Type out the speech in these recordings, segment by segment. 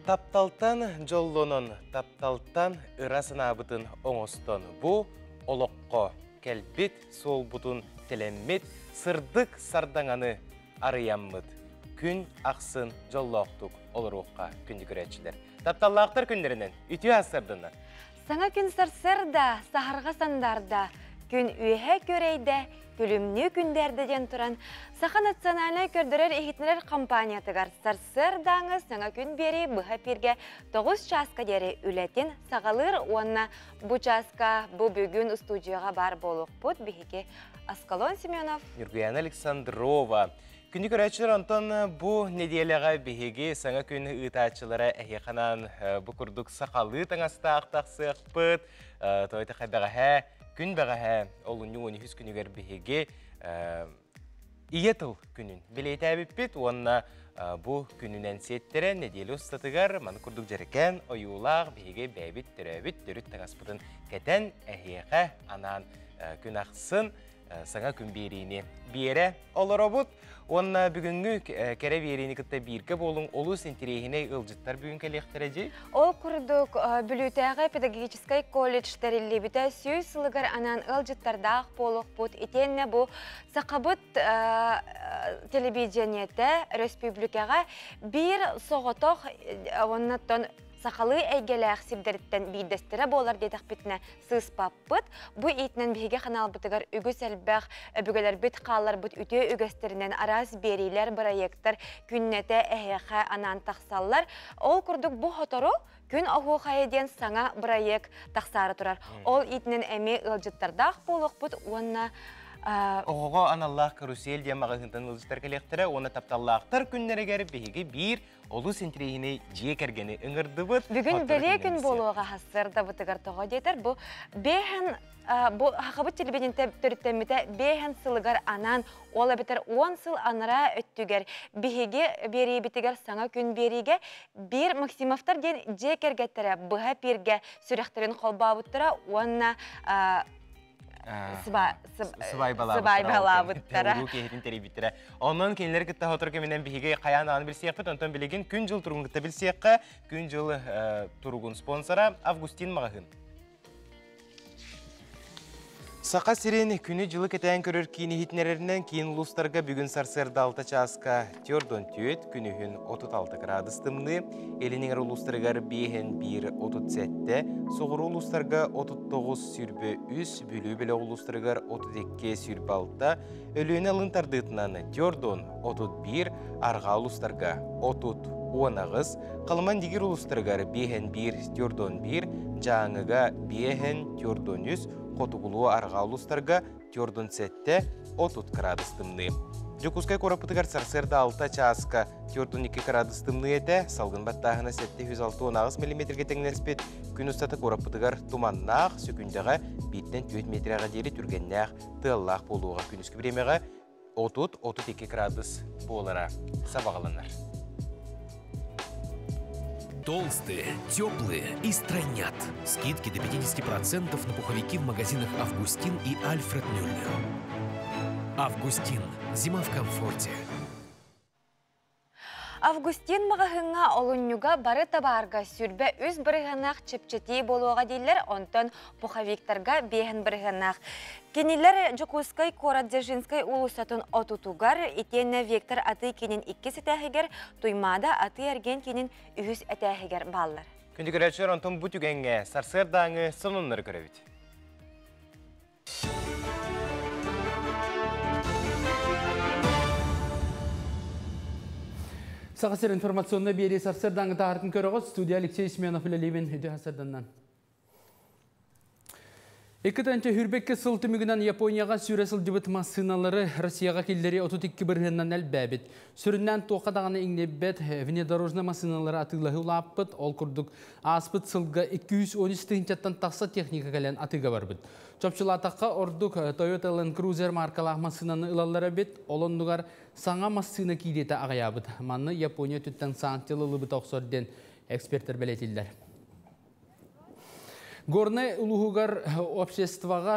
Тапталтан жоллонон, тапталтан ырасынабытын оңостон. Бу олоққо келбит солбутун телеммит сырдык сардаңаны арыяммыт. Күн ақсын жоллоқтук олыруққа күнді көрәтшілер. Тапталлақтар күндерінен үтіе асырдыны. Саңа күн сарсырда, сахарға сандарда, күн үйе көрейді, күлімні күндерден тұран, Саха национальный көрдірер ехетнелер компаниятығар сарсырдаңыз саңа күн бері бұға перге 9 часка дері үлетін сағалыр онына бұ часка бұ бүгін студияға бар болуқ бұд бігеге Аскалон Семенов. Нюргуяна Александрова. Күнді көрәтшілер Антон бұ неделяға бігеге саңа күн ұйтачылары әйеқанан бұ күрдік сақалы таңастақтақсық бұд. Тойты қайбаға күн баға олуны 12 күнігер бігеге Иетыл күнін білейті әбіппет, онына бұ күнінен сеттері неделі ұстатығар, маны күрдік жеркен, ойулақ, бейге бәйбіт, түрәбіт, түріт таңаспыдың кәтен әйеға анан күн ақсын саңа күн берейіне бере олар обуд. Онына бүгінгі кәрі берейіне күтті біргі болың олу сентерейіне ұлжыттар бүгін кәлектері жей? Ол күрдік бүлітәғі педагогическай колледж-тәрелі біті сүйіз сылығар анан ұлжыттардақ болуқ бұд. Етенне бұл сақабыт телевидениеті республикаға бір соғытоқ оннаттан Сақалы әйгеләқ сибдеріттен бейдестері болар дедіқ бітіне сыз паппыт. Бұ етінен бейге қанал бұтығар үгіс әлбәқ бүгілер біт қалар бұт үте үгістерінен араз берейлер проекттар күннеті әйеқі анан тақсалар. Ол күрдік бұ хотору күн оғу қайеден саңа проект тақсары тұрар. Ол етінен әме ұлжыттардақ болуқ бұт, онына Оғыға аналлах карусель де мағығынтан ұлжыттар кәлектері, оны тапталлақтар күннері кәрі бейге бір олу сентерейіне жие кәргені үңірді бұд. Бүгін бәле күн болуға хасырда бұтығар тоға дейтер. Бұл бейхін хақабыт телебеденті түріттеміті бейхін сылығар анан, ола бітер 10 сыл анара өттігер. Бейге бері бітігер саңа күн береге бір Максимовтар ден жие кәргеттері бұға перге сүректерін қолба бұттыра, онына Сыбай балабыттара. Онын кенелер күтті хотыр көменен бігеге қаян аны білсеқпет, онтан білеген күн жыл тұрғын күтті білсеққа, күн жыл тұрғын спонсора Августин Мағағын. Сақа сирен күні жылы кетайын көрір кейіні хитнерерінен кейін ұлыстарға бүгін сарсырда 6 часка тердон түйет күнігін 36 градыстымны, елініңір ұлыстырғар бейхен 1-37, соғыры ұлыстарға 39 сүрбі 3, бүлі білі ұлыстырғар 32 сүрбі 6, өліні алынтардытынан тердон 31, арға ұлыстарға 30 ағыз, қалыман дегір ұлыстырғар бейхен 1 тердон 1, жаңыға бейхен тердон 3, Қотуғылуы арға ұлыстарға тердон 7-30 градыстымны. Жүкускай қорапытығар сарсырда 6 часка тердон 2 градыстымны еті, салғын баттағына 706 мм теңнеспет, күн ұстаты қорапытығар туманнақ, сөкіндіға 5-4 метрға дері түргеннәқ тыллақ болуға күн үскі біремеға 30-32 градус болара сабағаланар. Толстые, теплые и стройнят. Скидки до 50% на пуховики в магазинах «Августин» и «Альфред Мюллер». «Августин». Зима в комфорте. Августин мағығыңа олыннюға бары табарға сүрбе үз бірғанақ чепчеті болуға дейлер, онтан пуховиктарға бейін бірғанақ. Кенелер Жокускай Корадзержинскай улусатын отутугар, итенне вектор аты кенен 2 сетәхігер, туймада аты әрген кенен 3 әтәхігер баллар. Күнді көрәтшілер онтан бұ түгенге сарсырдаңы сонынлары көрәбіт. Сақасыр информационны бері сарсырдаңы тағыртын көріғыз, студия Алексей Семенов үлелейбен үді хасырданнан. Екітанчы хүрбекке сылты мүгінен Японияға сүресіл дебіт массыналары Россияға келдері 32 біргеннен әл бәбіт. Сүріннен тоқадағаны еңнебет внедорожны массыналары атығылығы ұлаппыт, ол күрдік аспыт сылға 213 тыңчаттан тақса техника кәлен атыға бар бұд. Чопчылатаққа ордық Toyota Land Cruiser маркалақ массынаны ұлалары бет, олындығар саңа массыны кейдеті ағаябыд. Манны Япония түттен саңтелі бұт оқсорден эксперттер бәлетілдер. Горны улуғығар обществоға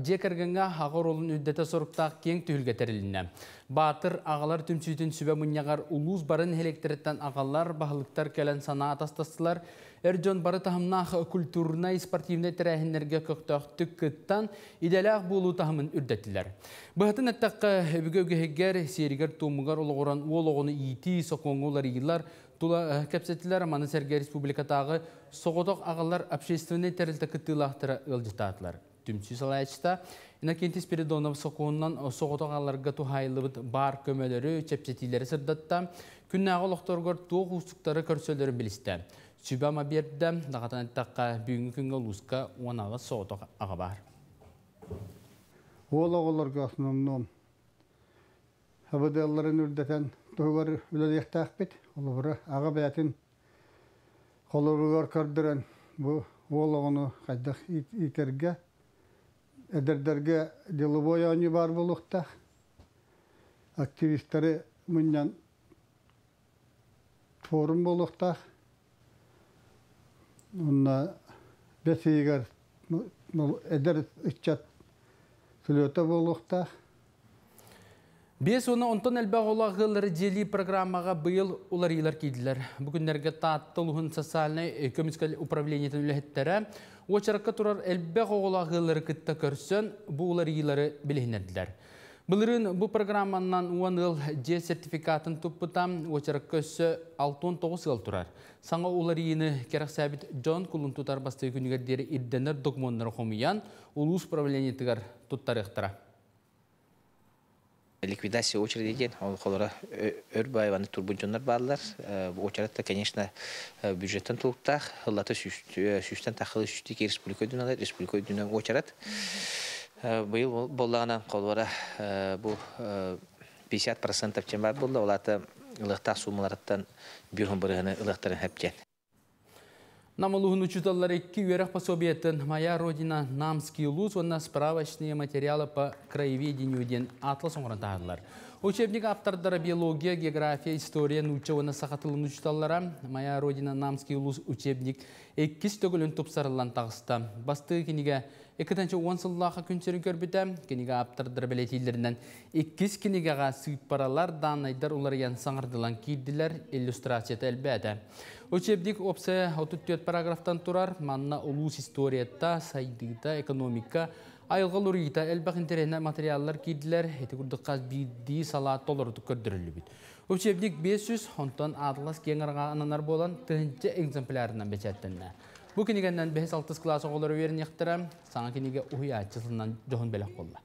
жекергенға ағыр олын үддеті сұрықтақ кең түхілгетеріліне. Батыр ағалар түмсүйтін сүбе мұнияғар улуыз барын электреттен ағалар бағылықтар кәлін сана атастастылар. Әржон бары тахымнақ культурна и спортивный тәрәхінерге көқтіқтік күттан иделяқ болу тахымын үрдеттілер. Бұғытын әттаққа өбігеугегер серігер тумығар олығыран олығыны ити соқоңғылар игілар тула кәпсеттілер Маны Сәрге Республикатағы соғытық ағалар общественный тәрілті күттілақтыры ылжытатылар. Түмсі салайчыта, Иннокентий Спиридонов соқуыннан соғытық ағаларға тухайлыбыт бар көмелері, чәпсетилері сырдатта, күннағы олықтарғыр туық ұстықтары көрсөлері білісті. Сүбама берді, дағатан әттаққа бүгінгі күнгі ұлысқа оңағы соғытық аға бар. Ол оғыларға асынымның Хабадалларын үрдетен тұғыр үлелектақ бет. Олығыры аға бәтін қолырығар көрдірен ол оғыны қайдақ итерге, әдірдерге деловой аны бар болуқтақ. Активистері мұндан форум болуқтақ. Онна бәсейгер әдір үтчат сүлөті болуқтақ. Бес оны онтон әлбәқ олағылары жели программаға бұйыл олар елер кейділер. Бүгіндерге тааттылығын социальный экономикалық управлениетін үләхеттері, очараққа тұрар әлбәқ олағылары күтті көрсін, бұл олар елері білігінеділер. Бұлырын бұл программаннан 10 ыл же сертификатын тұппытам, очараққа өсі 6-9 ыл тұрар. Саңа олар ені керақ сәбіт Джон Кулын тұтар басты күнігердері ирденер документары қомиян, улус управлениетігер тұттар ектіра. Ликвидация очереди ден, ол қолыра өрбайваны турбунжонлар барлар. Очередті, конечно, бюджеттен тұлықтақ, ғылаты сүстен тақылы сүстеке республика дүналар, республика дүнен очеред. Бұл болағынан қолыра бұл 50% чен бар болды, олаты ылықтақ сумаларыттан бүйін бұрығыны ылықтарын әптен. Намалуғын учуталар 2 уверах пособиетін «Моя родина. Намский луз» онна справочные материалы по краеведению ден атлас оңырын тағылар. Учебник аптардары биология, география, история, нуча онна сақатылын учуталара «Моя родина. Намский луз» учебник 2 төгілін тұпсарылан тағыста. Басты кенеге 2-10 сыллаға күнсерін көрбіті, кенеге аптардары бәлетейлерінен 2 кенегеға сүйіппаралар данайдар оларыян саңырдылан кейділер иллюстрацияты әлбәді. Учебник опсы 34 параграфтан тұрар, манна улус историятта, сайдыда, экономика, айылғал ұрыйта әлбәқ интернет материаллар кейділер, әті күрдіққаз бейді салат толырды көрдірілі біт. Учебник 500, онтан адылас кеңірға ананар болан түхінші экземплярынан бәчәттінні. Бұл кенегеннен 5-6 класс оғылары верін ектірі, саңа кенеге ұхиятчысынан жоғын бәлек қолда.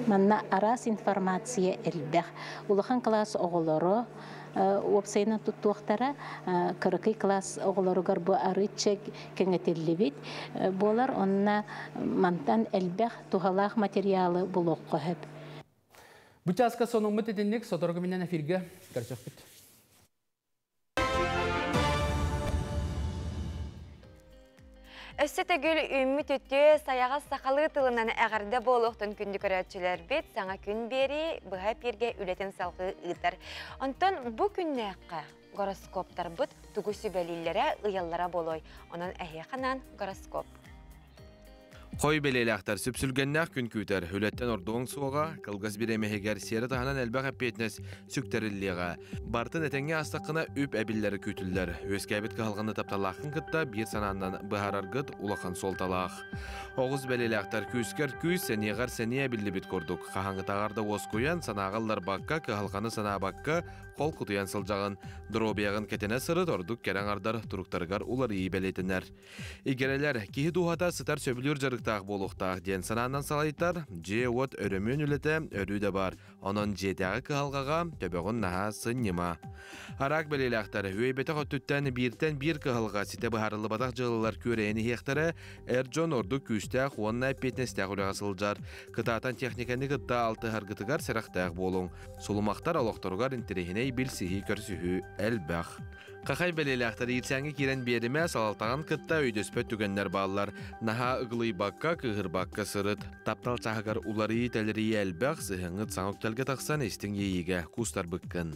Манна арас информация элбэх. Улахан класс оғылары опсайна туттуақтара кырыкый класс оғыларыгар бұ арычек кеңетелі бит. Болар онна мантан элбэх тухалақ материалы бұл оққа хөп. Бұчасқа соның мұт етіндік соторғы менен эфирге көрсек біт. Өссі төгіл үміт өтті саяға сақалы тылынан әғарды болуқтың күнді көрәтшілер бет, саңа күн бері бұға перге үлетін салғы ұйтар. Онтан бұ күнне әққа гороскоптар бұд түгісі бәлілері ұяллара болой. Онан әйеқанан гороскоп. Қой белеләқтар сүпсүлгеннәқ күн күтер, хүлеттен ордуғын суға, қылғыз бір әмегер сері тағынан әлбәқ әппетнес сүктеріліға. Бартын әтәңе астақына үп әбіллері күтілдер. Өскәбет қағылғанды тапталақын қытта бір сананнан бұхарар қыт улақан солталақ. Оғыз белеләқтар күскер күз, сәнеғар сәне әбілі бит көрдік. Қағанғы тағарда оз қоян, санағалдар баққа, қағылғаны сана баққа, қол құтыян сылжағын. Дробияғын кәтені сыры тордық кәраңардар тұрықтарғар улар ей бәлетінер. Игерелер, кейі дуғата сытар сөбілер жарықтақ болуқтақ ден сананнан салайттар, же от өрімін үлеті өрі бар. Оның жетәғі қығалғаға төбеғын наға сыннема. Арақ бәлеләқтар, өйбеті қоттүттен біртен бір қығалға сеті бұхарылы бадақ жылылар көрейіні хектары, әрджон орды күстәқ, онына петнестәқ үліға сылжар. Қытатан техниканы қытта алты харгытығар сәрақтәқ болуң. Солымақтар алықтырғар интерехіней білсігі көрсігі әлбәқ. Қақай бәлеләқтар ерсәңі керен беріме салалтаған қытта өйдөспөт түгеннер балылар. Наха ұғылый баққа, кығыр баққа сырыт. Таптал чағығар улары тәлірі әлбәқ, сығыңыт саңық тәлге тақсан естің ейіге, кустар бұққын.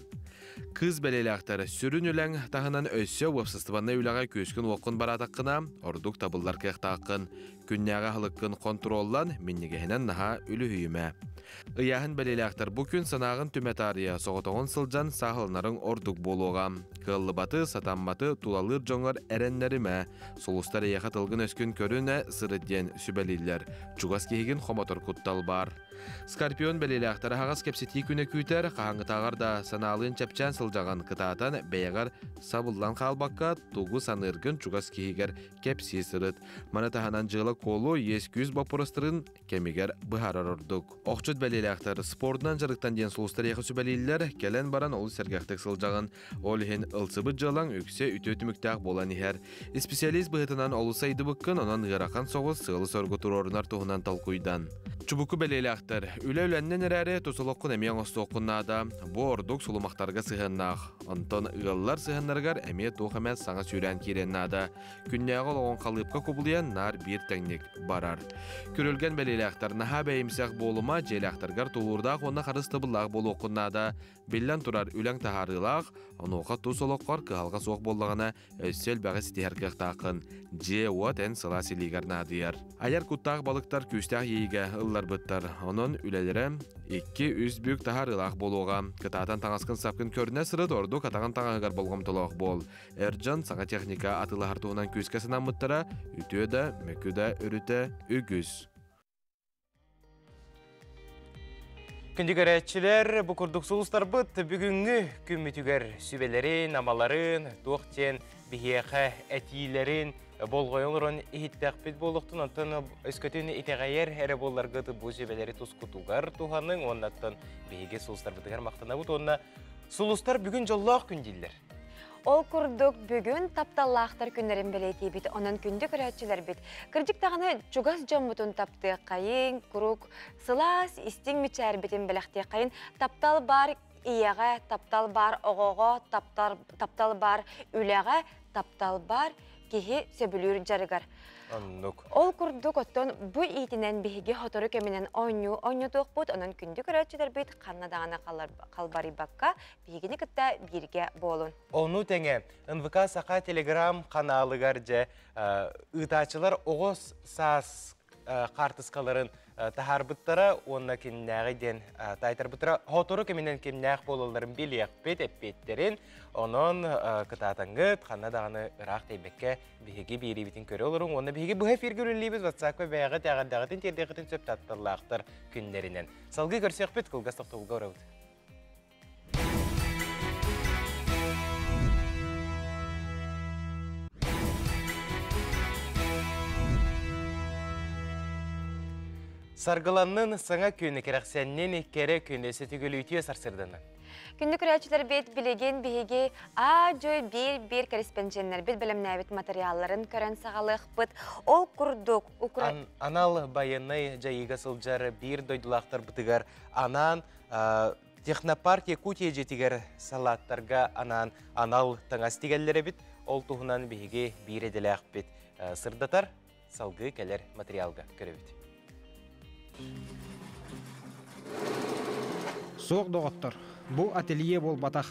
Kız belelактары сүрін үләң тағынан өссө уапсыстыбанна үләға көскін оқын баратаққына, ордук табыллар кәқтаққын, күнняға хылыққын контроллан миннегехінен наға үлі хүйіме. Ыяхын белелактар бу күн санағын түметария соғытоғын сылжан сағылнарын ордук болуға. Кыллыбаты, сатамматы, тулалыр жоңар әреннеріме. Солустар ияқа тылғын өскін көріне сырыден сүбәлілер. Чугас кейген хомотор куттал бар. Скорпион белелактары хағас кепсети күні күйтер, қағыңытағарда саналын чәпчән сылжаған кытаатан бәйгар сабылдан қалбаққа тугу саныргын чугас кейгер кепси сырыт. Мана таханан жылы колу ес күз бапырыстырын кемигер бұхарар ордук. Оқчыт белелактар спортынан жарықтан ден солустар ияқы сүбәлілер келен баран олы сәргәқтік сылжаған. Ол хен ылсыбыт жылан өксе үті-өтіміктақ болан ихер. Специалист бұғытынан олы сайды бұққын, онан ғырақан соғыз сылы соргутур орынар туғынан талқуйдан. Чубуку белелактар үлі-үләннен әрәрі тусылыққын әмиян остоққыннада бұ ордук сұлымақтарға сығыннақ. Онтон ұғылар сығыннарғар әме тоқамәт саңа сүйрән кереннада. Күннәғы оғын қалыпқа көбілиян нар бір тәңнік барар. Көрілген белелактар наға бәйімсәқ болыма желақтарғар туғырдақ оны қарысты бұллақ болу оқыннада. Беллән тұрар үләң тағарылақ, онуға тусылыққар қығалға соқ болығына өссел бәғі сетер қақтақын. Же уат ән сыла селигар надияр. Аяр күттақ балықтар күстәқ ейге ыллар бұттар. Onun үлелері 2-3 büyük taharılaq boluğa. Kıtatan tağaskın sapkın körüne sırıt ordu katağın tağağıgar bolğam tolaq bol. Ercan sağa texnika atılı hartuğundan küskəsindən mıttıra, ütüödə, möküdə, örüte, ügüz. Kündügörәтчілер, bu kurduk sulustар бұт бүгінгі күмітігер sübelerin, amaların, toqten, bihiyəqə, ətiyilərin, болғойылырын ихиттәқпет болуқтын, онтын өскөтін итеғайер әрі болар ғыты бұл жебелері тұскутуғар туғаның, оннаттан бейге сұлыстар бұтығар мақтана бұт, онна сұлыстар бүгін жоллақ күндейлер. Ол күрдік бүгін тапталлақтар күнлерін білейті бит, онын күнді көрәтчілер бит. Кірдік тағыны жүгас жомбутын тапты қайын, күрік, сылас, істің мүчәр бітін біліқте қайын, таптал бар ияға, таптал бар оғоға, таптал бар үләға, таптал бар кихи сөбілер жарығар. Ол күрдік оттон бұ итінен бейге хотору кемінен ойну тоқ бұд, онын күнді көрәтчілер бейт қаннадағына қалбары баққа бейгені күтті бірге болын. Onu тәңе, НВК Сақа Телеграм каналыгар же ұтачылар оғыз саас қартысқаларын тахар бұттара, онна кемнәғі ден тайтар бұттара, хотору кемінен кемнәғ болыларын білеқ бет әппеттерін, onun kıtatangıt, kanadağını ıraq teybekке bihegi biri bitin körü olurun. Onda bihegi bu hep görülüyüz WhatsApp ve bəğət əğəddəğətin terdeğətin söp tattırlaqtır günlerinden. Salgı görsək bit, kılgaz toxtuğulga uğravud. Sargılanın sana köyünü kerəqsənnen kere köyünəsi tügülüytüye sarsırdığını. Күнді күрәтчілер бет білеген бейге ажой бір корреспонденттер бет білімнәбет материалларын көрән сағалық бұд. Ол күрдік. Анал байыны жайыға сылжары бір дойдылақтар бұтығар. Анан технопарк Якутия жетігер салаттарға анал таңастигәлері бет. Ол туғынан бейге бір еділі ақ бет сырдатар. Салғы кәлер материалға көрі бет. Соқ доғыттыр. Бұл ателье бол батақ.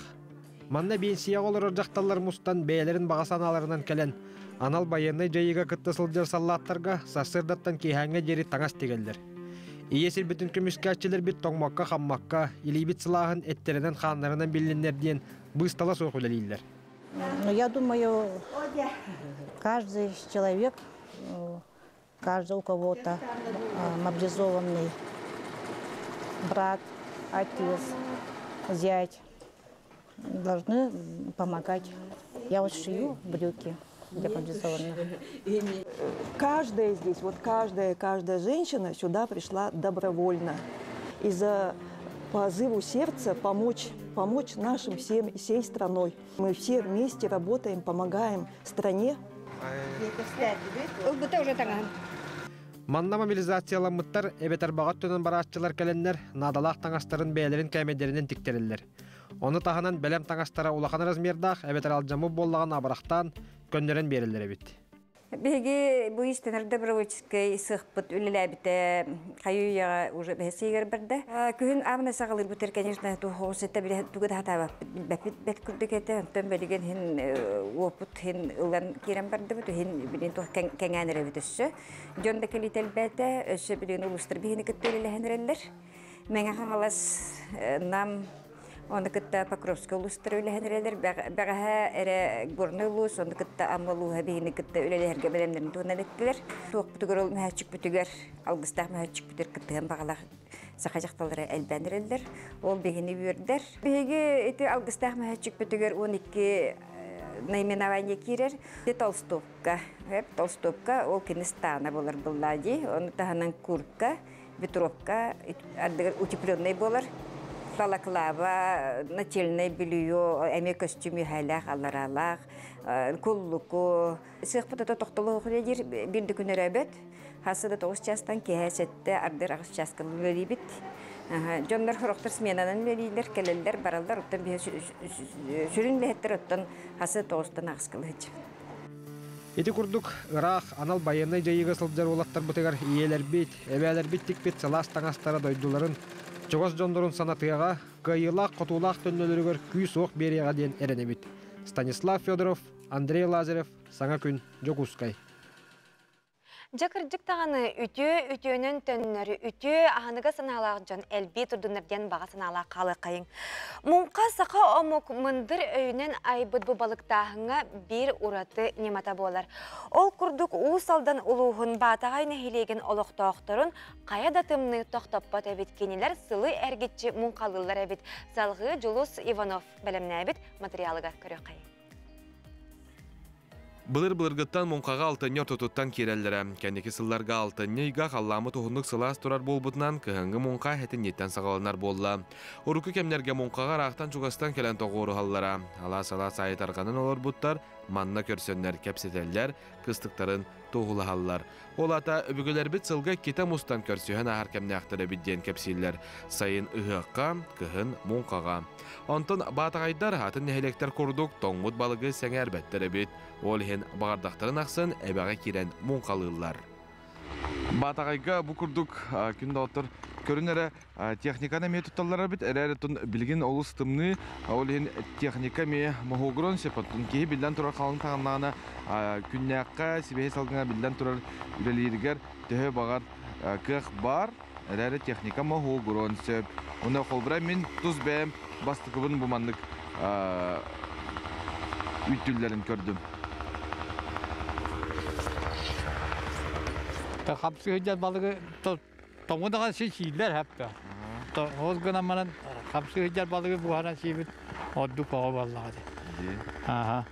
Манна бенсия олар жақталар мұстан бәйлерін бағасаналарынан кәлен. Анал байыны жайыға күтті сылжар саллаттарға сасырдаттан кейхәңе жері таңас тегелдер. Иесір бүтін күміскәтчілер бит тоңмаққа қаммаққа, илейбіт сылағын әттерінен қанларынан білінерден бұстала соқ өлелейлер. Я думаю, каждый человек, каждый у кого-то мобилизованный брат, отец, зять должны помогать. Я вот шью брюки для мобилизованных. Каждая здесь, вот каждая женщина сюда пришла добровольно. Из-за позыву сердца помочь нашим всей страной. Мы все вместе работаем, помогаем стране. Манна мобилизацияланмыттар эбетер бағат төнен бараатчылар кәленнер надалақ таңастарын бәйлерін кәмедерінен тиктерілер. Оны тағынан бәлем таңастара улақан размердақ эбетер алжамы боллаған абырақтан көннерін берілер бит. Беги bu istenir добровольческий сыхпыт үлеләбите каюяга уже бесигер берде. Күн амна сагылыр бутер, конечно, ту хосетте биле тугы хата бет күрдекете тем белеген хин опут хин улан кирен берде бу хин билен ту кеңәнере битүсө. Жонда келител бете өсө билен улустыр бихини кеттелеләһенерлер. Меңа хаңалас нам Оны кытта Покровская улустары үләһенерелер, бәғәһә эре горны улус, оны кытта аммалуға бейіні кытта үләләһәргә бәлемдерін туғынан еттілер. Туық бүтігер ол мәхәтчік бүтігер, алғыстақ мәхәтчік бүтігер кыттығын бағалақ сақа жақталары әлбәндірелдер. Ол бейіні бүйірдер. Бейгі еті алғыстақ мәхәтчік бүтігер 12 наименование кирер. Толстовка. Толстовка ол кинестана болар бұллади. Оны тағынан куртка, ветровка, утепленный болар. Балаклава, нательное белье, эми костюмы хайлах, алларалах, куллуку. Сыхпыта тоқтылығы құредер білді күнер әбет. Хасыда 9 частан кехәсетті ардыр ағыз частқылы өлейбет. Жондар құрықтыр сменанын өлейлер, келелер, баралдар, оттан сүрін бәхеттер, оттан хасы 9-тан ағыз қылы. Эти курдук ырах анал байынай жайыға сылджар олаттар бұтығар иелер бет, әбәлер беттік бет салас таңастара дойдуларын Чогос жондорун санатыяга, кайылақ, қотулақ төннөлөрігөр күй соқ берияға ден әренебет. Станислав Федоров, Андрей Лазарев, Саңа күн, Жокускай. Жакыржык тағаны үтөөнүн төннөрү үтө аханыга саналақ жон әлбей тұрдынырден баға саналақ қалы қайын. Мұнқа сақа омық мындыр өйінен айбыд бұ балықтағыңа бір ураты немата болар. Ол күрдік уысалдан ұлуғын батағай нәхилеген олықтауқтырын қая датымны тоқтаппат әбет кенелер сылы әргетші мұнқалылар әбет. Салғы Жулус Иванов бәлемні әбет материалыға көрі қайын. Былыр-былыргыттан мұнқаға алтынер тұтыттан керелдері. Кәндекі сылларға алтыннейға қалламы тұхындық сылас тұрар болбытынан кіхіңгі мұнқа әтін еттен сағаланар болла. Ұрықы кемнерге мұнқаға рақтан чуғастан келен тоғыры қаллара. Ала-сала сайытарғанын олар бұттар, манна көрсөннер кәпсетеллер, кыстықтарын тоғылы халлар. Ол ата өбігілер біт сылға кета мұстан көрсөйін ағар кәмне ақтыры бидден кәпсейлер. Сайын ұғыққа, кіхін мұнқаға. Онтын батағайдар атын нәхелектер құрдық тоңмұт балығы сәңе әрбәттері бит. Ол хен бағардақтарын ақсын әбәға керен мұнқалылар. Батағайға бұ құрдық күнді отыр көрінері техниканы ме тұтталары бит, әрәрі тұн білген олы стымны, ол хен техника ме мұғығырын сепаттың кейі білден тұрар қалың тағынлағына күннәққа себейі салғына білден тұрар үлелерігер төхі бағар кіқ бар, әрәрі техника мұғығырын сеп. Оны қолбыра мен тұз бәйім бастықыбын бұманлық үттілдерін көрдім. Kapsı hıcaz balığı tomuğundan şeyler hep de. Oz gınamanın kapsı hıcaz balığı bu hana şeybit odduk o vallahi. Aha,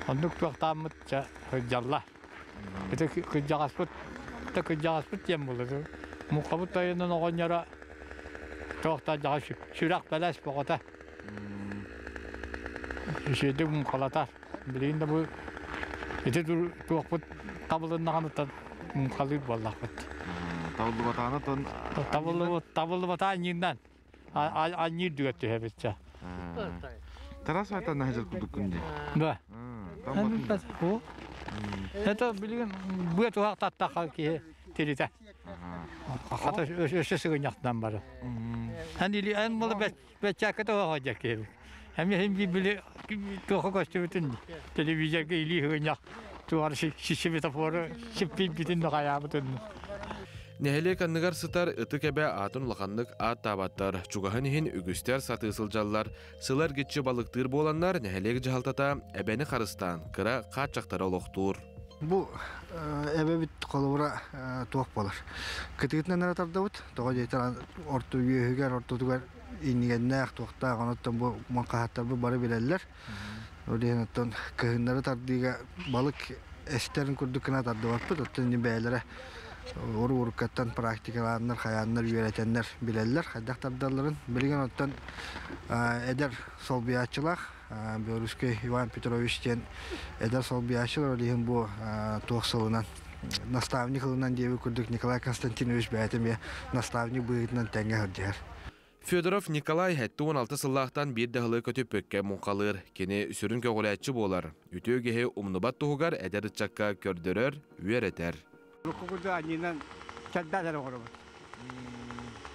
onluk tuğtamıtça hıcazlar. Bir de kıcağıspıt yem bulur. Mukabut dayının oğun yara tuğta şürak belaş boğata. Şeyde mukalatar. Bileyim de bu ete tuğput Tabılın nağanıtan kalır vallahi. Tabıllı batağınıtan? Tabıllı batağın yünden. Anır düğüttü hepsi. Taras vaytan nahıcıl kuduk günde? Da. O. Eto bilgin bu eto haqtatta ki telite. Hatta öşü sığınaktan barı. Hani en malı beçakete o hacak ki. Hem bile toğa koştu bütün televizyon ki ili hıgınak. Tuğar şişi metaforu şippi bitin de kaya bütün. Nehele kanıgar sıtar ıtı kebe atın laqanlık at tabattar. Çuğahın hin ügüster satı ısılcallar. Sılar geççi balıktır bolanlar nehelek cihaltata ebeni karıstan kıra kaçaktara oloqtur. Bu ebe bit kolubura tuğuk bolur. Kıtıgıtından aratarda bud. Toğa deytar orta üyüger, orta tuğar inigenler tuğukta qanattan bu manqahattar bu barı bilerler. Öyleyinattan kıhınları tardığı balık eşlerin kurdukuna tardı varpı. Ottun beyelere urukattan praktikalanlar, hayanlar, yönetenler bilerler. Haydaq tardıların bilgen ottan eder sol biyaçılaq. Beloruskay Ivan Petrovich'ten eder sol biyaçılar. Öyleyhin bu tuğuk sılınan nastavnik ılınan diye kurduk Nikolay Konstantinovich bəyətim ya nastavnik bıyıqından təngə hırcayar. Федоров Николай хәтті 16 сыллақтан бір дәғылы көтіппекке мұнқалыр. Кені сүрін көғіләтші болар. Үтіу кеге умнубат тұғығар әдер чакка көрдірер, үйеретер.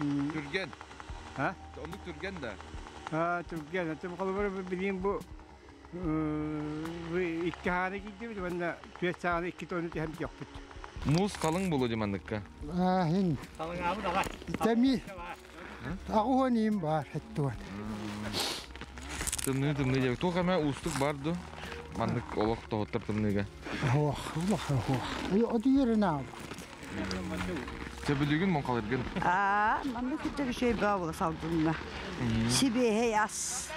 Түрген? Ондық түрген да? Түрген. Білген бұл iki hane gidiyor, ben de 5 sene 2 tane hem yaptık. Muz kalın bulu dimandыкка. Hin. Kalın abi da var. Temi. Ağuhanıyım var hatta. Tımlı diye. Toka men ustuk bardı. Mandık olak tohutlar tımlıga. Oh. O diğeri ne abi? Sebülügün mon kalırgın. Mandık hiç bir şey bağlı saldığında. Sibihe as.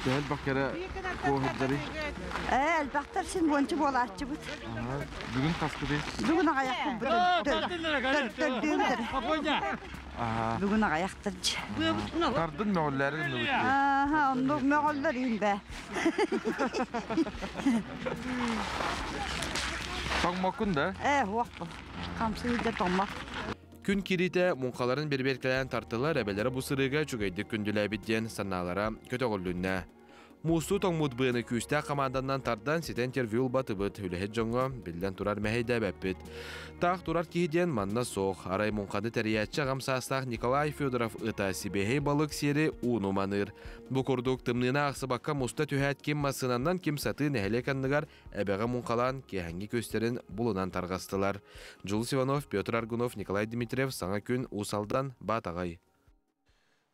Gel bak yere kohutları. Elbette şimdi boncu bolatçı bu. Bugün kaskı değil. Bugün ayakta Bugün ayakta. Kardın meğulleri mi bu? Onu meğulleriyim be. Tağmakın da? Vakı. Kamsıyı da tağmak. Күн кирите мунқаларын берберкелен тартылар әбелері бұ сырыға чүгейді күнділәбідден санналара көтіғылүнне. Мусу тоңмуд бұйыны күсті команданнан тардан сетен тервюл батыбыт үліхет жоңға білден тұрар мәхейді бәппіт. Тақ тұрар кейден манна соқ. Арай мунқады тәриятчы ғамсастақ Николай Федоров ыта сибехей балық сері уну маныр. Бұ күрдік тымнына ақсыбаққа мұста түйәт кем масынаннан кем саты нәхелеканныгар әбәға мунқалан кехәнгі көстерін бұлынан тарғастылар. Жулс Иванов, Петр Аргунов, Николай Дмитриев саңа күн усалдан батағай.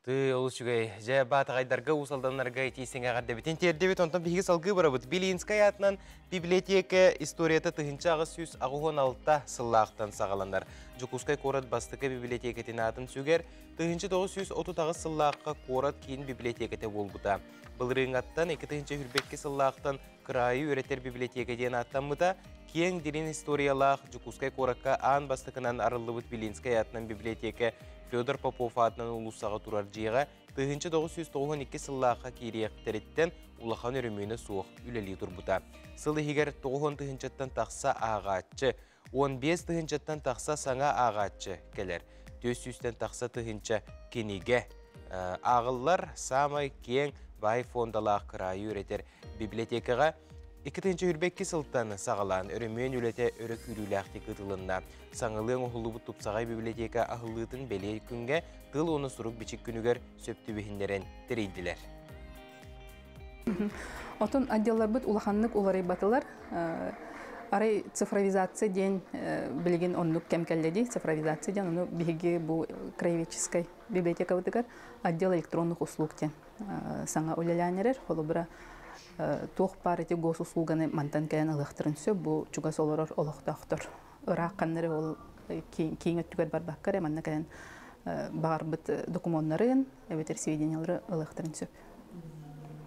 Ты олушугай, жа батағайдарға усалданларға етейсен ағарды бітен тердебет, онтан бігі салғы барабыт. Билинскай атынан библиотека историята тұхынчағы сүз ағуғын алта сыллақтан сағаландар. Жукускай корат бастықы библиотекетін атын сүгер, тұхынчы 930 сыллаққа корат кейін библиотекеті болбыта. Бұлырың аттан 2 хүрбекке сыллақтан қырайы өретер библиотекеден аттан мұта, кең дерен историялақ Жукускай коратқа ан бастықынан арылыбыт Билинскай атынан библиотека Федор Попов атынан улусаға турар жиға, 1992 сыллаққа кейрияқтареттен улахан өрімені суық үлелі тұрбыта. Сылы егер 9-тан тақса ағатчы, 15-тан тақса саңа ағатчы келер. 400-тен тақса тұхынча кенеге. Ағылар самай кең бай фондалақ қырайы өретер библиотекаға 2-тінші үрбекке сылттан сағалан өрімен үлете өрік үріләқті қытылында. Саңылың ұғылы бұт тұпсағай библиотека ағылытын бәлей күнге тыл оны сұрук бичік күнігер сөпті бейіндерін тірейділер. Отын отделлар бұт улаханлық олары батылар. Арай цифровизация ден білген онлық кәмкәлдеді. Цифровизация ден оны бігі бұл краеведческой библиотека бұтығар отдел электронных услуг ден. Саңа олялянерер, қолы бұра тоқ пареті госуслуганы мантан кәйін ылықтырын сөп, бұл чуға солырыр олықтақтыр. Ырақ қаннары ол кейін өттігер бар баққар, әманна кәйін бағар бұт документарын, әветер сведениялары ылықтырын сөп.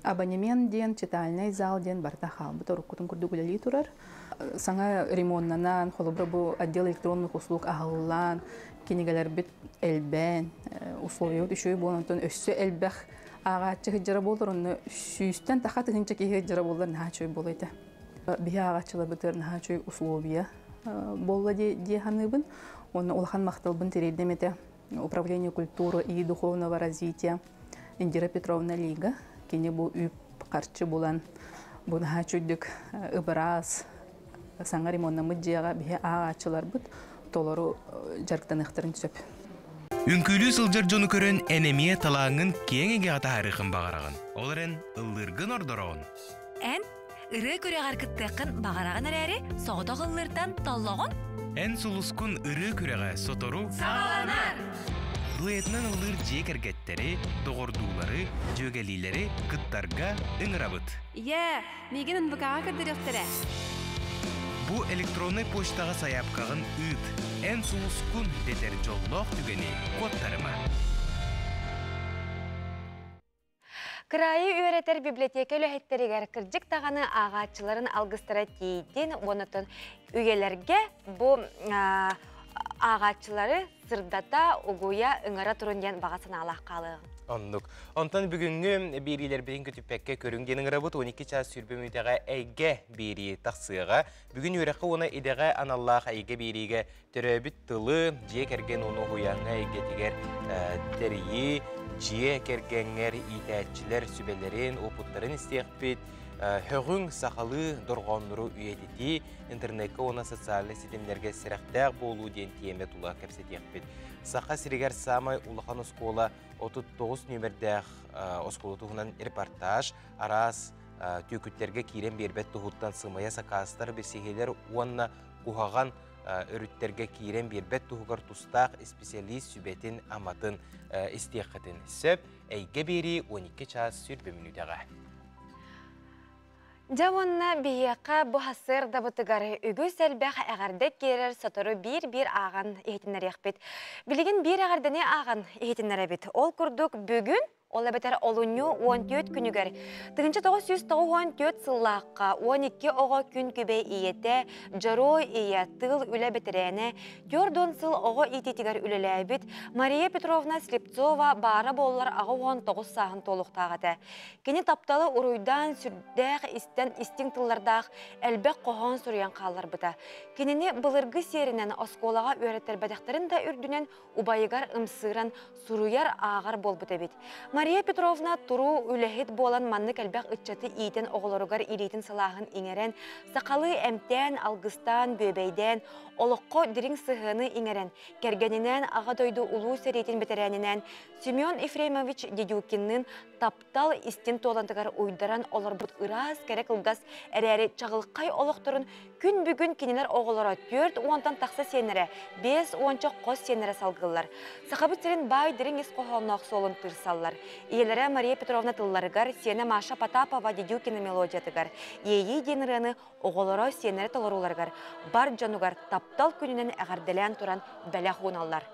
Абонемент ден, читальный зал ден, барта қал. Бұт ұрық күтін күрді күлелі тұрар. Саңа ремоннанан, қолы бұра бұл отдел электронных услуг ағылан, кенегелер біт әлбән, условия үшөй болуынтын өссі әлбәқ ағатчы хыджара болыр, оны сүйістен тақаты хынча кейі хыджара болыр, наға чөй болайды. Бихе ағатчылы бұтыр наға чөй условия болы де ханыбын, оны олхан мақтылбын терейдеметі Управление культуры и духовного развития Индира Петровна Лига, кені бұл үйп қарчы болан, бұл наға чөйдік ұбыраз, саңа ремонна мұджияға бихе ағатчылар бұт, толыру жарықтан ұқтырын сөп. Үнкүлүү сылжар жону көрөн энемие талаңын кеңеге ата харыхын бағарағын. Оларын ыллыргын ордороғын. Ән, ыры көре ғарқыттықын бағарағын әрі соғыда ғыллырдан таллағын. Ән сұлыскун ыры көреға сотору Сағаланар! Дуэтнан ыллыр жек әргеттері, доғырдулары, жөгелилері қыттарға ыңырабыт. Меген ұнбықаға кірдіріқтірі. Бу электронный почтаға саяпқағын үт. Ән сұлыскун детер жоллоқ түгені кодтарыма. Крайы үйретер библиотека өліхеттерігер кірджік тағаны ағатшыларын алғыстыра тейден, онытын үйелерге бұл ағатшылары сырдата ұғуя үңара тұрынден бағасын алақ қалығын. Ондық. Онтан бүгінгі берилер бірін көтіппәкке көрінгенің рабыт 12 час сүрбемүйдіға әйге бері тақсыға. Бүгін өріқі оны едіға аналлақ әйге беріге түрәбіт тылы, жек әрген оны хуяңға әйге тегер тәрейі, жие кергеңер итәтчілер сүбелерін, опыттарын істеқпет, хөгүн сақалы дұрғаныру үйететі, интернетке оны социальный сетемлерге сіріқтәқ болу ден тиеме тұла кәпсетеқпет. Сақа сірігер самай улахан оскола 39 нөмірдәқ осколы тұғынан репортаж, арас түйкіттерге кейрен бербет тұғыттан сымая сақастар бесегелер уанна құғаған өріттерге кейрен бербет тұғығар тұстақ специалист сүбетін аматын істеқетін сөп, әйге бері 12 час сүрбе минутаға. Жауанна бейеқа бұхасыр дабытығары үгіз әлбәқ әғардек керер сатыры бір аған ехетінер еқпет. Білеген бір ағардане аған ехетінер әбет. Ол күрдік бүгін Ола бетер олуну 14 күнігер. Тығынчы 914 сыллаққа 12 оға күн күбе иеті, жару ие тыл үлі бетерәне, 4 сыл оға итетігер үліләбет, Мария Петровна Слепцова бары болылар ағы 19 сағын толықтағыды. Кені тапталы ұруйдан сүрдәқ истин тыллардақ әлбәк қоған сүрген қалар бұда. Кенені бұлырғы серінен осколаға өреттер бәдіқтерін да үрдінен убайығар ымсыран сұруяр ағар бол бұда бет. Мария Петровна туру үләхет болан манны кәлбәк үтчаты ийтен оғыларығар иретін салағын иңерен, сақалы әмтән, алғыстан, бөбейден, олыққо дирин сығыны иңерен, кәргенінен, аға дойду улу сәретін бетерәнінен, Семен Ефремович Дедюкиннің таптал истин толантығар уйдаран олар бұд ырас кәрек ұлгас әрәрі чағылыққай олықтырын күн бүгін кенелер оғылара 4-10 тақса сенері, 5-10 қос сенері салғылар. Сақабыт серін бай дирин ес қоғалнақ солын тұрсалар. Иелері Мария Петровна тылларығар, сені Маша Потапова Дедюкина мелодиятығар. Ейі деніріні оғылара сенері тыларуларығар. Бар жануғар таптал күнінен әғарделен тұран бәләқ оналар.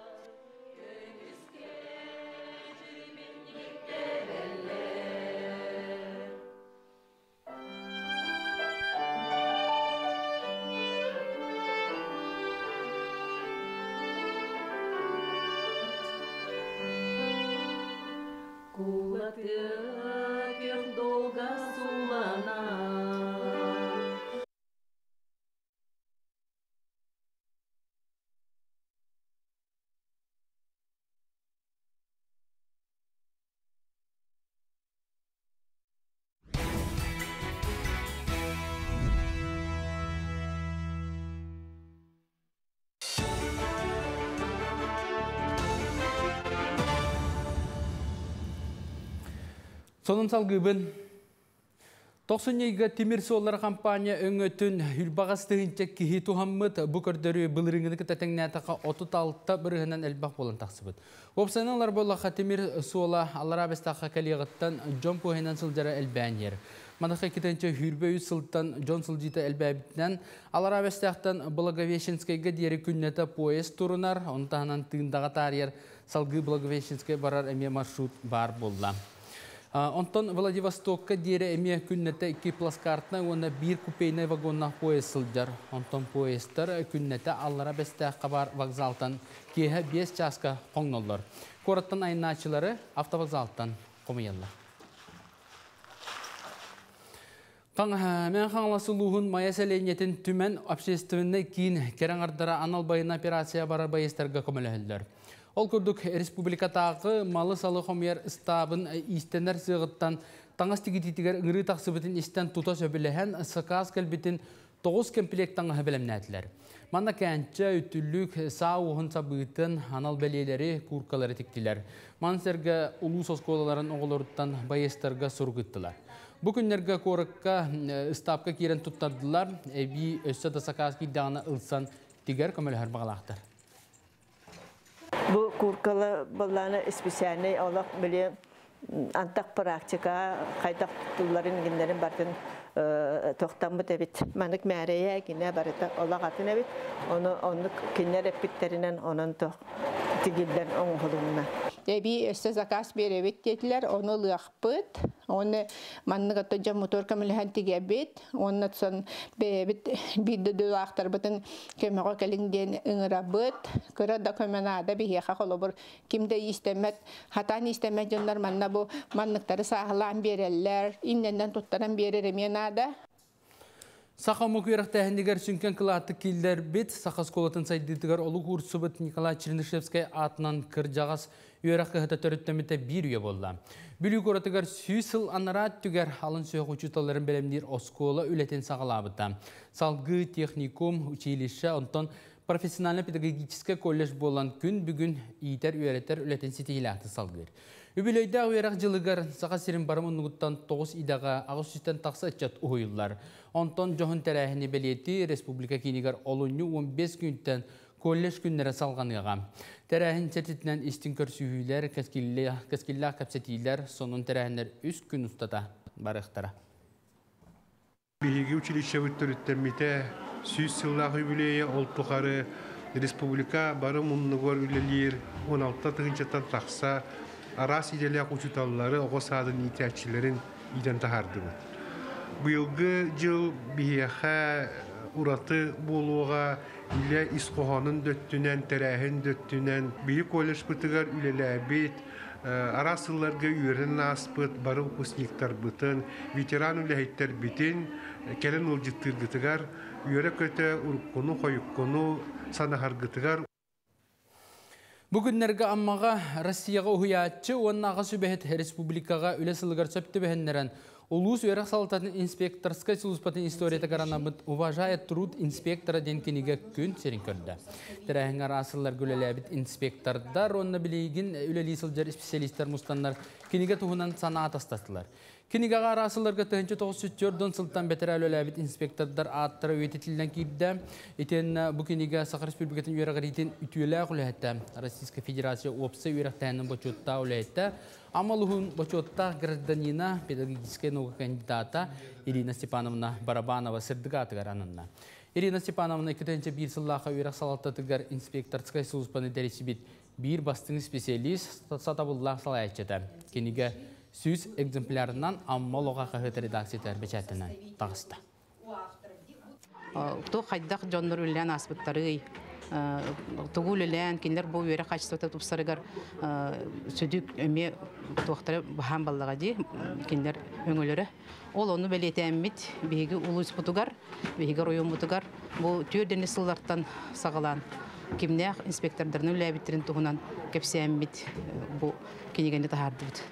Сонун салгыбын. 90-га Темир Солар компания өңөтүн үлбағастығынча кихи тухаммыт бұкөрдөрі бұлырыңыны тәтәңнәтіға 36 бірігінен әлбақ болын тақсыбыт. Опсайналар болаға Темир Сола Алларабестаққа кәлиғыттан Джон Пухенен сылжара әлбән ер. Мадаққа кетенче хүрбөй сылттан Джон сылжита әлбәбіттен Алларабестақтан Благовещенскайға дері күннеті поезд турунар, онтағынан тыңдаға тарьер салгы Благовещенскай барар әме маршрут бар болла. Онтон Владивостокка дере эме күннете 2 пласкартна оны 1 купейный вагонна поезд сылжар. Онтон поездтар күннете аллара бестәққа бар вокзалтан кеhe 5 часка қоңноллар. Кораттан айначылары автовокзалтан қомыялла. Мен қаңласылуғын мая сәленетін түмен общественный кейін кераңардара аналбайын операция бара байыстарға көмілі. Ол күрдік республикатағы малы салы қомер стабын истенер сығыттан таңыз тегететігер үңірі тақсыбытын істен тұта сөбіліген сықас кәлбетін 9 комплект таңы білімнәтілер. Манда кәнчі үттілік сауығын сабытын анал бәлелері күркалары тектілер. Мансерге улус осколаларын оғылырыттан байыстарға сұрғыттылар. Бүкіндерге қорыққа стапқа керен тұттардылар, әбі өссі дасақас кейдағына ұлсан тегер көмілі бағалақтыр. Bu kurkalı ballarını spesiyalini Allah böyle antak praktika kaydak tutulların günlerin barkın tohtan bu tebit manik mereye yine barıta Allah katın evet onu kinler epitlerinen onun toh tigilden on hulunna. Bir öste zakas bir evet dediler onu lıqpıt onu manıqatca motor kamilhan tigebit onu son bir de aktar batın kemera kalinden ınırabıt kıra dokumenada bir yaqa kolobur kimde istemet hatan istemet jonlar manna bu manıqtары sağlam bererler innenden tuttaran bereremiyada. Saqa mukuyaraq təhəndigər sünken kılaatı killər bit, saqa skolatın saydıdıgar olu kursu bit Nikolay Чернышевскай atından kırcağız Үйераққы ғыта төріттеметі бір үйе болла. Бүлік оратығар сүйсіл анарат түгер алын сөйіқ учуталарын бәлемдер оскола үлетен сағалабыта. Салғы, техникум, училище, онтон профессионально-педагогический колледж болан күн бүгін иетер үйеретер үлетен сетейләқті салғыр. Үбілейді үйерақ жылығар саға серін барымын ұғыттан 9 идаға ағыз үстен тақсы әтчат ұйылар. Онтон жоғын тәрәхіне бәлеті республика кейінігер олуны 15 күнттен колледж күннері салғаныға. Тәрәхін сәтетінен істін көрсүйілер, кәскілі қапсетейлер, сонын тәрәхінер 3 күн ұстата барықтара. Биһиги училище бүттөрүттэммите сүүс сыллах юбилейе олтухары республика бары муннугор үлелир 16 тыгынчаттан такса арас иделек учуталлары огосадын итәчилерин иден тахардыбы. Быйылгы жыл биһиэхэ ураты болуға иле исқоғанын дөттүнен, тәрәхін дөттүнен бейі колледж бұтығар үлеләбет, арасыларға үйерін аспыт, бары выпускниктар бұтын, ветеран үләйттер бітін, кәлін ол жыттыр ғытығар, үйері көті ұрыққыны, қойыққыны, санахар ғытығар. Бүгіннерге аммаға Россияға ұхыятчы, оннаға сөбәхет республикаға үлі сылығар сөпті бәхеннерін Улус үйерек салататын инспекторскай сылуспатын историята гаранабыт уважает труд инспектора ден кенеге күн серин көрді. Тәрәхін арасылар гөлеләбіт инспектордар, онна білейгін үлелі сылжар специалисттер мұстанлар кенеге туғынан сана атастатылар. Кенеге арасыларға тығынчы 9-4 сылттан бәтір үлеләбіт инспектордар аттыры өйтетілден кейіпді. Етен бұл кенеге Сақар Республикатын үйерек ретін ütüелі құләйті. Российская Федерация опсы үйерек тәнін бочотта ұләйті. Амалухун бочотта гражданина педагогическая наука кандидата Ирина Степановна Барабанова сырдыгатыгар анынна. Ирина Степановна 2-1 сыллаға үйрек салаттатыгар инспекторскай службаны дәресібет бір бастың специалист сатабыллақ салайчыды. Кенеге сөз экземплярынан аммалуға қағыты редакциятар бәчәтінен тағысты. Кто қайдақ жонлар үллән аспыттары Тугул үлән, кендер бұл үйері қачыстықты тұпсарығар сөдік өме туақтары бұхан балыға де, кендер өңілері. Ол оны бәлеті әммет, бейгі ұлыс бұтығар, бейгі ройын бұтығар. Бұл түйірдені сыллартан сағалан. Кемнәқ инспектордарын үләбеттерін тұғынан кәпсі әммет бұл кенегенде тағарды бұд.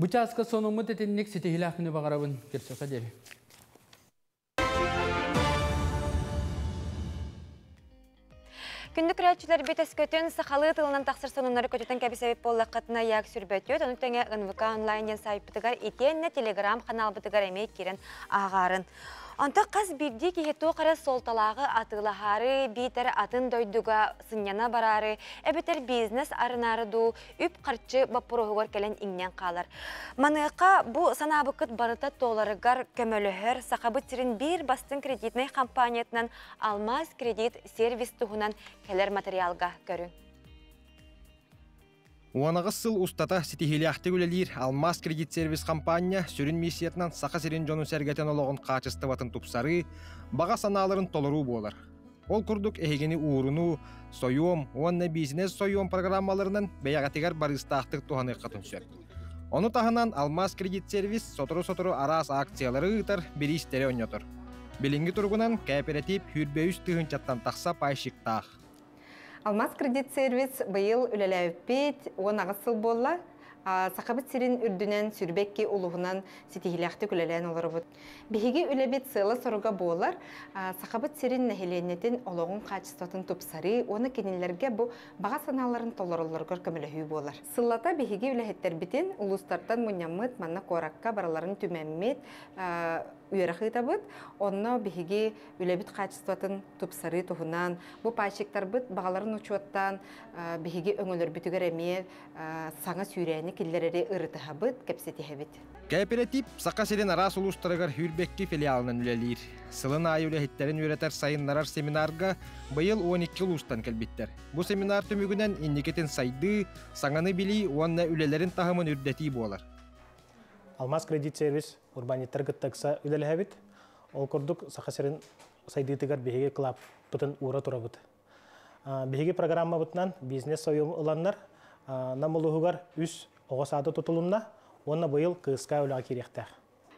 Бұчасқа сонымы тәтіннік сетехілі ақыны бағарабын керсі қадері. Күндік рәтчілер бетес көтін сақалы тылынан тақсыр сонымлары көтетін кәбісәбет болы қытына яқ сүрбәтет. Оны тәңе НВК онлайнен сайып бұтығар етенне телеграм қанал бұтығар әмей керен ағарын. Антақ қаз бірді кейту қара солталағы атылахары, бейтер атын дойдуға сыньяна барары, әбетер бизнес арынары ду, үп қарчы баппырығығыр кәлін иңнен қалар. Маныққа бұ санабықыт барыта толарығар көмөліғір сақабыт сірін бір бастың кредитнай компаниятынан Алмаз кредит сервис тұғынан кәлер материалға көрін. Уанағыз сыл ұстата сетихилі ақты көлелер Алмаз кредит сервис компания сүрін миссиятынан сақа серін жону сәргетен олығын қачысты батын тұпсары, баға саналарын толыру болар. Ол күрдік әйгені уырыну, сойуым, уанна бизнес сойуым программаларынан бәяғатығар барыстақтық туғаны қатын сөр. Оны тағынан Алмаз кредит сервис сотору-сотору арас акциялары ұйтар бір істері өңетір. Білінгі тұрғынан кооператив хүрбеуіз тұғынчаттан тақса пайшықтақ. Алмаз кредит сервис быйыл үлеләбет, он ағысыл болла, сақабыт сирин үрдінен сүрбекке улуғынан сетихиләқті күлелән олар бұд. Бігеге үлебет сылы соруға болар, сақабыт сирин нәхеленетін олығын қачыстатын тұпсары, оны кенелерге бұл баға саналарын толырылырғыр көмілігі болар. Сыллата бігеге үләхеттер бітін, ұлыстартан мұнямыт, манна қораққа бараларын түмәммет, үйерақыта бұд, онына бігеге үлебет қачыстатын тұпсары тұғынан, бұл пайшықтар бұд, бағаларын ұчуаттан, бігеге өңілер бүтігер әме, саңа сүйрәні келдерері ұрытыға бұд, кәпсеті әбет. Кооператив сақа серен арас ұлыстарығар хүрбекке филиалынан үлелер. Сылын айы үләхеттерін үйретер сайынларар семинарға бұйыл 12 ұлыстан кәлбеттер. Бұл семинар түмігінен иннекетін сайды, саңаны білі, онына үлелерін тағымын үрдәті болар. Алмаз кредит сервис урбаниттер гыттакса үлеләбит. Ол күрдік сақасырын сайдытыгар беге клаб бұтын ура тұра бұт. Беге программа бұтынан бизнес сойым ұланнар намылығығар үс оғасады тұтылымна, онына бұйыл қысқа өлі керектәк.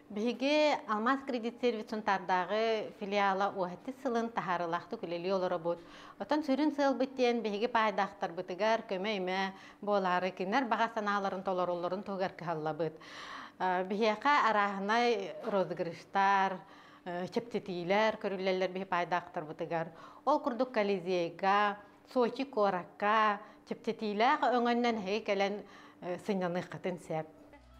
Биһиги Алмаз кредит сервисын тардағы филиала уәхетті сылын тахарылақты күлелі олары бұд. Отан сүрін сыл біттен биһиги пайдақтар бұтыгар, көмейме болары кинер баға саналарын толаруларын туғар кіхалла бұд. Биһиға арағынай розыгрыштар, чептетилер, көрілелер биһи пайдақтар бұтыгар. Ол күрдік колизейга, Сочи коракка, чептетилер өңіннен хей кәлен сынянық қытын сәп.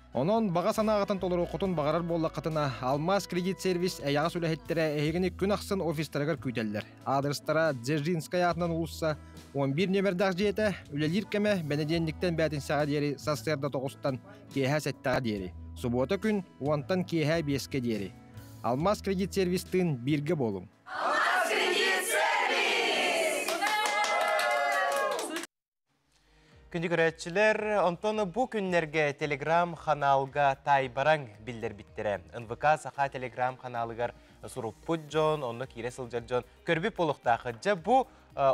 Онон баға санағатын толыру құтын бағарар болла қытына Алмаз кредит сервис әяға сүләхеттері әйгіні күн ақсын офистарығар күйтелдер. Адрестара Дзержинская атынан ұлысса 11 нөмірдақ жеті, үлелер кәмі бәнеденліктен бәтін саға дері састерда тоғыстан кейхә сәттіға дері. Суббота күн уантан кейхә беске дері. Алмаз кредит сервистің бірге болың. Күнді көрәтшілер, онтоны бұ күннерге телеграм қаналға тайбараң білдер біттірі. НВК сақа телеграм қаналығар сұруппұд жон, оны кире сылжар жон. Көрбіп болуқтақы жа бұ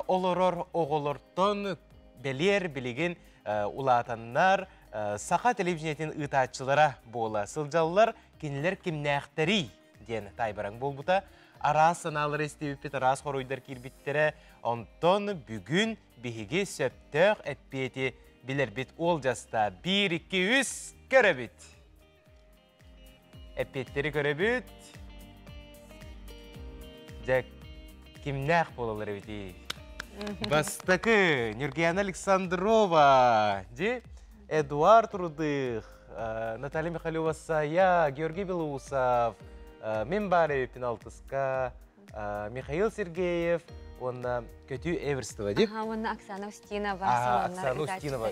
олорор оғылыртон белер білеген улатаннар сақа телевизиятын ұтатшылара бола. Сылжалылар кенілер кемнәқтері ден тайбараң бол бұта. Арас саналыр естебіппет, арас хоройдар кирбиттері. Онтон бүгін биһиги сөптөк әппети билер бит ол жаста 1-2-3 көрөбүт. Әппеттери көрөбүт. Жак кимнак бололар бити. Бастакы Нюргияна Александрова, Эдуард Рудых, Наталья Михайлова Сая, Георгий Белоусов, мен бары пеналтыска, Михаил Сергеев, онна көтü Эверстова деп. Онна Оксана Устинова. Оксана Устинова.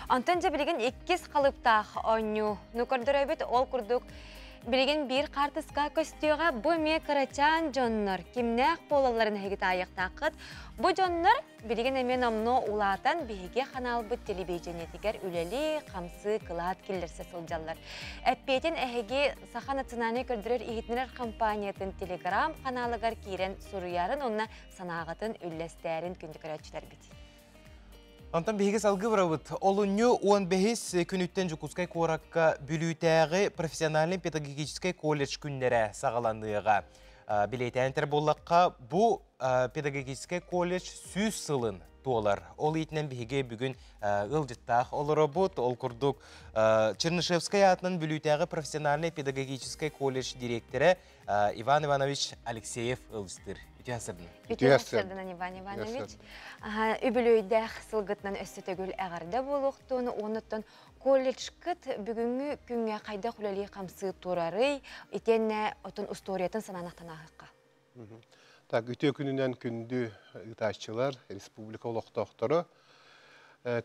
Антон же билеген 2 қалыптақ ойну. Нукордырабет ол күрдік. Билеген bir қартысқа көстіға бұ ме қарачан жоннар. Кимнәқ болаларын хегет аяқтақыт. Бұ жоннар билеген әмен омно улатан бейге қанал бұд телевизионетігер үлелі қамсы қылат келдерсе сылжалар. Әппетін әхеге Саха национальный көрдірер игітнерер компаниятын телеграм қаналығар кейрен сұруярын, онна санағатын үлләстәрін күнді көрәтшілер беті. Антон бейге салғы бұрабыд. Олыню 15 күніттен жүкускай қораққа бүлітәғі профессиональный педагогический колледж күннері сағаландыға. Билетәнтер болаққа бұл педагогический колледж сүз сылын туолар. Ол етінен бейге бүгін ұлжыттақ олары бұд. Ол күрдік Чернышевская атынан бүлітәғі профессиональный педагогический колледж директоры Иван Иванович Алексеев ұлжыстыр. Ütüyasırdan Иван Иванович. Übülöydәқ сылғытнан өссетегіл әғарда болуқтуыны, оныттан колледж кіт бүгінгі күнге қайда құлали қамсы тұрары, етенне отын ұсториятын сананақтан ағыққа. Так, үтө күнінен күнді ұташчылар, республика олықтақтары.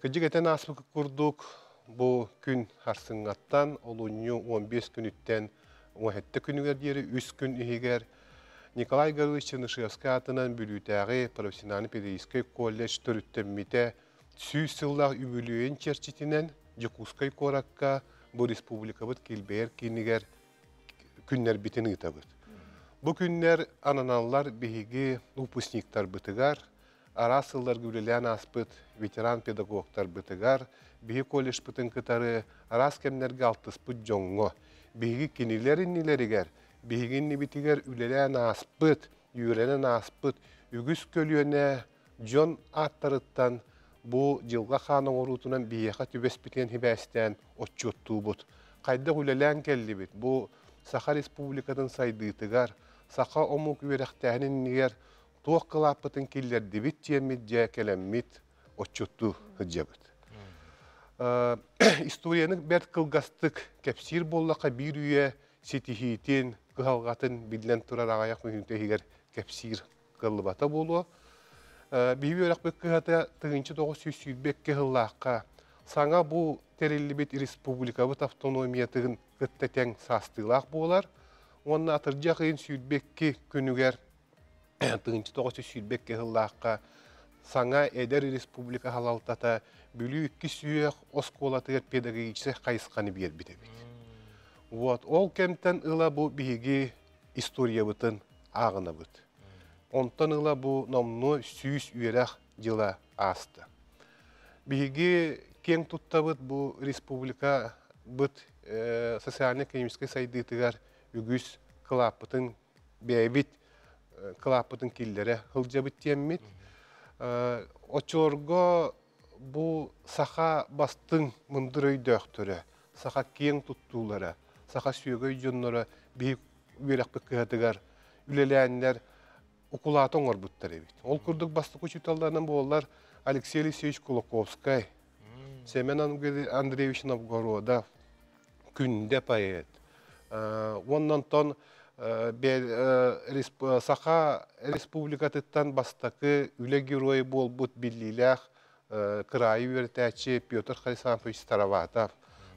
Күджігетен аспық күрдік, бұл күн арсыңаттан, ол 15 күніттен 17 күнігер дері, 3 күн үйігер. Николай Гаврилович Чернышевский атынан бүлітәғі профессиональный педагогический колледж түріттіммете сүйіз сыллақ үбілуен черчетінен Жекускай коракка бұл республика бұд келбейер кенігер күннер бітін ұта бұд. Бұл күннер ананалар бейгі ұпусниктар бұтығар, ара сыллар күлелен аспыт, ветеран педагогтар бұтығар, бейгі колледж бұтын кітары арас кемнерге алтыс бұд жоңғы, бейгі кенелерін нелерігер, Бейгенні бітігер үлелен аспыт, үйренен аспыт, үгіз көліөне жон аттарыттан бұл жылға қаның орутынан бейеқа түбес бітен хибәстен отчотту бұд. Қайда үлелен келді біт. Бұл Саха Республикатын сайдыйтығар, Саха омук үйректәнін негер тоқ қылаппытын келдерді біт жемет жа келеммет отчотту ғыджа бұд. Историяның бәр қылғастық кәпсир боллақа бір үйе сетихитен Кыхалғатын білден тұрар ағаяқ мүхінті егер кәпсир қылыбата болуы. Бейбі өрақ бөк кыхата тұғынчы тоғы сүйсүйбек кыхыллаққа. Саңа бұл тәрелі бет республика бұт автономия тұғын күттәтен састылақ болар. Онына атыржа қиын сүйбекке күнігер тұғынчы тоғы сүйсүйбек кыхыллаққа. Саңа әдер республика халалтата бүлі үккі сүйек осколатығыр педагогическі қайысқаны бер бітебет. Вот, ол кемтен ыла бу биги история бутын агына бут. Онтан ыла бу номну сүйс үйрәк жыла асты. Биги кең тутта бут бу республика бут социально-экономический сайдытыгар үгүс кылаппытын бэбит кылаппытын киллере хылжабыт тиеммит. Очорго бу саха бастың мындыр өйдөктөрө, саха кең туттуулары, саха сүйөгөй жоннора бейік үйерек бүккіғатыгар үлеләнлер укулатын орбуттар эбит. Ол күрдік бастық учуталдарынан болалар Алексей Алексеевич Кулаковскай, Семен Андреевич Новгородов, күнде поэт. Оннан тон саха республикатыттан бастакы үле герой болбут биллилях крайы вертячи Петр Харисамович Староватов.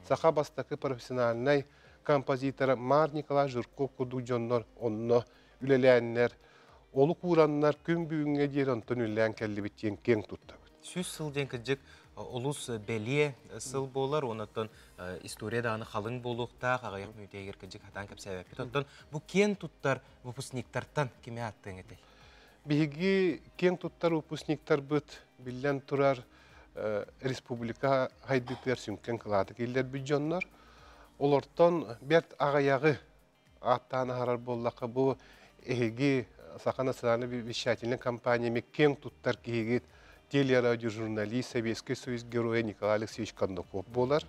Саха бастакы профессиональный композитор Мар Николай Жирков куду жоннор онно үлеләннер. Олу кураннар күн бүгінге дейін онтон үллән кәлі біттен кең тұттабыд. Сүз сылден кіджік олус бәлие сыл болар, онаттан историяда аны қалың болуқта, қағаяқ мүйтегер кіджік хатан кәп сәбәппет. Оттан бұл кен тұттар выпускниктартан кеме аттың еті? Бігі кен тұттар выпускниктар бұд білден тұрар республика хайдытыр сүнкен қылады келдер бүджонлар. Олортон бәрт ағаяғы аттаны харар боллақы бұл эги Саха национальный вещательный компаниями кен туттар кегит телерадио журналист Советский Союз героя Николай Алексеевич Кондаков болар.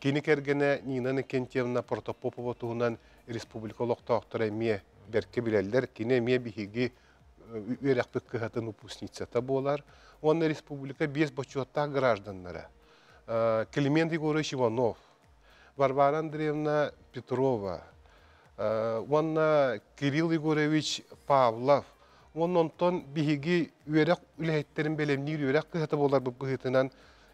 Кені кергене Нина Никентьевна Протопопова туғынан республикалық тауқтыра ме берке білелдер, кені ме бігеге үйрек бүккіғатын выпускницата болар. Онна республика 5 бачуатта гражданлары. Климент Егорович Иванов, Варвара Андреевна Петрова, Онна Кирилл Егорович Павлов, оннан биһиги үйрек үләйттерин белемнир үйрек кыһата болар бу быһытынан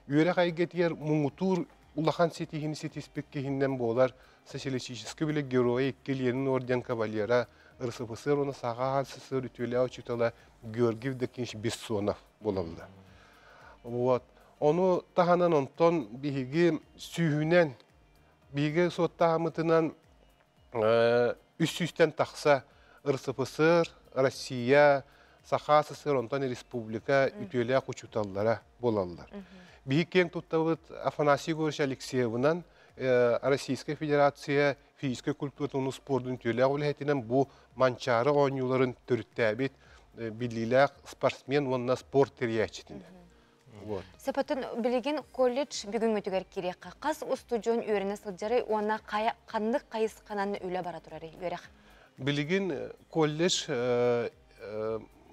үйрек айгетер муңутур улахан сетихини сетиспеккиһиннен болар социалистический биле герои Келенин орден кавалера РСФСР оны саға СССР ütüle учитала Георгиев Декинш Бессонов болалды. Вот. Onu tahanan onton bihi sühünen bihi sottahamıtınan üst-üstten taksa РСФСР, Россия, Саха СССР, онтан республика ütüle kuçutallara bolallar. Bihi кен tuttavıt Афанасий Егорович Алексеевнан Российская Федерация физической культуры и спорта ütüle olhetinen bu mançarı oyuncuların törüttäbit billiler спортсмен онна спорт терiyachitinde. Сапатын билеген колледж бүгін өтігер керек. Қас устудион өріне сылжары, ona қандық қайысқананы өлі бара тұрары өрек? Билеген колледж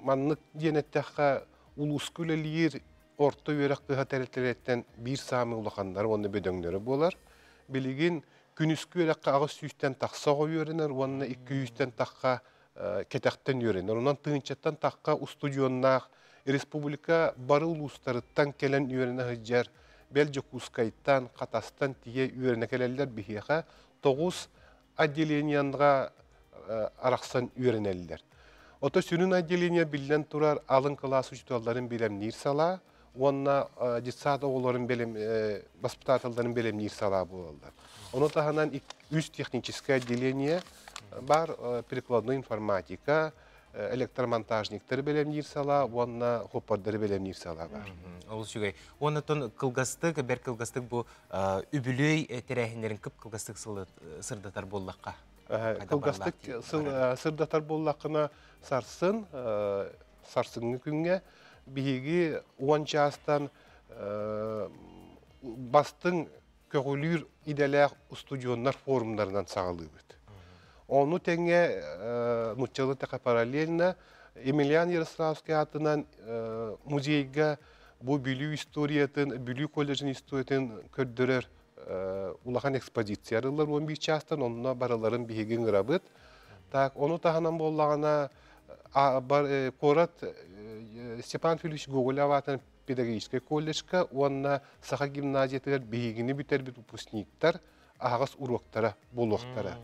маннық денеттіққа улысқы өлелер орта өрек қыға тәрелтелеттен бір самы ұлақандар, оны бөдөңдері болар. Билеген күніскі өрекқа ағыз сүйістен тақсаға өрінер, оны 200-тен таққа кетақтен өрінер. Онан тыңчаттан таққа устудионнақ республика бары улустарыттан келен үйеріне ғыджар, Бәлжі-Кускайттан, Қатастан тие үйеріне келелер бігеға 9 отделениянға арақсан үйерінелілер. Ото сүнін отделения білден тұрар алын класс учителларын белемнер сала, онна детсада оларын воспитательдарын белемнер сала болалар. Оны тағанан үз техническое отделение бар, прикладной информатика, электромонтажниктер белемнер сала, онна хоппардары белемнер сала бар. Ол шүгей. Онытын кылгастык, бәр кылгастык бұл үбілей тәрәхіндерін күп кылгастык сырдатар боллаққа? Кылгастык сырдатар боллақына сарсыңы күнге бігі 10 жастан бастың көгілер иделәқ студионлар форумдарынан сағылы өт. Onu tenge Nutçalı taka paralelina Emilian Yaroslавский atынан muzeyga bu bülü istoriyatın, bülü kolejin istoriyatın kördürür ulağan ekspozitsiyarılar 11 çastan onunla baraların bihegin grabıt. Onu tahanan bollağına Korat Stepan Filipovич Gogolov atan pedagogический колледжка, onunla saha gimnaziyatlar bihegini biter bit upusniktar, ağız uroktara, boluqtara.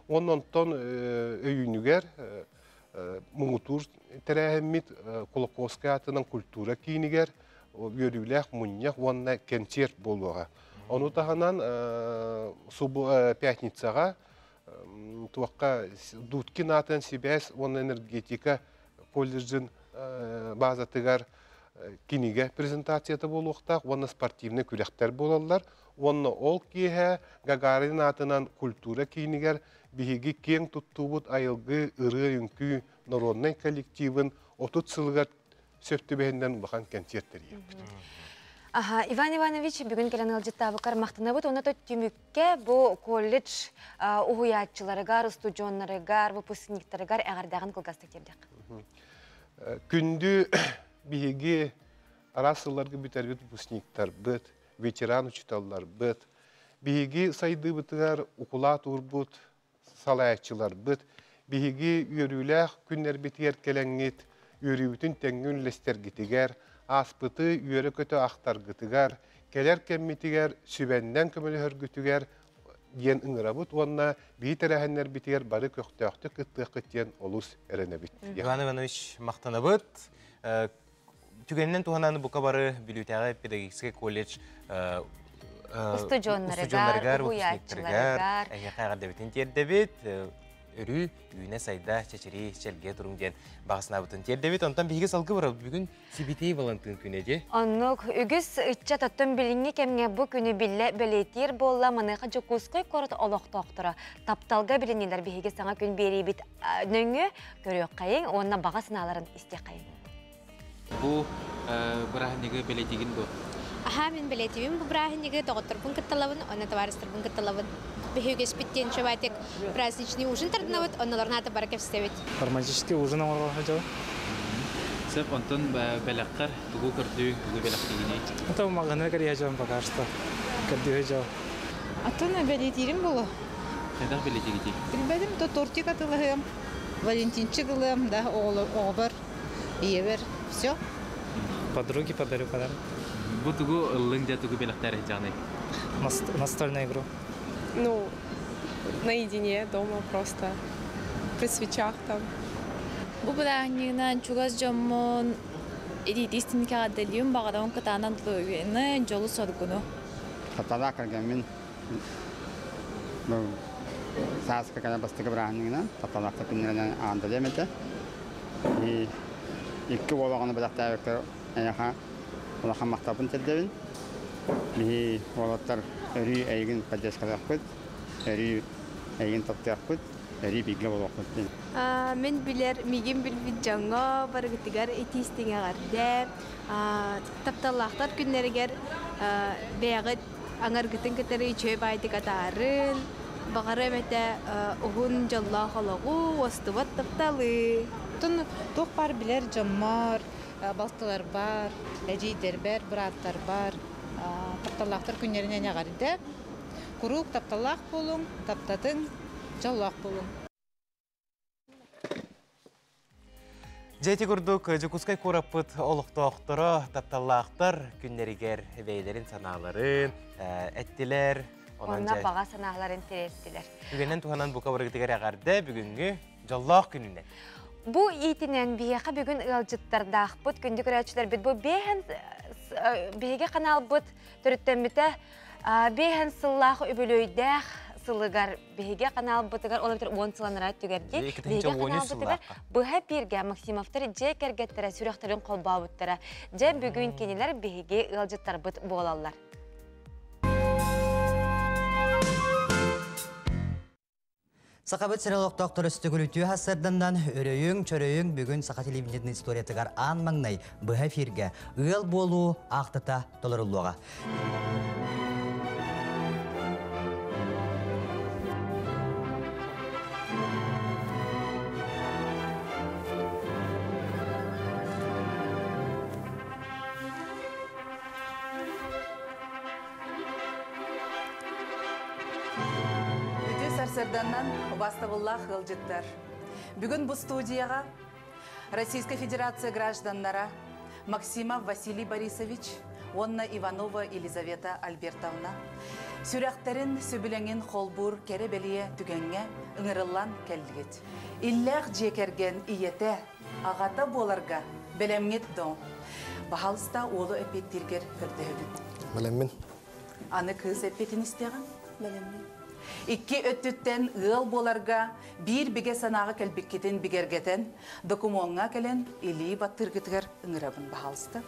Ondan öyünüger muğutur terehemmit Kolokovskay atının kultura kiyiniger görüylək munyak onunla kensert boluğa. Onu tahanan pятницаға tuakka Dutkin atın Sibes onun energetika колледжин bazatıgar kiniger prezentatsiyata boluqtaq, onun sportivne külekter bolallar. Onunla ol kihe Gagarin atынан kultura kiyiniger bihigi keng tuttubut ayılgı ırı yünkü Noronay kollektivin 30 sılgar söftübehenden bakan kentiyetleri. Aha, Иван Иванович бүгін келен ылжыттабы кармақтына бұд, оны түмікке бұл колледж ұғыятчыларыгар, студионларыгар, выпускниктарыгар әғардағын қылғастық тердек. Күнді бihigi арасыларғы бітер бит выпускниктар бит, ветеран учиталлар бит, бihigi сайды бітігер ұқыла тур бит, салаятчылар бит, бihigi yörüйләқ күннер бітер келеңет, yörüйтін тәңгін лестер гитигер, аспыты үйері көті ақтар гытыгар, келер кәмметігер, сүбәнден көмілі hörgütüгер, ден ыңырабыт, онна бейтерәхәннер бітігер бары көқтіяқты кыттық кыттен олус әріне біт. Иван Иванович мақтанабыт. Түгеннен туғананы бұқа бары білутәғі педагогический колледж студионларыгар, ұғыятчыларыгар, әйеқағардабетін тердебет, үрі үйіне сайда чечері шелге тұрыңден бағысына бұтын тердебет. Онтан бейге салғы бұры бүгін Сибитей Валентин күні де? Онық үгіз үтча таттын біліңе кәмге бұ күні білі білетер болла мұныға жүкізқой қорыт олықтақтыра. Тапталға білінелер бейге саңа күн бері бит нөңі көрі қайын, онына баға сыналарын істе қайын. Бұл бірахынығы білетеген бұл? Аха, мен білетеймін. Бұл бірахынығы доғыттырбын кітталабын, оны таварыстырбын кітталабын. Бихюге спиттен шабатек праздничный ужин тардынавыт, оныларына аты бара кәпістевет. Романтический ужин оңырға қажалы. Сәп, онтын бәләққар тұғу көрді, тұғу бәләқтегіне? Ата мағаныр кәрі жауын пока что. Көрді жау. Атына бәлетейрім болу. Қайдақ бәлетегеде? Білбәдім, то тортик атылығым, валентинчик ылым, да, оғыр, иевер, все. Подруги подарю подарок. Бұл тұғу ылың тұғу бәләқтәрі жағынай? Настольную игру. Ну, наедине, дома просто, при свечах там. Бұл бұдағынығынан чугаз жомын едетістінке ғадделиум бағадан кытанан тұлығыны жолы соргуну. Қатада кіргенмен бұл сағызға кәне бастығы бұдағынығынан таталақты күнерінен ағында демеді. Екі олағыны бұдақта әвектер әйеға олақан мақтабын тәрдебін. Олаттар өрі әйгін поддержкалақ көд, өрі әйгін топтаяқ көд, өрі бейгі болақ көд. Мен білер, меген білбіт жаңа барғытығар етестіңе ғарды. Тапталақтар күннергер бәғыт аңарғытын кітері чөй байды қатарын. Бағары мәті ұғын жалла қалағу, остыват тапталы. Тоқ бар білер жаммар, балтылар бар, әжейдер бар, бұраттар бар. Тапталақтар күнерінен ағарды. Құруқ тапталақ болың, таптатын жаллақ болың. Жәйті күрдік жүкускай көраппыт олықтауқтыры тапталақтар күннерігер бәйлерін саналарын, әттілер. Онна баға саналарын тереттілер. Бүгіннен туғанан бұқа бұрғытығар ағарды бүгінгі жаллақ күнінен. Бұ итінен бейеқа бүгін ұлжыттардақ бұд күнді көрәтшілер біт. Бұ бейге қанал бұд түріттен біті бейген сыллағы үбілөйдәқ сылығар бейге қанал бұтығар олар 10 сыланыра түгерге бейге қанал бұтығар бұға берге Максимовтар же кәргеттері сүректерін қолба бұттыра же бүгін кенелер бейге ұлжыттар бұд болалар. Сақабыт сәрелік доктор үстігілі хасырдандан өрейің, чөрейің бүгін сақа телевизионный историятығар аң маңнай бұға фирге ұл болу ақтыта толырылуға. Сарданнан бастығылла ғылжыттар. Бүгін бұл студияға Российская Федерация гражданнара Максимов Василий Борисович, Онна Иванова Елизавета Альбертовна, сүрәқтерін сөбіленген қолбур кәребелие түгенге ұңырылан кәлдігет. Илләқ жекерген иеті ағата боларға білемгет дон. Бағалыста олы өпеттергер көрді өбіт. Білеммен. Аны кыз өпетін істеған? Білеммен. Икки өттүттен ыл боларға бір біге санағы кәлбеккетін бігергетін документға кәлен илі баттыргытығар ұңырабын бағалысты.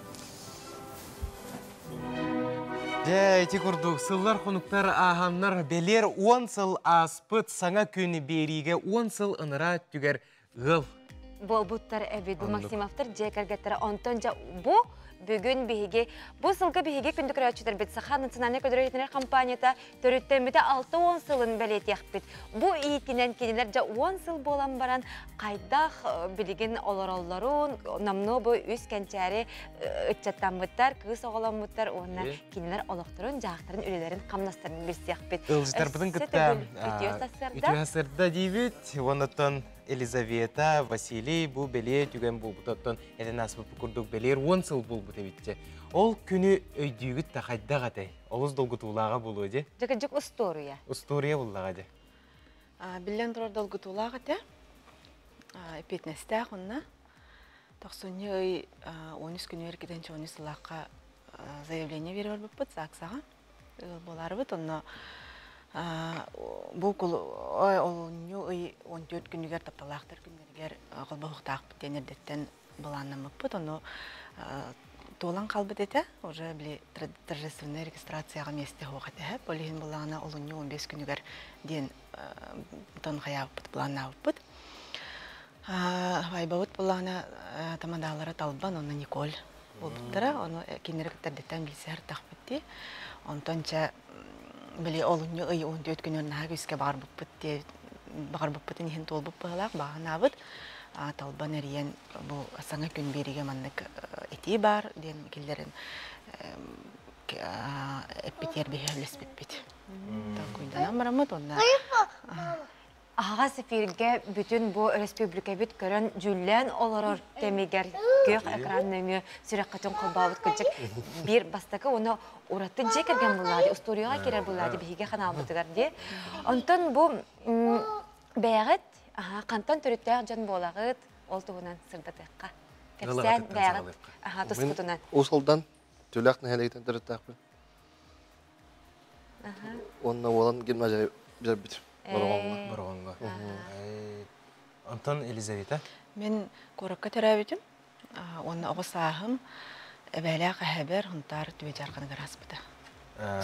Эти курдук сыллар хонуктар аханнар белер 10 сыл аспыт саңа күні бериге 10 сыл ыныра түгер ғыл. Болбуттар әбет, бұл Максимовтар жекергеттері онтон жа бұ бүгін бейге, бұл сылғы бейге күндік рәтшідер бет саха национальный көдіретінер компанията төреттен біті 6-10 сылын бәлет яқпет. Бұл иетінен кенелер жа 10 сыл болан баран қайдақ білеген олар-оларын, намны бұл үз кәнчәрі үтчаттан бұттар, күйіс оғылан бұттар, онына кенелер олықтырын, жақтырын, үлелерін қамнастырын білсі яқпет. Ылжытар бұдың күтті үтіғасырда дейбет, онытын Елизавета, Василий, бұл беле түген бұл бұтаттан әден асып күрдік белер 10 сыл бұл бұт әбетті. Ол күні өйдігіт тақайда ғатай. Олыз долгытулаға бұл өде? Жүк ұстория. Ұстория бұллаға де. Білен тұрар долгытулаға де. Эпетнестәқ онна. Тоқсыны өй 13 күні өркеденші 13 сылаққа заявление берер бұппыт, сақсаға. Болары бұт, онна бұл күл олыны өй 14 күнігер тапталақтар күнігер қолба ұқтақ бітенердеттен боланнамы бұт, оны толан қалбыт еті, уже біле торжественная регистрацияға месте хоғат әп, олығын болағына олыны 15 күнігер ден бұтын қая бұт, боланна бұт. Вайбауыт болағына тамадалары талбан, оны Николь болдықтыра, оны кенеріктердеттен білсер тақ бітті. Онтонча біле олыны үй 14 күнерінаға көске бағар бұппытын ехін тол бұппығылақ, бағана бұд. Талбан әріен бұл саңа күн береге маннық әтей бар, ден келдерін әппетер бейі өлес бітпет. Көйданан барамыд, онна... Аға сефирге бүтін бұл республика бүт көрін жүллән оларыр кемегер көк экранныны сүрек қытын қолбауыт күлчік бір бастақы оны ұратты жекерген бұлады, ұсторияға керер бұлады бейге қанал бұтығар де. Онтан бұл бәғіт, қантан түріттәғ жан болағыт, ол тұғынан сырдатыққа. Кәпсән бәғіт, тұс құтынан. Осылдан төләқ нәхелегітен түріттәқпен. Онына олан келма жай бітір. Бұрғанға. Антон Елизавета? Мен көрікке түрәбетім. Оны оғысағым әбәләқ әбәр ғынтар түве жарқаны ғарас бұды.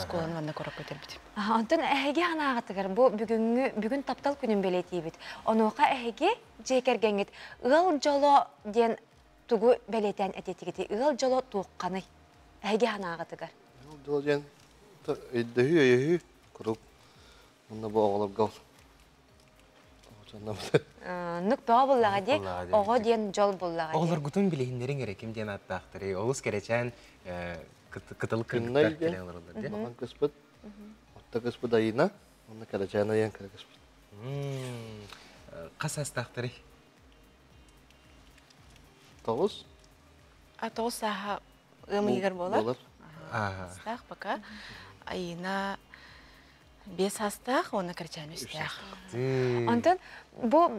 Сколын ванна көрікке түрбетім. Антон әйге анағатығыр. Бұл бүгін таптал күнін бәлеті бет. Онуға әйге жекергенет. Үғыл жолы ден тұғы бәлетен әтетігеті. Үғыл жолы туыққаны әйге анағатығыр. Үғыл жолы ден өйдігі өйі көрік. Онда бұл оғылып ғал. Нүк бұға бұллаға де, оғы ден жол бұллаға де. Оғылар күтін білейіндерін керекем ден аттақтыры. Олыс керечен қытылық кіргіттар келен оларылар де? Маған кіспіт. Отта кіспіт айына, онда керечен айын кірі кіспіт. Қас астақтыры? Тоғыз? Тоғыз саға ғымы егер болар. Стақ бақа. Айына 5 астақ, оны кірчән үстәқ. Антон, бұл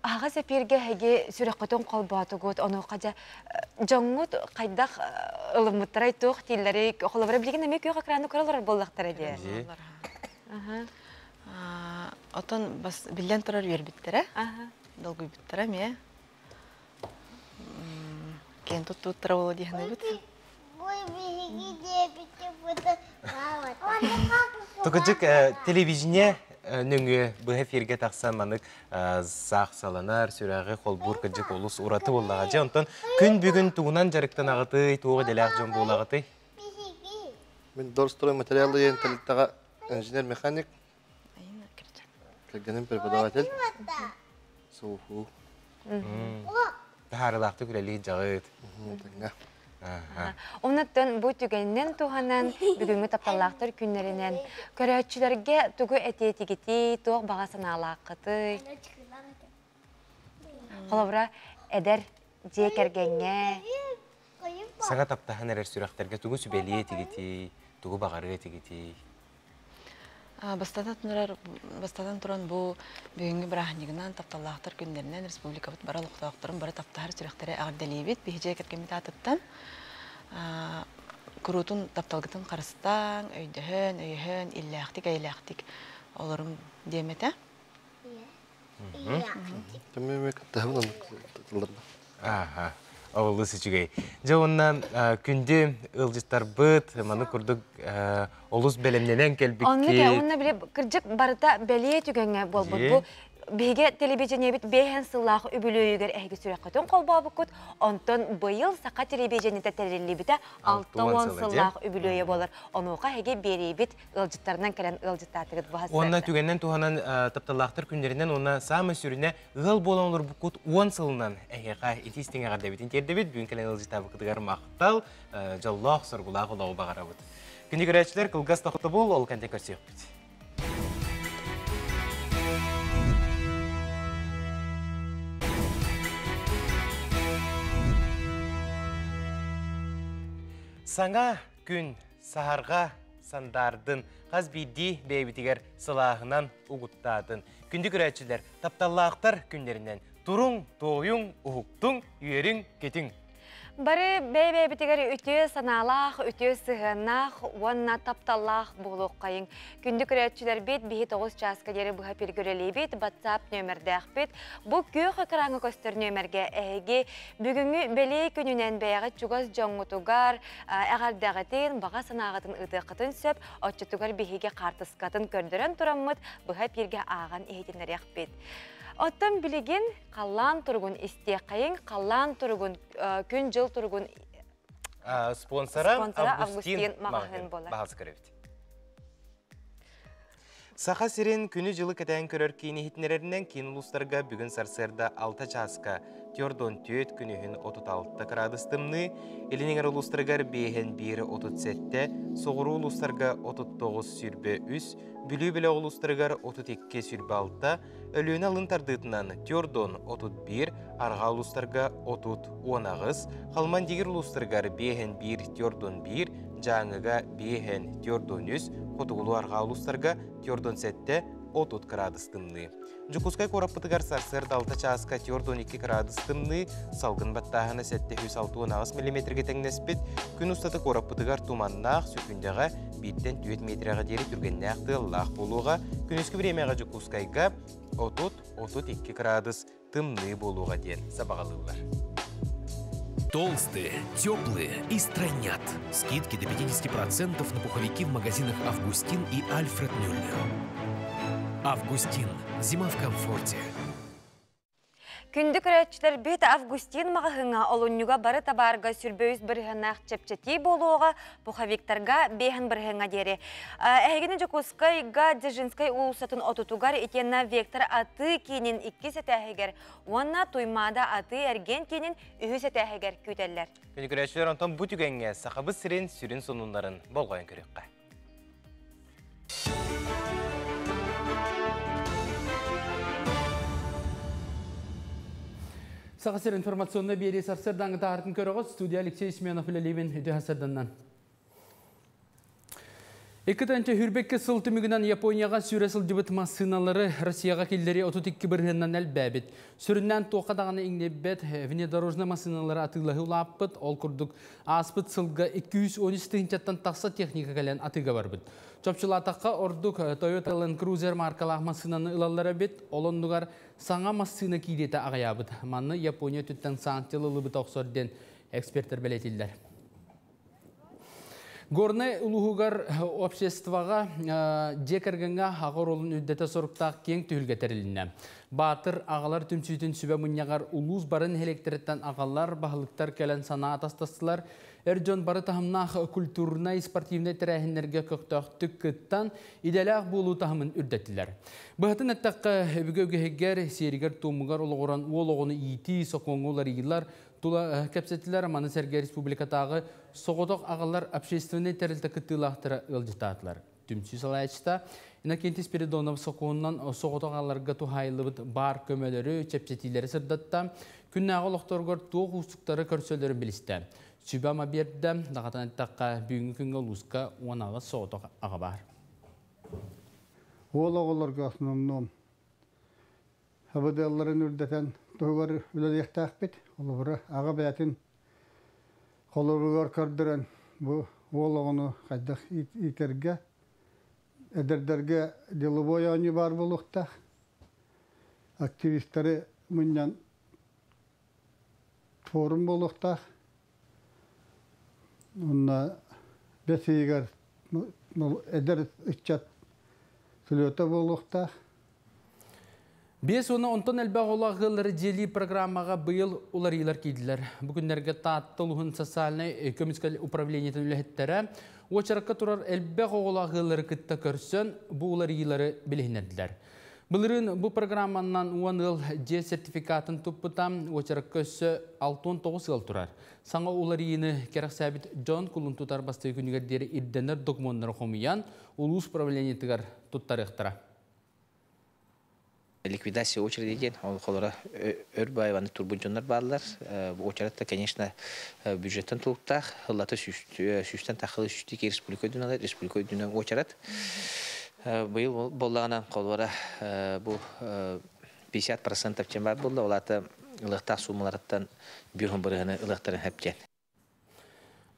аға сәперге әге сүрек қытын қолбаты көт, оны қажа жаңғыт қайдақ ұлымыттырай тоқ дейлері, қолыбыра білген әме көй қақыраны көралар болдақтар әде. Отын білден тұрар өрбіттірі, долғы біттірі ме? Кен тұттыра олы дейіні біт? Тұқыжық телевизине нөңі бұғы ферге тақсан манық зақ саланар, сүрәғі қолбұр күнжік олыс ұраты болаға же. Онтан күн бүгін туғынан жарықтан ағыты, туғы деләқ жон болағыты? Мен дұрыстырой материалы ең тәліттіға инженер-механик. Кәлгенім преподаватель. Соуфу. Тағарылақты күрәлі жағыт. Онаттан бұл түгеннен туғанан бүгінгі тапталақтыр күнлерінен көрәтшілерге түгі әтетігіті туғы бағасын алақыты. Қолыбыра әдір жекергенге. Саңа таптаған әрер сүрәқтерге түгі сүбәлі әтігіті, түгі бағары әтігіті. Бастадан тұран бұл бүгінгі бірахнегінен тапталақтыр күндерінен республика бұт бара лұқталақтырын бары таптағыр сүрәқтері ағырдәлейбет бейже кәткемет атыттан күрутын тапталғытын қарыстан, өйдіхін, өйхін, илләқтік, әйләқтік оларым деметі? Тәмеме кәттәхін Oğlu sıçıgay. Жауынна күнде ылжыттар бұд, маны күрдік олыс бәлемненен келбікке. Онны біле кіржік барыта бәлие түгенге бол бұл. Беге телевизионе бит бейхен сыллағы үбілөйігер әйгі сүрәққатын қолбабы күт, онтон бұйыл сақа телевизионеті тәрелі біті 6-10 сыллағы үбілөйі болыр. Онуға әйге бері бит ылжыттарынан кәлен ылжыттатығыд бұғасырды. Онна түгеннен туғанан тапталақтыр күндерінен онна самы сүріне ыл болан олар бұқыт 10 сылынан әйеға етестіңе ғарда бітін терді бит, бүгін кәлен ылжыттабы қыдығар мақтал, жаллақ сұрғылағы олауы бағара бұд. Күнді көрәтшілер қылғас тоқты бол, ол кәнте көрсек бұд. Саңа күн сахарға сандардың қаз бейді бейбітігер сылағынан ұғыттадың. Күнді көрәтшілер тапталлақтар күндерінен тұрың, тойың, ұғықтың, үйерің, кетің. Бары бей-бей-бітігер үтіе саналақ, үтіе сығанақ, онна тапталақ болуқ қайын. Күнді күрәтшілер бет, бейі 9 часқа дері бұға пергөрелей бет, WhatsApp нөмірдәқ бет. Бұл күйіқі қыраңы көстер нөмірге әйге бүгінгі бәлей күнінен бәйіғі чуғыз жоңғытуғар, әғардағытын, баға санағытын ұтықытын сөп, отчытуғар бейге қартысқатын көрдірін тұрамыд, бұға перге аған ейденерек бет. Оттан білеген қалан тұрғын істе қайын, қалан тұрғын күн жыл тұрғын спонсора Августин мағағын болар. Бағасы көревді. Сақа сирен күні жылы кәтәйін көрір кейіні хитнерерінен кейін ұлыстарға бүгін сарсырда 6 часқа тёрдон түйет күнігін 36 градустымны, елініңер ұлыстырғар бейхен 1-37, соғыру ұлыстарға 39 сүрбе 3, бүлі-білі ұлыстырғар 32 сүрбе 6, өліні алын тардытынан тёрдон 31, арға ұлыстырға 30 ағыз, қалман дегір ұлыстырғар бейхен 1 тёрдон 1, жаңыға бейхен тёрдон 3, қотығылу арға ұлыстырға тёрдон 7, 30 градустымны. Жүкускай қораппытығар сарсырда 6 часқа тёрдон 2 градустымны, салғын баттағына 760 мм тәңнеспет, күн ұстаты қораппытығар туманнақ сүкіндеға 1-2 метрға дері түргеннәқ тыллақ болуға, күніскі времяға жүкускайға 30-32 градус тымны болуға ден сабағалылар. Толстые, теплые и странят. Скидки до 50% на пуховики в магазинах «Августин» и «Альфред Мюллер». «Августин». Зима в комфорте. Күнді күрәтшілер бет Августин мағығыңа олынюға бары табарға сүрбөйіз бірғанақ чепчети болуға пуховиктарға бейхін бірғанға дері. Әйгені жүкускайға Дзержинскай ұлысатын отутуғар етенна вектор аты кейінен 2 сәтәхегер, онна туймада аты әрген кейінен 3 сәтәхегер көтелер. Күнді күрәтшілер онтан бұ түгенге сақабы сірен сүрін сонундарын болғайын көрекқа. Сақасыр информационны бері сарсырдаңы тағыртын көріғыз, студия Алексей Сменов үлелейбен өте хасырданнан. Екітанча хүрбекке сылты мүгінен Японияға сүресіл дебіт массыналары Россияға келдері 32 біргеннен әл бәбет. Сүріннен тоқадағаны еңнебет внедорожны массыналары атылығы ұлаппыт, ол күрдік аспыт сылға 213 жаттан тақса техника кәлен атыға бар бұд. Чопчылатаққа ордық Toyota Land Cruiser маркалақ массынаны ұлалары бет, олондығар саңа массыны кейдеті ағаябыд. Манны Япония түттен саңтелылы бұт оқсорден эксперттер бәлетілдер. Горны улуғығар обществоға жекергенға ағыр олын үддеті сұрықтақ кең түйілге тәрілінне. Батыр ағалар түмсүйтін сүбе мұнияғар улуыз барын электреттен ағалар бағылықтар кәлін сана атастастылар. Әржон бары тахымнақ культурна и спортивный тәрәхінлерге көқтақтық күттан иделяқ болу тахымын үрдеттілер. Бұғытын әттаққа өбігеугегер серігер тумығар олығыран олығыны ити соқоңғылар игілар тула кәпсеттілер Маны Сәрге Республикатағы соғытық ағалар общественный тәрілті күттілақтыры ылжытатылар. Түмсі салайчыта, Иннокентий Спиридонов соқуыннан соғытық ағаларға тухайлыбыт бар көмелері, чәпсеттілері сырдатта, күннағы олықтарғыр туық ұстықтары көрсөлері білісті. Сүбама берді, дағатан әттаққа бүгінгі күнгі ұлысқа оңағы соғытық аға бар. Ол ағаларға асынымнан Абыдалларын үрдетен тұғыр үлелектақ бет, олығыры аға бәтін қолырығар көрдірен ол ағыны қайдақ итерге, әдірдерге деловой аңы бар болуқтақ. Активистері мұндан форум болуқтақ. Онна бесейгер эдер иччат сүлөтө болуқтақ. Бес оны онтон әлбәқ олағылары жели программаға бұйыл оларилар кейділер. Бүгіндерге тааттылығын социальный экономикалық управлениетін үләхеттері, очараққа тұрар әлбәқ олағылары күтті көрсін бұл оларилары білігінеділер. Бұлырын бұл программаннан 10 ыл же сертификатын тұппытам очараққа өсі 6-9 ыл тұрар. Саңа оларилыны керақ сәбіт Джон Кулын тұтар басты күнігердері ирденер документары қомиян улус управлениетігер тұттар ектіра. Ликвидация очереди ден, ол қолыра өрбайваны турбунжонлар барлар. Очередті, конечно, бюджеттен тұлықтақ, ғылаты сүстен тақылы сүстеке республика дүналар, республика дүнен очеред. Бұл болағынан қолыра бұл 50% чен бар болды, олаты ылықтақ сумаларыттан бүйін бұрығыны ылықтарын әптен.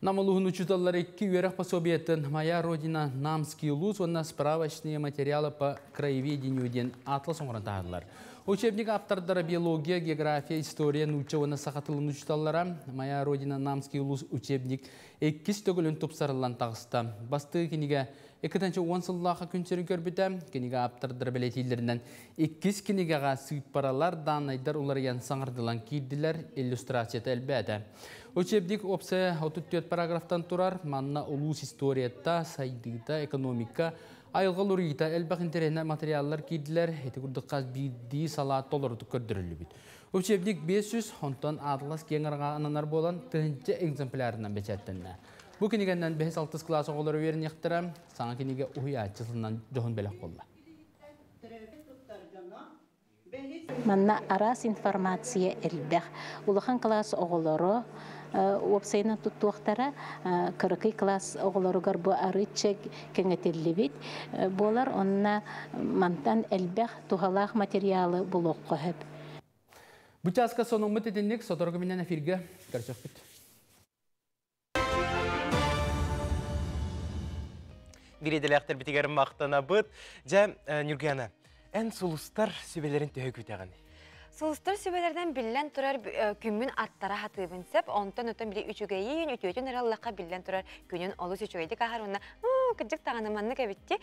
Намалуғын учиталар 2 үйерек пособиетін «Моя родина. Намский луз» онна справочные материалы по краеведению ден атлас оңырын тағылар. Учебник аптардары биология, география, история, нуча онна сақатылын учиталлара «Моя родина. Намский луз» учебник 2 төгілін тұпсарылан тағыста. Басты кенеге 2-10 сыллаға күнсерін көрбіті, кенеге аптардары бәлетейлерінен 2 кенегеға сүйіппаралар данайдар оларыян саңырдылан кейділер иллюстрацияты әлбәді. Учебник опсы 34 параграфтан тұрар, манна улус историятта, сайдыда, экономика, айылғал ұрыйта, әлбәқ интернет материаллар кейділер, әті күрдіққаз бейді салат толырды көрдірілі біт. Учебник 500, онтан атлас кеңірға ананар болан түнче экземплярынан бәчәттінді. Бұл кенегеннен 5-6 класс оғылары верін ектірі, саңа кенеге ұхиятчысынан жоғын бәлік болды. Манна арас информация элбэх. Улахан класс оғылары опсайна туттуақтара кырыкый класс оғыларыгар бұ арычек кеңетелі бит. Болар онна мантан элбэх тухалақ материалы бұл оққы хөп. Бұчасқа соның мұт етіндік соторғы менен эфирге көрсек біт. Биреділәқтер бітігерім мақтана бұд. Жа, Нүргияна, ән сұлыстар сөбелерін төхі күтәғаны? Сұлыстар сөбелерден білен тұрар күмін аттара хатыбын сәп, онтан өтін біле үчігейін, үтөтін әраллаққа білен тұрар күнін олыс үчігейді қағар онына кіджік тағаныманны кәбетті.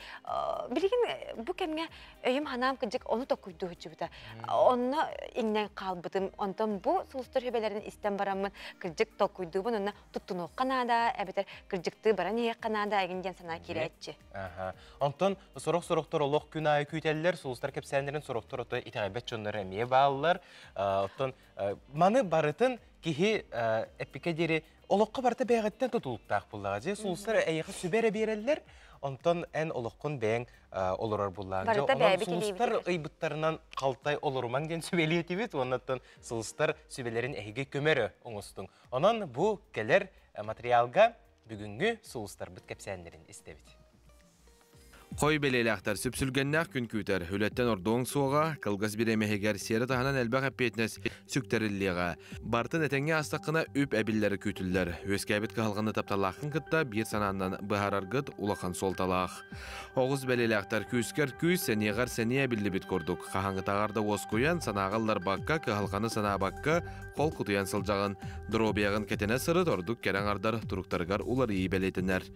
Білеген бұл кәмге өйім ханам кіджік оны тоққүйді үчі бұта. Оны еңнен қалбытым, онтан бұл сұлыстар сөбелерден істен барамын кіджік тоққүйді бұн, онына тұттын оққанада, әбетер кіджікті баран еққанада әгінден сана керетші. Онтан сұрық-сұрықтар олық күн айы күйтелілер, сұлыстар кәпсәндерін сұрықтар оты итағайбет жонлары әмие бағылар. Маны барытын кихи эпикедері олыққа барыта бәғеттен тұтылықтақ бұллаға же. Сұлыстар әйіқі сүбәрі берелілер, онтан ән олыққын бәң олырар бұллаға же. Онан сұлыстар ұйбыттарынан қалтай олырман ден сүбәлі етебет, онаттан сұлыстар сүбәлерін әйге көмері оңыстың. Онан бұл кәлер материалға бүгінгі сұлыстар бұт кәпсәндерін істебет. Қой белелақтар сүпсүлгеннақ күн күтер, үлеттен ордуың суға, қылғыз біремегер сері тағынан әлбәқ әппетінес сүктеріліға. Бартын әтенге астаққына үп әбіллері күтілдер. Өскәбіт қағылғаны тапталақын күтті бір сананнан бұхарарғыт улақан солталақ. Оғыз белелақтар күскер күз сәнеғар сәне әбілі біт көрдік. Қағаңы тағарда оз көян санағалар баққа, қағылғаны сана баққа қол құтыян сылжағын. Дробияғын кәтені сырыт ордық кәраңардар тұрықтарғар улар ей бәлетінер.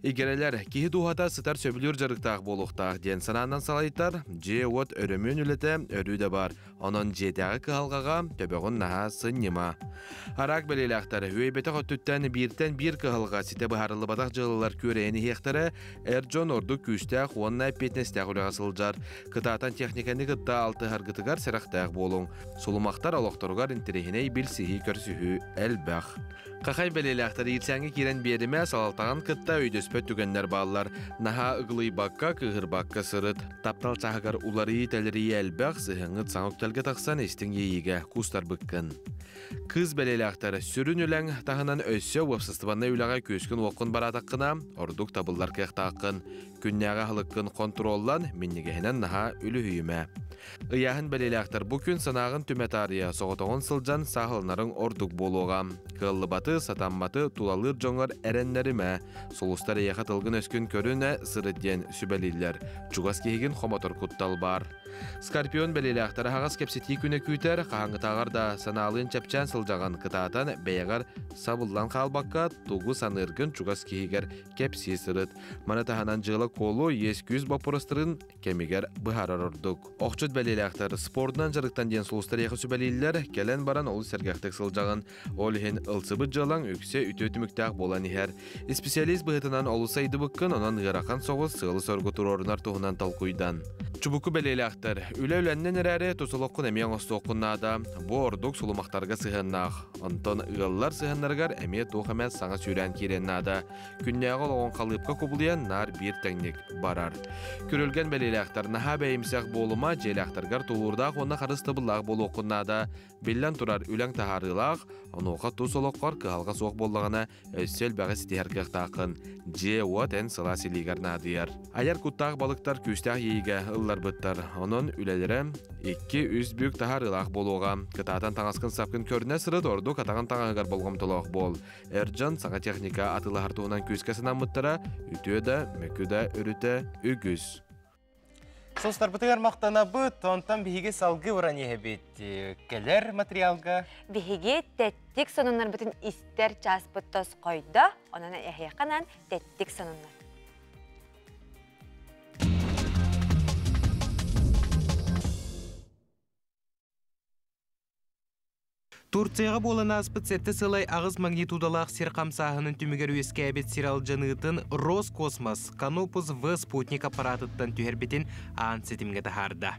Игерелер, кейі дуғата сытар сөбілер жарықтақ болуқтақ ден сананнан салайттар, же от өрімін үлеті өрі бар. Onun жетәғі қығалғаға төбіғын наға сыннема. Арақ бәлелақтар, өйбетіқ өттіттен біртен бір қығалға сеті бұхарылы бадақ жылылар көрейіні хектары әрджон орды күстәқ, онына петнестәқ үліға сылжар. Қытатан техниканы қытта алты харгытығар сәріқтәқ болуң. Сұлымақтар олықтырғар интерегіней білсігі көрсігі әлбәқ. Қақай бәлелақтар ерсәңі керен беріме салалтаған қытта өйдөспөт түгенлер балылар. Наға ұғылый баққа, қығыр баққа сырыт. Таптал чағығар улары тәлірі әлбәқ сығыңыт саңықталға тақсан естің ейіге кустар бұққын. Қыз бәлелақтар сүрін үләң тағынан өссө өпсістібанна үләға көскін оқын баратаққына, ордық табылдар қияқтаққын. Күннәға хылыққын контроллан миннегенен наға үлі үйіме. Ыяхын бәлелақтар бұ күн санағын түметария соғытоғын сылжан сағылнарын ордық болуға. Қыллыбаты, сатамматы, тулалыр жоңар әренлеріме. Солустар аяқа тылғын өскін көріне сырыден сүбәлілер. Чугас кейгін хомотор құттал бар. Скорпион бәлелақтары хағас кепсеті күні күйтер, қағаңы тағарда саналын чапчан сылжаған кытаатан бәйәгар сабылдан қалбаққа тугу саныргын чугас кейгер кепси сырыт. Мана таханан жылы колу ес күз бапырыстырын кемигер бұхарар ордук. Оқчыт бәлеләқтар спортынан жарықтан ден солыстар еқі сүбәлейлер келен баран олы сәргәқтік сылжаған. Ол хен ылсыбыт жалаң өксе үтөтіміктәқ болан ихер. Специалист бұғытынан олы сайды бұққын, онан ғырақан соғыз сығылы сөргі тұрорынар туғынан талқуйдан. Чубуку бәлеләқтар үлі-үләннен әрәрі тосылыққын әмең остоққыннада. Бұ ордук сұлымақтарға сығыннақ. Онтон ұғылар сығынларғар әме тоқамәт саңа сүйрән кереннада. Күннәғыл оғын қалыпқа көбілиян нар бір тәңнік барар. Көрілген бәлеләқтар наға бәйімсәқ болыма желәқтарғар толурдақ оны қарыстыбылақ болу оқыннада. Беллән тұрар үләң тағарылақ, онуға тосылыққар қығалға соқ болдағына өссел бәғі сетер қықтақын. Же уат ән сыла селигар надияр. Аяр күттақ балықтар күстәқ ейге ыллар бұттар. Оның үләлері 2-3 бүк тағарылақ болуға. Кытаатан таңасқын сапқын көріне сырыт орду қатаған таңағығар болғым тұлақ бол. Әрджан саңа техника атылы хартуынан күскесінен мұттара, үтөді, мүкіді, үріті, үгіз. Состар бұтығар мақтана бұт, онтан бігеге салғы оран ехебет. Келер материалға? Бігеге тәттік сонынлар бұтын істер час бұттыз қойды, онына әхеқанан тәттік сонынлар. Турцияға болан аспыт сәтті сылай ағыз магнитудалақ серқамсағының түмігер өске әбет сирал жанытын Роскосмос Канопус В спутник аппаратыттан түхербетін аң сетімге тахарда.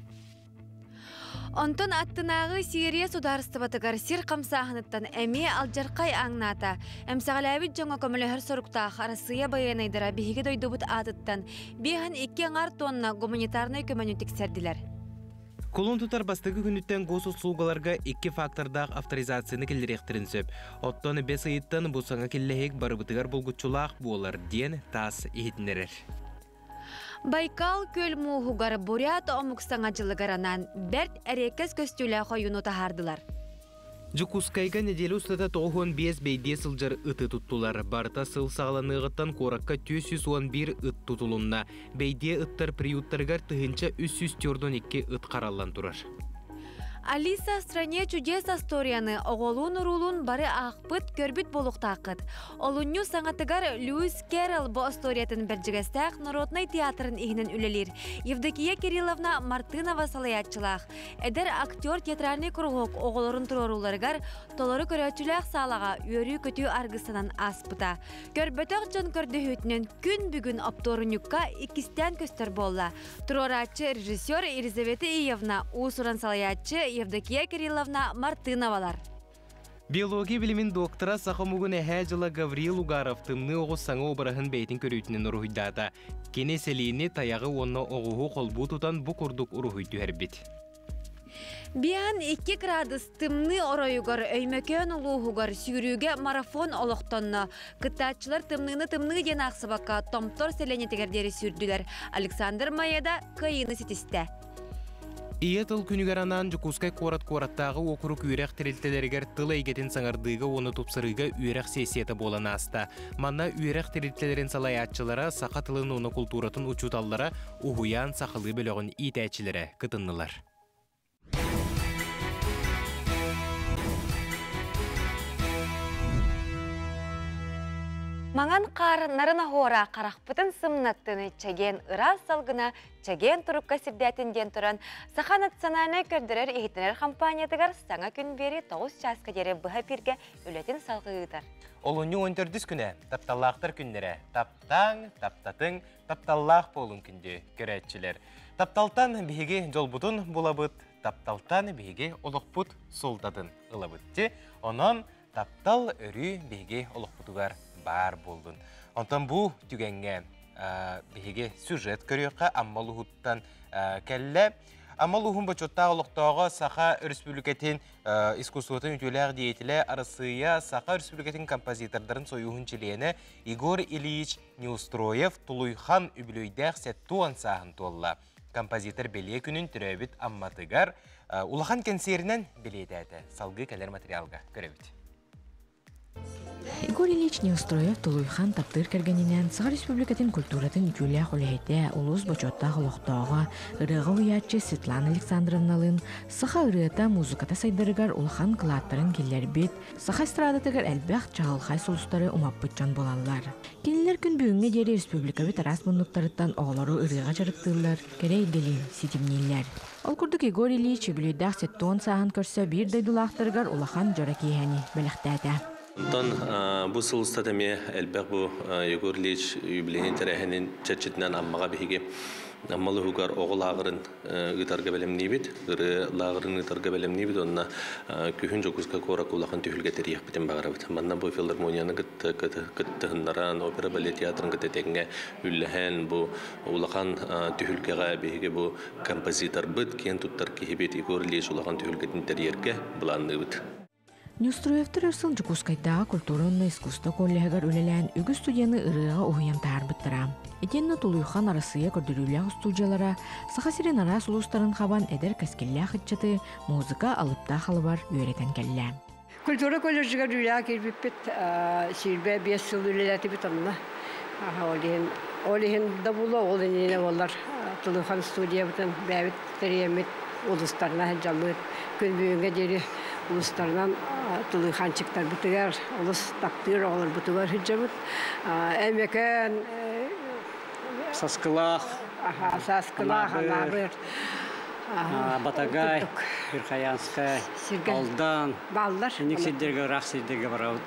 Онтон аттынағы Сирия сударысты батығар серқамсағыныттан әме алжарқай аңната. Әмсағаләбіт жоңа көмілігір сұрықтақ арасыя баянайдыра бігіге дойды бұт атыттан бейхан 2 аңар тонна гуманитарный көмәні тексерділер. Колон тұтар бастығы күніттен гос услугаларға 2 фактордақ авторизацияны келдеректерін сөп. Оттаны 5 айыттан бұсаңа келләхек барыбытығар болғытшылақ болар ден тас ехетінерер. Байкал көл мұғығар Бурят омықсаңа жылығаранан бәрт әрекес көстілі қойыны тахардылар. Жукускайга неделі ұстата 95 бейде сылжар ұты тұттылар. Барта сыл сағаланығыттан қораққа 211 ұт тұтылынна. Бейде ұттар приюттарғар тұхынша 302 ұт қаралан тұрар. Алиса стране чудес историяны оғолун урулун бары ақпыт көрбіт болуқтақыт. Олунью саңатыгар Льюис Кэрролл бо историятын біржігістәқ Народный театрын ихінен үлелер. Евдокия Кирилловна Мартынова салаятчылақ. Әдер актер театральный круғық оғолорын тұроруларығар толары көрәтчіләқ салаға өрі көтü арғысынан аспыта. Көрбөтіқ жон көрдіхетінен күн бүгін опторынюкка икістен көстер болла. Туроратчы режиссер Елизавета Иевна, усуран салаятчы Евдокия Кирилловна Мартыновалар. Биология білімін доктора сақымығын әхә жылы Гавриил Угаров тымны оғыз саңа обырағын бәйтін көрійтінен ұрғыдата. Кенеселіні таяғы оны оғығы қолбу тұтан бұ күрдік ұрғыйты әрбет. Биян 2 градус тымны оройугар өймөкөн улуғугар сүйрүүге марафон олықтонны. Кыттатчылар тымныны ден ақсыбаққа томтор селенетігердері сүрділер. Александр Майеда кайыны сетісті. Иетыл күнігеранан Жукускай қорат-қораттағы оқырық үйрек тірілтелергер тыл әйгетін саңардығы оны тұпсырыға үйрек сесеті болан аста. Манна үйрек тірілтелерін салаятчылара сақа тылын оны культуратын учуталлара ұғуян сақылы бөлігін итәчілері кытыннылар. Маңан нарына хора қарақпытын сымнаттыны чаген ырас салгына чаген тұрыққа сирдәтін ден тұран Саха национальный көрдірер ехетінер компаниятығар саңа күн бері 9 часқа дері бұға пирге өлетін салғығыдар. Олуны 14 күні тапталлақтар күндері таптаң, таптатың, тапталлақ болын күнде көрәтчілер. Тапталтан бейге жолбұтын болабыт, тапталтан бейге олықпұт солдадын ылабытты. Онан таптал өрі бейге олықпұтығар бар болдun. Ondan bu tügenge bihige süjet körüyökka ammaluhuttan kelle. Ammaluhun boçotta oluqtağı Saha Respublikatin iskusuatın ütüler diyetile arasıya Saha Respublikatin kompozitorların soyuhun çileyene Igor Ilyich Neustroyev Tuluyhan übülüydəq settuan sahın tolla. Kompozitor belye günün türöbüt ammatıgar Ulahan kenserinden belye dəydi. Salgı keler materialga görevit. Игорь Ильич Неустроев Тулуйхан таптыр кергенинен Сыгар Республикатын культуратын үтүлэ холехете улус бочотта холохтоога ырыга уячы Светлана Александровналын сыха ырыта музыката сайдырыгар улхан кылааттарын келлербит сыха эстрадатыгар элбэх чагалхай сулустары умаппытчан болаллар. Келилер күн бүгүнгө дери республикабы тарас мундуктарыттан оголору ырыга жарыктырлар, керей гелин ситимнилер. Ол курдук Игорь Ильич үбүлүйдах сеттон сахан көрсө бир дайдулаахтарыгар улахан жора киэни белехтээте. Онтон бу сылыстата ме элбек бу Игорь Ильич юбилейин терехинин чечетинен аммага биһиги аммалы хугар огул агырын ытарга белемнибит, ыры лагырын ытарга белемнибит, онна күхүн жокуска кора кулахан түһүлгө терих битен багарабыт. Манна бу филармонияны гыттыгыннаран опера балет театрын гыттетеңге үллэхэн бу улахан түһүлгега биһиги бу композитор быт кен туттар кихибит Игорь Ильич улахан түһүлгетин терьерге буланныбыт. Неустроевтер ырсыл Жукускайдага культурный искусство коллегар үлелен үгү студияны ырыга уйан таарбыттыра. Этенна Тулуйхан арасыя көрдүрүлэх студиялара саха сирен арас улустарын хабан эдер кескеллях ытчаты музыка алыпта халыбар үйрөтен келле. Культура колледжига дүлях кирбиппит сирбе 5 жыл үлелетибит онна. Олиһин да була олине болар. Тулуйхан студиябытын бәбит теремит улустарына жаллы күн бүгүнгө дери улустарынан Тулуйханчыктар бутыгар улус тактыр олар бутугар хиджабыт. Эмекен Саскылах, Анабыр, Батагай, Ирхаянская, Алдан, Никсидерге, Рахсидерге барабыт.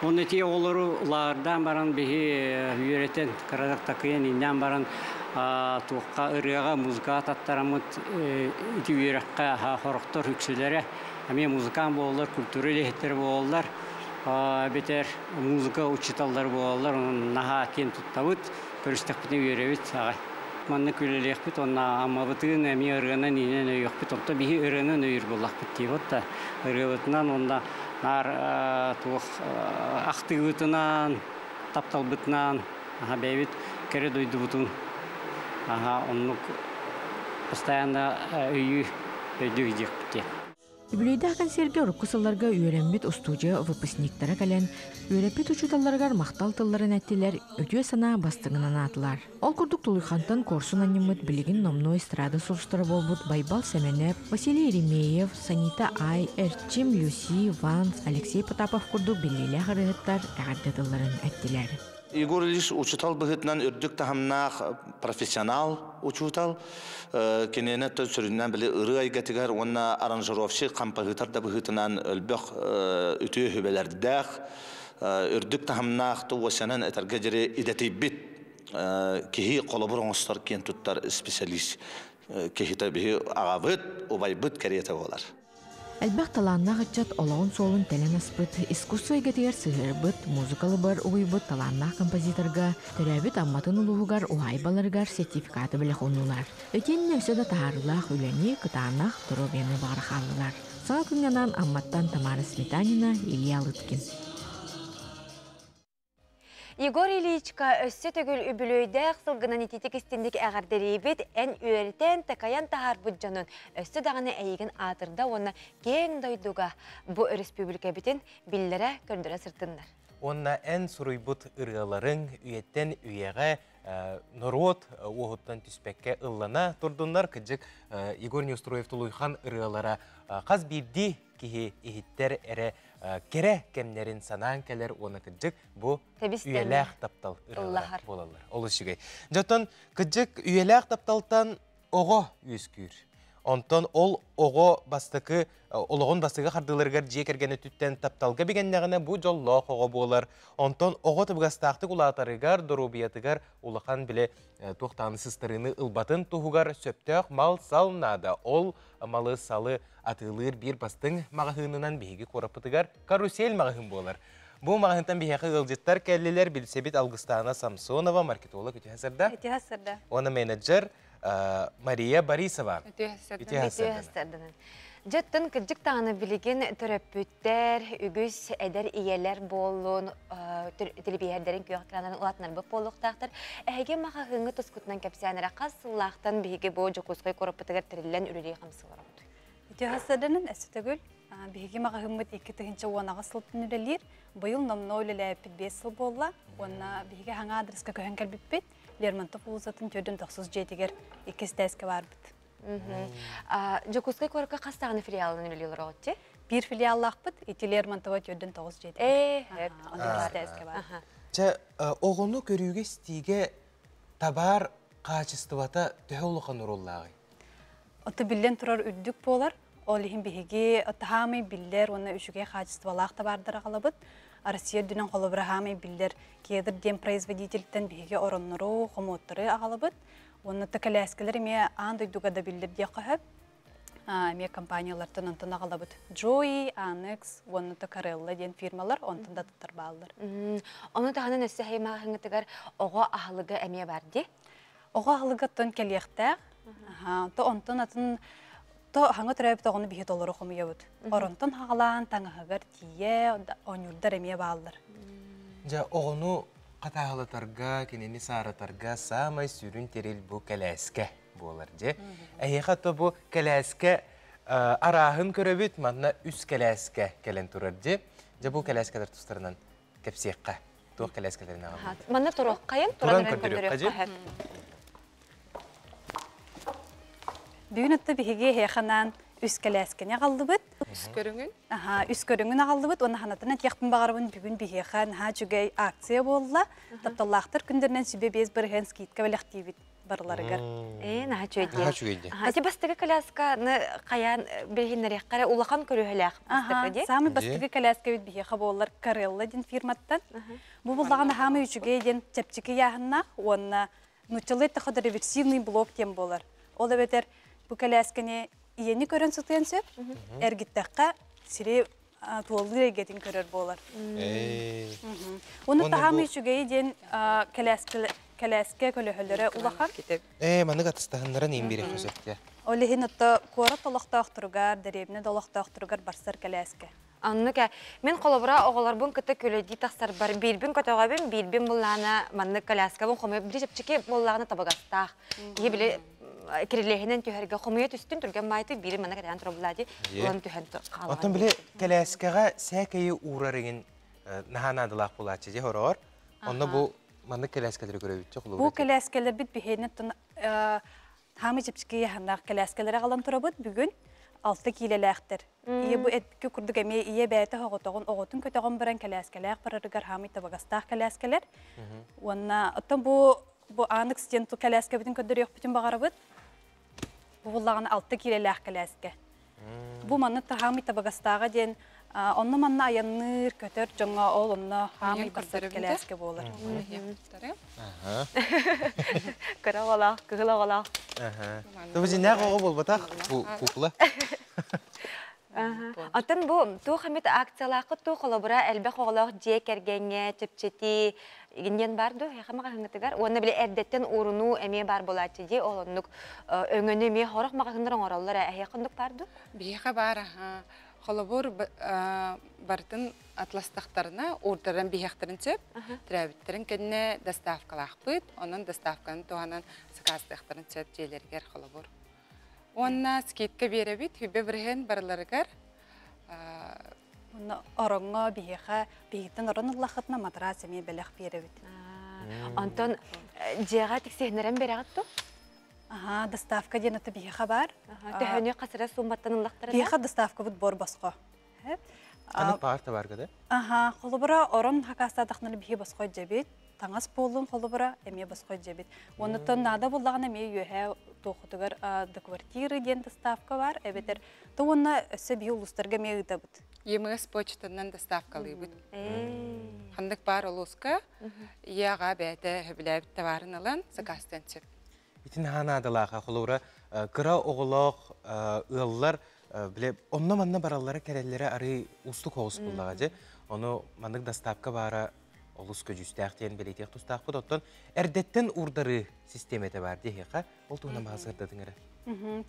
Он эти олару лардан баран биһи үйрөтен карадак такыян иннен баран туққа ырыга музыка таттарамыт ити үйрөккө хорохтор үксүлөрө. Ами музыкан болалар, культура лехеттер болалар, бетер музыка учиталдар болалар, наха кен туттабыт, көрістік бітін үйребет. Манны күлелек бит, онна амабытын әми ырғынан инен өйек бит, онта бігі ырғынан өйір болақ бит дейбот та. Ырғыбытынан, онда нар ақтығытынан, тапталбытынан, бәйбет кәрі дойды бұтын. Оннық постоянно өйі өйдік бітті. Юбилейда концертке руккусаларга үйренбит устужа выпускниктара кален, үйренбит учуталаргар мактал тылларын әттилер, өтүө сана бастыгынан атылар. Ол курдук Тулуйхантан корсун аннымыт билигин номной эстрада сурстары болбут Байбал Семенеп, Василий Еремеев, Санита Ай, Эрчим, Люси, Ванс, Алексей Потапов курдук билиле харыгыттар әгардатылларын әттилер. Игорь Ильич учутал быгытнан үрдүк тахамнах профессионал учутал. Кенене төсүрүннән биле ыры айгатыгар онна аранжировщик композитор да быгытнан өлбөк үтү хөбелердәх үрдүк тахамнах туwasанан этәргә җире идәтибит кихи колоброңстар кен туттар специалист кихита бихи агабыт убайбыт кәрәтә булар. Әлбәк таланна гычат олоон солун телен аспыт, искусство эгетигер сыгырбыт, музыкалы бар уйбыт таланна композиторга, төрәбит амматын улугар уайбаларгар сертификаты біле хонулар. Өтенне өсі да таарылах үләне кытаанах торобияны бағырхалылар. Саңа күнгенан амматтан Тамара Сметанина, Илья Лыткин. Игорь Ильичка өссө төгүл үбүлөйдәк сылгынан ититик истиндик әгәрдерейбит ән үйәртен тәкаян тахар бұджанын өссө дағаны әйген атырда оны кең дойдуға бұ республика бітін биллері көрдірі сыртындар. Онна ән суруйбут ырғаларын үйеттен үйеға народ оғыттан түспәкке ыллана тұрдынлар кіджік Игорь Неустроев Тулуйхан ырғалара қаз бірді кихи ихиттер әрі кере кемнерин санаан келер оны кыджык бу үйеләк таптал ыралар болалар. Олы шигей. Жотон кыджык үйеләк тапталтан ого үскүр. Онтон ол ого бастыкы ологон бастыгы хардыларгар жекергени түттен тапталга бигеннегине бу жоллох ого болар. Онтон ого тыбгастакты улатарыгар дорубиятыгар улахан биле токтанысыстырыны ылбатын тугугар сөптөк мал салнада. Ол малы салы атылыр бир бастың мағahынынан биһиги корапытыгар карусель мағahын болар. Бу мағahынтан биһиги ылжыттар кәллелер билсебит Алгыстана Самсонова, маркетолог үтү хасырда. Үтү хасырда. Оны менеджер Мария Борисова. Үтү хасырда. Жеттен кырдык таны билеген төрөпүттер, үгүс эдер иелер болун, телебиһәрдәрен күйәкранан улатнар бу полуктактар. Әге мағahыны тоскутнан кепсәнәрә касыллахтан биһиги бу жокускай корапытыгар терилен үрүри хамсылар. Үтү хасырданын әсүтөгүл Биһиги мағahımмыт 2-тыгынча уанаға сылтын үлелер. Быйыл номно үлеләппит 5 сыл болла. Онна биһиги хаңа адреска көһөн кәлбиппит. Лермонтов улусатын төдөн 907-гер 2 тәскә барбыт. Жокускай корка кастагын филиалын үлелер отте? Bir filiallaqpıt, iti Лермонтова төдөн 907. Онда тәскә бар. Жа оғыны көрүүгө стиге табар качествата төһөлөкөн уруллагы. Оты билен турар үддүк болар. Ол ихин биһиги отахамы биллер, оны үшүгө качествалаак табардыра калабыт. Россия дүнөн холобрахамы биллер кедир дем производительтен биһиги ороннору, хомоттары агалабыт. Оны текелескелер ме андойдуга да биллер дия кахып. Ме компаниялардан онтон агалабыт. Joy, Annex, оны Carella ден фирмалар онтон да тутар баалар. Оны тагынан өссө хайма хыңытыгар ого ахлыгы эме барди? Ого ахлыгы тон келиектер. То онтон атын то хаңа төрөп тогону бихи доллар окумуябыт. Оронтон хагалан таңыгар тие онюрдар эме баалар. Жа огону катагалатарга, кенени саратарга самай сүрүн терил бу келеске болар же. Эйха то бу келеске арахын көрөбүт, манна үс келеске келен турар же. Жа бу келескелер тустарынан кепсиекка. Тоо келескелерин агам. Манна турак кайын, туран көрдөрөк каже. Бүгүн атты биһиги хеханан үс келескене калдыбыт. Үс көрүңүн? Үс көрүңүн агалдыбыт. Оны ханатына тияктын багарыбын бүгүн биһихан ха жүгөй акция болла. Тапталлахтар күндөрнөн сүбө без бір ген скидка белектибит барларыгар. Наха чөйдө. Ати бастыгы коляска каян бергеннереккаре улахан көрөһөлөк бастыгы де? Самый бастыгы коляска бит биһиха боллар Carella ден фирматтан. Бу буллаган хамы үчүгө ден чепчики яһынна, онна нучалык тахада реверсивный блок тем болар. Ол да бетер бу колясканы иени көрөн сутен сөп, эргиттакка сире туолдыр эгетин көрөр болар. Оны тахамы үчүгө ден коляска көлөһөлөрө улахан. Маны катыстаганнарын эмбире хөсөттө. Олехин отто кора толоктоохтургар, деребне толоктоохтургар барсар коляска. Анныка мен колобра оголорбун кыты көлөди тахсар бар билбин котогабын билбин буллана манны коляскабын хомой биричепчики буллагына табагастах. Ебиле кирилехинен төһәргә хомой түстүн турган майты бири мана кадән турбулади. Улан төһән калган. Отон биле коляскага сәкәй урарыгын наханадылак булачы же хорор. Онда бу манны коляскалар көрөбүт жок. Бу коляскалар бит бихенет хамы чепчики яһаннак коляскалар алан турабыт бүгүн 6 килелектер. Ие бу этки курдук эме ие бәйте хоготогон оготун көтөгөн баран коляскалар барырыгар хамы табагастак коляскалар. Онна оттон бу Annex ден ту коляска битин көдөрөк бүтүн багарабыт. Бу буллаган 6 килелек коляска. Бу манны хамы табагастага ден онны манна аянныр көтөр жоңа ол онно хамы басар коляска болор. Каравала, кыгылавала. Бу жинак ого болбатак бу кукла. Атын бу ту хамит акциялакы ту колобра элбек оголох же кергенге чепчети гинден барды хама хаңытыгар оны биле эрдеттен уруну эме бар болачы же олоннук өңөнү ме хорох магындырың ораллар ахякындык барды бияка бар колобор бартын атластактарына ордарын бияктарын сөп трабиттерин кенне доставкалакпыт онун доставканы туганан заказдыктарын сөп желергер колобор онна скидка беребит хүбе бирген барларыгар оронго бияка бийиттен оронуллахытна матрас эме белек беребит. Антон жега тиксенерен берегатту? Доставка ден аты бияка бар. Төһөнү касыра сумбаттан уллактарына? Бияка доставка бут бор баско. Аны парта бар гада? Холобра орон хакастадахналы бии баско жебит. Таңас болун холобра эме баско жебит. Онутон нада буллаган эме үйө тохутугар до квартиры ден доставка бар. Эбетер туунна өсө бии улустарга мегытабыт. ЕМС почтанан доставкалыбыт. Хандык бар улуска яга бәте хөбүләбит товарын алан заказдан сөп. Итин ханадылака холобра кыра оголок ыллар биле онна манна бараллары кереллери ары устук хогус буллага же. Ону мандык доставка бара олус көжүстәктен белетек тустак бут оттон эрдеттен урдары системете бар дехека ол туна базырдадыңыр.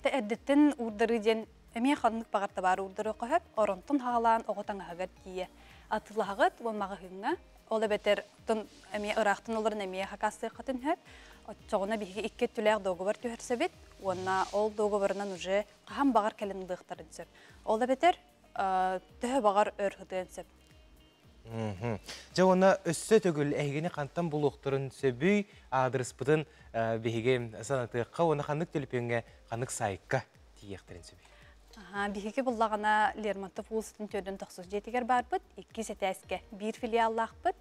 Те эрдеттен урдары ден эме ханнык багарта бар урдары кохап оронтон хагалан оготан хагат кие атылагыт болмагы хыңга ол бетер тон эме ырактын оларын эме хакасы катын хөп чогуна биги икке түләк договор төһәрсәбит онна ол договорынан уже кам багар келендыктарын сөп ол бетер төһө бағар өрхүтен сөп. Жауына өссө төгіл әйгені қанттан бұлуқтырын сөбүй адырыспытын бейге санатыққа, оны қанық төліпенге қанық сайыққа тиектерін сөбүй. Бихеге бұллағана Лермонтов улыстың төдін 97 бар бұд, 2 сәтәске 1 филиаллақ бұд.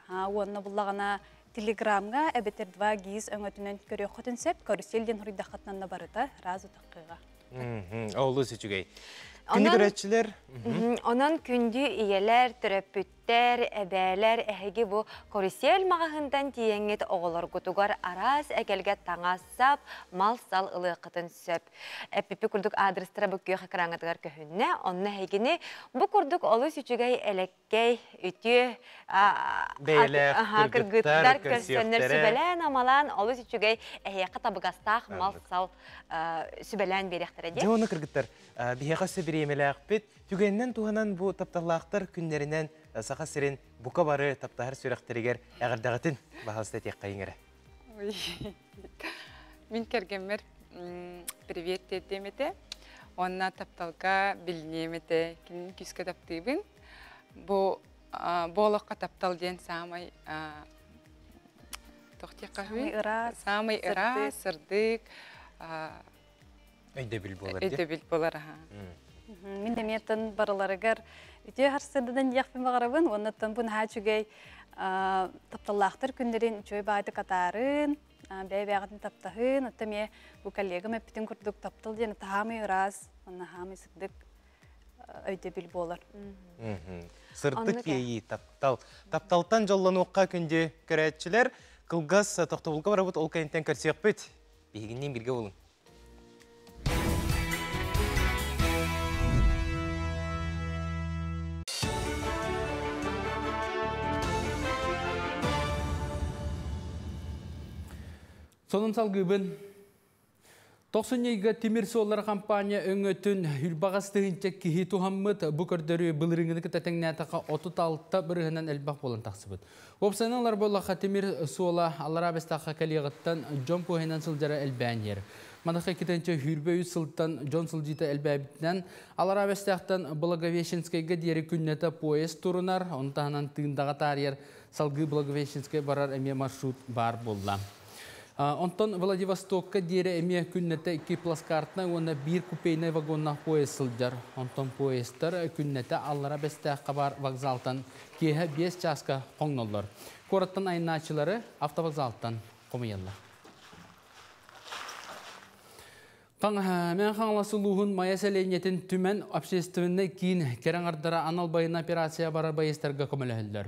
Оны бұллағана телеграмға әбетер 2 гиз өңөтінен көрі құтын сөп, көріселден ұридақатнанна барыта разу таққыға. Олы сөчігей. Күнді көрәтшілер? Онан күнді иелер, түрөппүттер, әбәлер, әхеге бұ көрісел мағағындан тиеңет оғылар құтуғар арас әкелге таңасап, мал сал ылы қытын сөп. Әппіпі күрдік адрестіра бұ күйі қақыраңытығар көхінне, онны әйгені бұ күрдік олы сүчігей әлеккей, үті, кіргіттар, көрсөнер сүбәлән амалан, олы сүчігей әйеқі табығастақ, мал сал сүбәлән беректері де. Оны кіргіттар, бейеқа сөбіремелі ақпет, түгеннен туғанан бұ тапталақтар күндерінен сақа сірін бұқа бары таптағыр сөріқтерігер әғірдағытын бағалысты тек қайыңыры. Мен кергенмер привет дедемеді. Онна тапталға білінемеді. Кенін күскі таптыбын. Болыққа таптал ден самай самай ыра, сырдық. Өйді біл болар. Өйді біл болар. Мен деметтен барыларығар үте харсырдыдан яқпен бағарабын, оннаттан бұн хачугей тапталлақтыр күндерін үчөй байды катарын, бәй-бәғатын таптағын, оттаме бұл коллегам әппітін күрдік таптал дені тағамы ұраз, онна хамы сырдық өйді біл болар. Сырдық ейі таптал. Тапталтан жоллануыққа күнде көрәтшілер, қылғас тоқтабылға барабыт ол кайынтен көрсек бөт. Бейгіннен бірге болың. Сонын салгыбын. 90-га темир солар компания өңөтін үрбағастығынча кихи тухаммыт бұ көрдөрі бұлырыңыны кітәтіңнәтіға 36 бірігінен әлбақ болын тақсыбыт. Опсайналар болаға темир сола алара бәстаққа кәлеғыттан Джон Пойнан сылжара әлбән ер. Мадаққа кетенче хүрбөй сылттан Джон сылжита әлбәбітінен алара бәстақтан Благовещенскайға дері күннеті поезд турынар, онтағынан тыңдаға тарьер салғы Благовещенскай барар әме маршрут бар болла. Онтон Владивостокка дере эме күннете 2 пласкартна, оны 1 купейный вагонна поезд сылжар. Онтон поездтар күннете аллара бәстәққа бар вокзалтан кеге 5 часка қоңноллар. Кораттан айначылары автовокзалтан қомыялла. Мен қаңласылуғын мая сәлейнетін түмен общественный кейін кераңардара аналбайын операция барар байыстарға көмілі.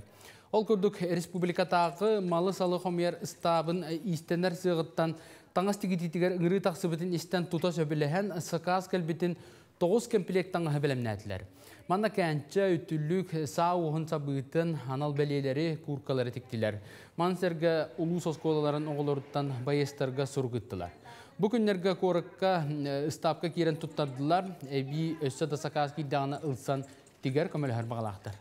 Ол күрдік республикатағы малы салы қомияр стабын истенер сығыттан таңас тегететігер үңірі тақсыбытын істен тута сөбіліген сықас кәлбетін 9 комплект таңғы білімнәтілер. Манда кәнчі үттілік сау оғын сабытын анал бәлелері куркалары тектілер. Мансерге улус осколаларын оғылырыттан байыстарға сұрғыттылар. Бұл күннерге қорыққа стапқа керен тұттардылар, әбі өссі дасақас кейдағына ұлсан тегер көмелі бағалақтар.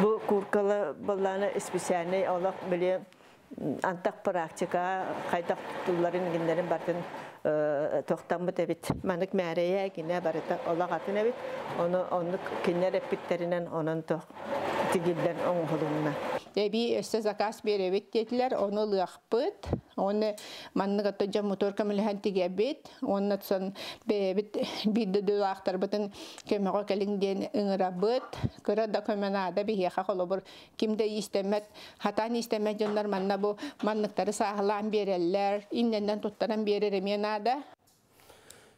Bu kurkalı ballarını spesiyalini olaq böyle antak praktika kaydak tutulların günlerin barın toxtan bu tebit manık mərəyə günə barıta olaq atın ebit onu günlər epitlərindən onun tox tigildən on hulunna. Bir öste zakas bir evet dediler, onu lıqpıt, onu manlıqatı cam motor kamilhan tigebit, onu son bir de dolaqtar batın kemeğe kelinden ıngırabıt, kıra da kemenada bir yaqa kolobur, kimde istemet, hatan istemet canlar manna bu manlıqtarı sağlam bererler, innenden tuttaran bereremyenada.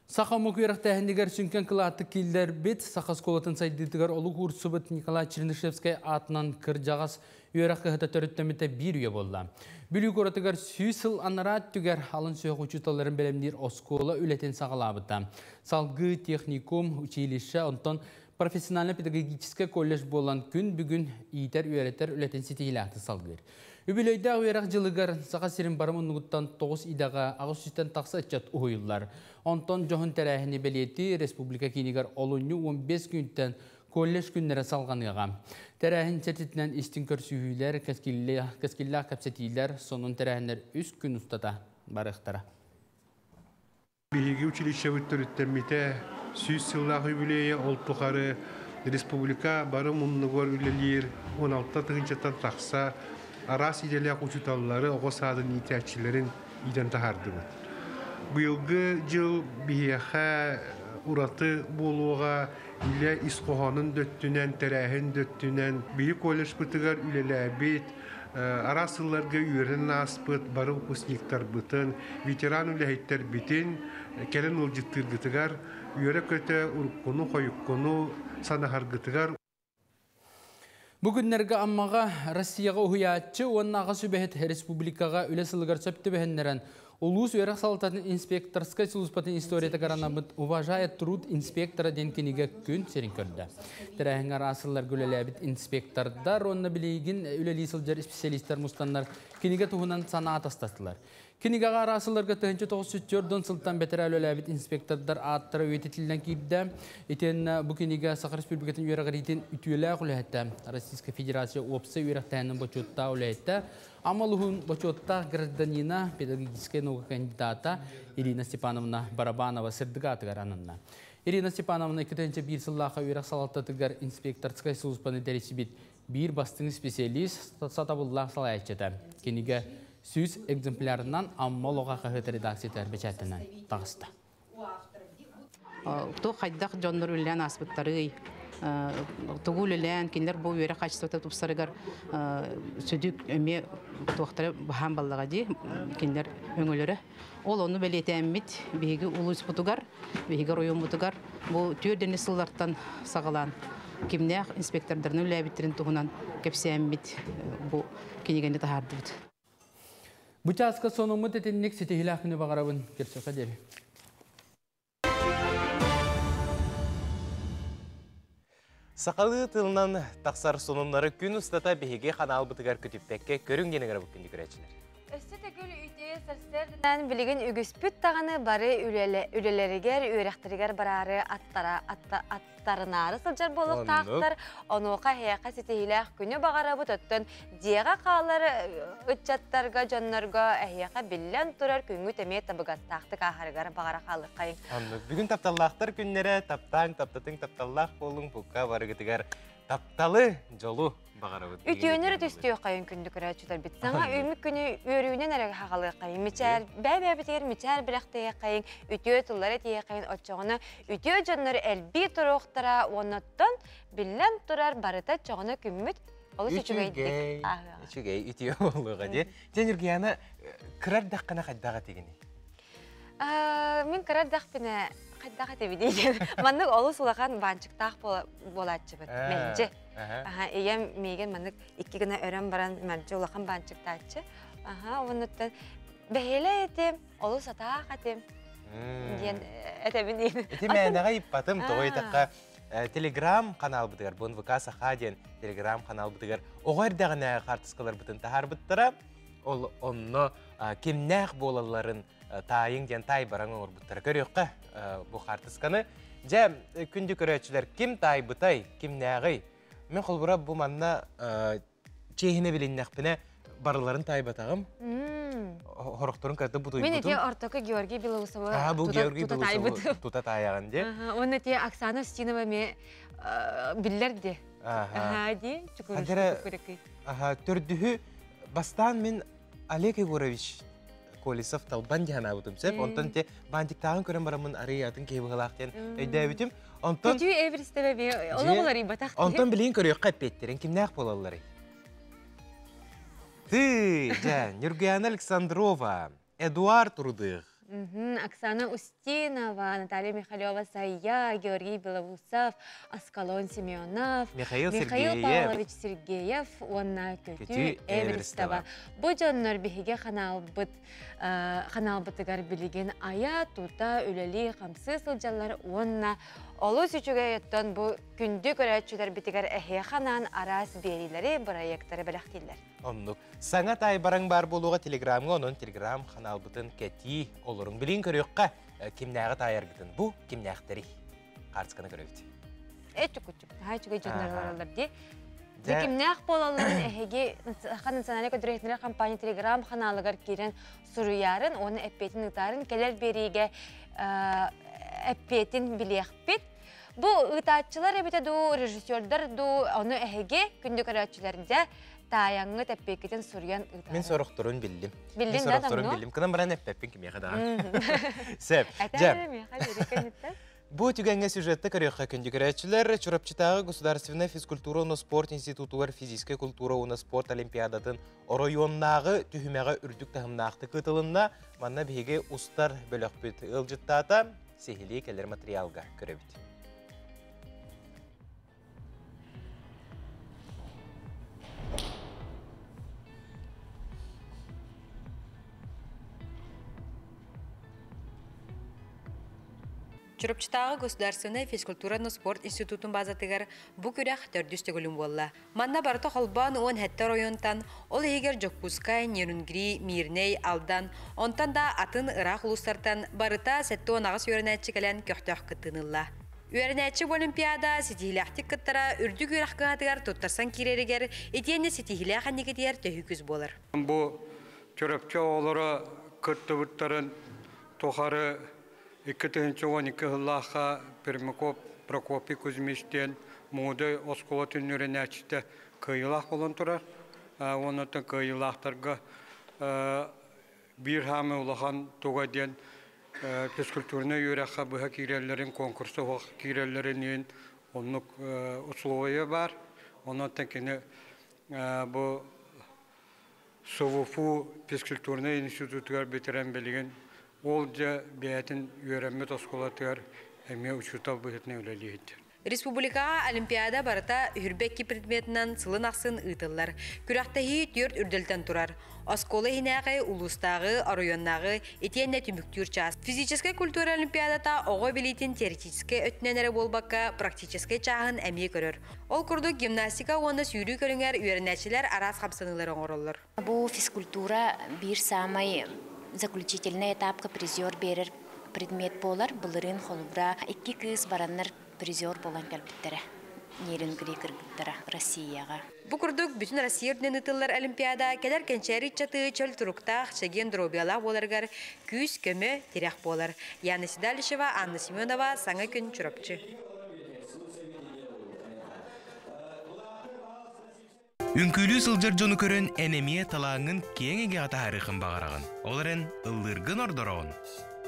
Saqa mukuyaraq təhəndigar sünken kılaatı kilder bit, saqa skolatın saydıdıgar olu kursu bit Nikolay Çirnişevskay atынан kırcağız üyaraq qıhıta törüttəmite bir üye bolla. Bülü koratıgar süysıl anarat tüger alın söğü uçutaların belemdir oskola ületen sağalabıda. Salgı, texnikum, училище, ondan profesyonel pedagogический kollej bolan gün bugün iyiter üyereter ületen sitihilaqtı salgır. Übülöydə üyaraq jılıgar saqa sirin barımın nuguttan 9 idağa ağusüsten taqsa etçat uyullar. Ondan johun tərəhini beliyeti Respublika kinigar olunyu 15 gündən kollej günlərə salğanıqa. Tərəhin çetitindən istinkör sühülər, kəskillah kapsetiylər, sonun tərəhinlər 3 gün ustada barıqtara. Bihigi училище бүттөрүттемите 100 yıllık юбилейе олтухары республика бары муннугор үлелер 16 тыгынчаттан тақса арас иделек учуталлары оғосадын итәчилерин иден тахардыбы. Быйылгы жыл бияха ураты болуға иле исқоғанын дөттінен, тәрәхін дөттінен бейі колледж бұтығар үлеләбет, арасыларға үйерін аспыт, бары ұқысниктар бұтын, ветеран үләйттер бітін, кәлін ұлжыттыр ғытығар, үйері көті ұрыққыны, қойыққыны, санағар ғытығар. Бүгіннерге аммаға Россияға ұхиятчы, оның аға сүбәхет республикаға үлесілгар сөпті бәхеннерін Улус уйрак салтатын инспекторскай сулуспатын историята гаранамыт уважает труд инспектора ден кениге күн серин көрді. Тәрәхіңар асылар гөлеләбіт инспектордар, онна білейгін үлелі сылжар специалисттер мұстанлар кениге туғынан сана атастатылар. Кенигага арасыларга тыгынчы 904 сылтан бетер әлөләбит инспектордар аттыры өйтетілден кейді. Етен бұ кенига Сақар Республикатын үйрағыритен ütüелі құләтті. Российская Федерация опсы үйрақтайының бочотта ұләтті. Амалуғын бочотта гражданина педагогическая наука кандидата Ирина Степановна Барабанова сырдыға атығаранынна. Ирина Степановна 2-1 сыллаға үйрақ салаттатығар инспекторскай службаны дәресібет бір бастың специалист сатабыллақ салайчыды. Кенига Сүз экземплярынан аммалуға қағыт редакция тәрбечәтінен тағысты. То қайдақ жонлар үлілен аспыттары, тұғы үлілен, кенлер бұл өре қачыстықты тұпсарығар сөдік өме тоқтары бұхан баллаға де, кенлер өңілері. Ол оны бәлеті әммет, бейгі ұлы ұспытығар, бейгі ройын бұтығар, бұл түйірдені сыллартан сағалан. Кемнеғ инспектордарын үләбеттерін тұғынан кәпсе әммет бұл кенегенде тағарды бұд. Бучаска сонумут этинник сетихилахыны бағарабын керсөқа деби. Сақалы тылынан тақсар сонумлары күн ұстата беге қанал бұтығар күтіппекке көрінгенігер бұккенді көрәчілер. Өсті төгіл үйтеге сәрстердінен білген үгіспүт тағаны бары үлелерігер, үйректірігер барары аттарынары сылжар болып тақтар. Онуға хейаққа сетихилах күні бағара бұт өттін деға қалар үтчаттарға, жонларға әйеқа білен тұрар күнгü тәме табығас тақты қағарығар бағара қалыр қайын. Бүгін тапталлақтар күннері таптаң, таптатың, тапталлақ болың бұққа барығытығар тапталы жолу. Ütüөнері төстіе қайын күнді көрәтшілер біт. Саңа өмік күні өріуінен әрі қағалы қайын. Мечәр, бәбәбітер, мечәр біліқтіге қайын, ütüө тұллары тие қайын отчоғыны. Ütüө жонлары әлбі тұруқтыра, оныттан білен тұрар барыта чоғыны күмміт. Олы сүчігейдік. Сүчігей, ütüө олуға де. Сен үргияны кірардақ қана қайдағы тегені? Мен кірардақ піне қайдағы тебе дейден. Манның олы сұлақан банчықтақ болатшы біт. Мәнже. Егем меген маннык 2 гына өрен баран мәрже улақан банчықтачы. Оныттан бәйелі етем, олы сатақ атем. Ден әтәбін дейін. Әте мәнеға иппатым, тоғайтаққа телеграм канал бұдығар, бұн ВК Саха ден телеграм канал бұдығар. Оғардағына қартысқалар бұтын тахар бұттыра, оны кемнәқ болаларын тайың ден тай бараң оғыр бұттыра. Көріққа бұл қартысқаны. Жа күнді көрәтшілер кем тай бұтай, кем нәғый. Мен қолбыра бұл манна чейхіне біліннәқ піне барыларын тай батағым. Хорықтырын кәрді бұтой бұтым. Мен әте ортақы Георгий Белоусова тута таяған де. Оны әте Оксана Устинова ме білдер де. Төрдігі бастан мен Олег Егорович Колесов талбан дияна бұтым сәп. Онтан те бандиктағын көрін барамын арыятын кейбі ғылақтен өйді өйтім. Көтүй әвірістебе бе, олы болары батақты. Онтан білейін көрек қапеттерін кімнәқ болалары. Ты, Нюргияна Александрова, Эдуард Рудых. Оксана Устинова, Наталья Михайлова Сая, Георгий Белоусов, Аскалон Семенов, Михаил Павлович Сергеев, Онна Көтүй Эверстова. Бұл жонлар бігеге қанал бұтығар білеген ая, тута, үлелі, қамсы сылжалар, Онна олы сүчіге еттен бұл күнді көрәтшілер бітігер әхе қанан арас берилері, проекттары біліқтелер. Оннық. Саңа тай бараң бар болуға телеграмға, оның телеграм қанал бұтын кәті олырың білін көріққа кемнәғы тайырғытын. Бұл кемнәқтері қарсықаны көрөйді. Әчік-күчік, хайчуға жонлар баралар де. Кемнәқ болаларын әхеге национальный көдіретінер компания телеграм қаналығар керен сұруярын, оны әппетін ұтарын келер береге әппетін білеқпет. Бұл ұтатчылар әбіті режиссердар оны әйге күнді көрәтчілерінде таяңы тәппекетін сұриян ұтады. Мен сұрықтырын білдім. Білдім да тамны? Білдім. Кынан баран әппеппен кеме қадаға. Сәп. Бұл түгенге сюжетті көріққа күнді көрәтчілер Чурапчытағы Государственная физкультура уна спорт институтуар физическая культура уна спорт олимпиадатын оройоннағы түхімеға үрдік тағымнақты кытылынна манна бейге ұстар бөліқпет ұлжыттата сехили келер материалға көребіт. Чурапчытағы Государственная физкультура спорт институтын базатыгар бұ күрәқ төрдүсті гүлім болла. Манна барты қолбан он хәттер ойонтан, ол егер Жокпускай, Нерунгри, Мирней, Алдан, онтан да атын Ирақ ұлыстартан барыта сәтті онағыз өрінәтчі кәлән көқтөқ кыттынылла. Өрінәтчі олимпиада сетихиләқтік кыттара үрді күрәқ кығатыгар тұттарсан керерігер, етенне сетихилә қаннекетер төхікіз болар. Бұ Чурапчы олары кытты бұттарын тоқары 2012 жыллаға Пермяков Прокопий Кузьмичтен моды осколатын өрінәчті кыйлақ болын тұрар. Онытын кыйлақтарға бір хамы ұлаған тоғаден физкультурны өрәққа бұға кейрелерін, конкурсы оқ кейрелерін онық условия бар. Онытын кені бұл СУВУФУ физкультурны институтығар бетерен білген ол да бәтін үйрәмет осколатығар әме ұшытал бұғытны өлелейді. Республикаға Олимпиада барыта үрбекки предметінен сылын ақсын ұйтылар. Күрақтағы түрт үрділтен тұрар. Осколы хинағы, улустағы, аройоннағы, етенне түміктүр час. Физическая культура Олимпиадата оғы білейтін теоретический өтіненері болбаққа практический чағын әме көрір. Ол күрді гимнастика оны сүйрі көріңер үйерінәчілер арас қапсанылар оңырылыр. Бұл физкультура бір самай заключительный этапка призер берер предмет болар. Бұлырын холубра 2 кыз бараннар призер болан кәлбіттері. Нерін грекіргіттері Россияға. Бұ күрдік бүтін Россия өрден ұтылар Олимпиада кәдер кәнчәрі чаты чөл тұрықтақ шеген дробиялақ боларғар күз көмі терек болар. Яны Сидалишева, Анна Семенова, Саңа күн Чурапчы. Үнкүлі сылжар жоны көрін әнемие талаңын кеңеге ата харықын бағарағын. Оларын ұллырғын ордырауын.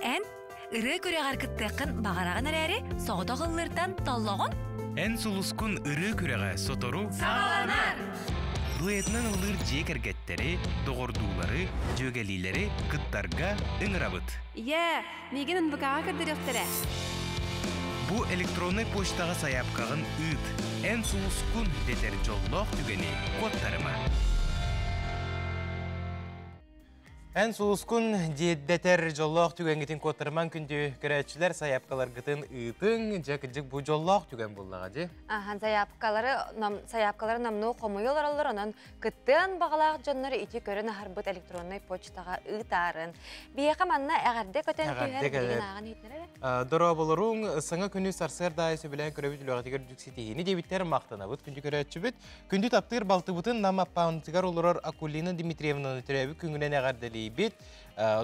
Ән, ұры көре ғарқыттықын бағарағын әрәрі соғыдақ ұллырдан таллағын. Ән сұлысқын ұры көреға сотору Сағаланар! Дуэтнан ұллыр жек әргеттері, доғырдулары, жөгелилері қыттарға ұңырабыт. Меген ұнбықаға кірдіріқтірі. Бу электронный почтаға саяпқағын үт. Ән сұлысқын детер жоллоқ түгені кодтарыма. Ән сұлысқын детер жоллоқ түгенгетін кодтарыман күнді көрәтшілер саяпқалар ғытын үтің жәкіджік бұ жоллоқ түген боллаға де? Саяпқалары намну қомойылар алыр, онын күттен бағалақ жонлары ити көрін арбыт электронный почтаға үтарын. Бейеқа манна әғарде көтен түйер деген ағын үйтінері? Дора болырың, саңа күні сарсыр дайысы білән көрәбіт үліғатығыр жүксетейіні дебіттер мақтанабыт күнді көрәтші біт. Күнді таптығыр балты бұтын нам аппауынтығар олырар Акулина Дмитриевнаны түрәбі күңінен әғардәлей бит.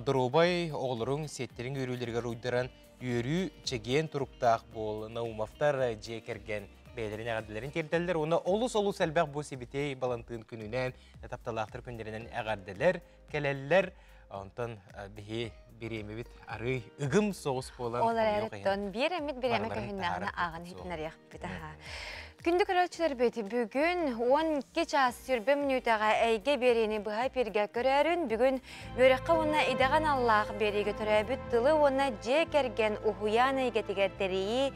Доробай оғылырың сеттерін өрілерге ұйдыран үйірі чеген тұрықтақ бол, наумафтар жекерген бәйлерін әғарділерін тердәлдер. Оны олыс-олыс әлбәқ бұл себетей балантығын күнінен, тапталақтыр күндерінен әғарділер, кәләлілер. Онтан бігі береме бит ары үгім соғыс болан. Олар әріттон береме көхіннағына ағын хитінер яқ біті. Күнді көрәтшілер беті бүгін 12 час сүрбе минутаға әйге берені бұғай перге көрәрін. Бүгін өріққа оны идаған Аллах береге түрәбіт тылы оны жекерген ұхуян әйгетігер тәрейі,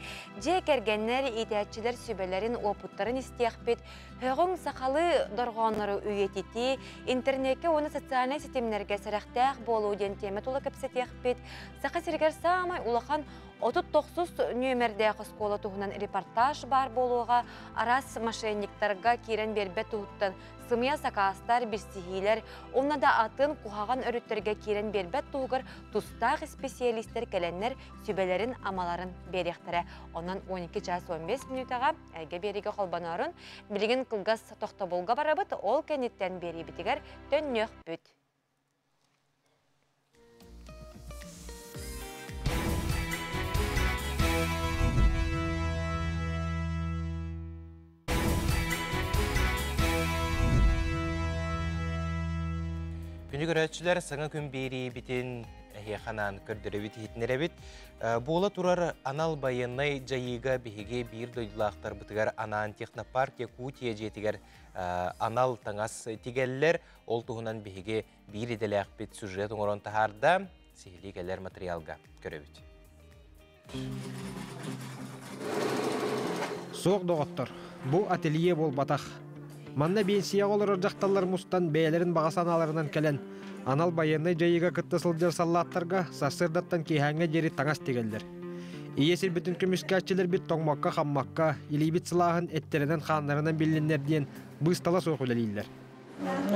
жекергенлер идәтшілер сүбелерін опыттарын істеяқ бет, högün sakalı dorgonları üyetiti, internetke onu sotsial sistemlerge sıraqtaq bolu den temet ula kapsatiyaq bit. Saqa sirger samay ulakan 39 nömerdегі skola tuğunan reportaj bar boluğa, aras maşenniktarga kiren berbet tuğuttan sımıya sakastar bir sihiler, ona da atın kuhağan örütlerge kiren berbet tuğur tustaq spesialistler kelenler sübelerin amaların beriyaqtara. Ondan 12 jas 15 minutaga әйге береге қолбанарын білген қылғас тоқта болға барабыт, ол кәнеттен бері бітігер төннөк бүт. Күні көрәтшілер саңа күн бейрі бітін әйеқанан көрдірі хитнері бит. Бола турар анал байынай жайыға бігеге бір дойдылақтар бұтығар анан технопарк Якутия жетігер анал таңас тигеллер ол туғынан бігеге бір еделәқ бит сюжет оңырын тахарда сихили келер материалға көрі бит. Соқ доғыттыр. Бұл ателье бол батақ. Манна бенсия олар жақталар мұстан бәйлерін бағасаналарынан кәлен. Анал байынай жайыға күтті сылдыр саллаттарға сасырдаттан кейхаңа жері таңас тегелдер. Иесір бүтін күміскәтчілер бит тоңмаққа, қаммаққа, илейбіт сылағын әттерінен қанларынан білінер дейін бұстала соқ өлелейлер.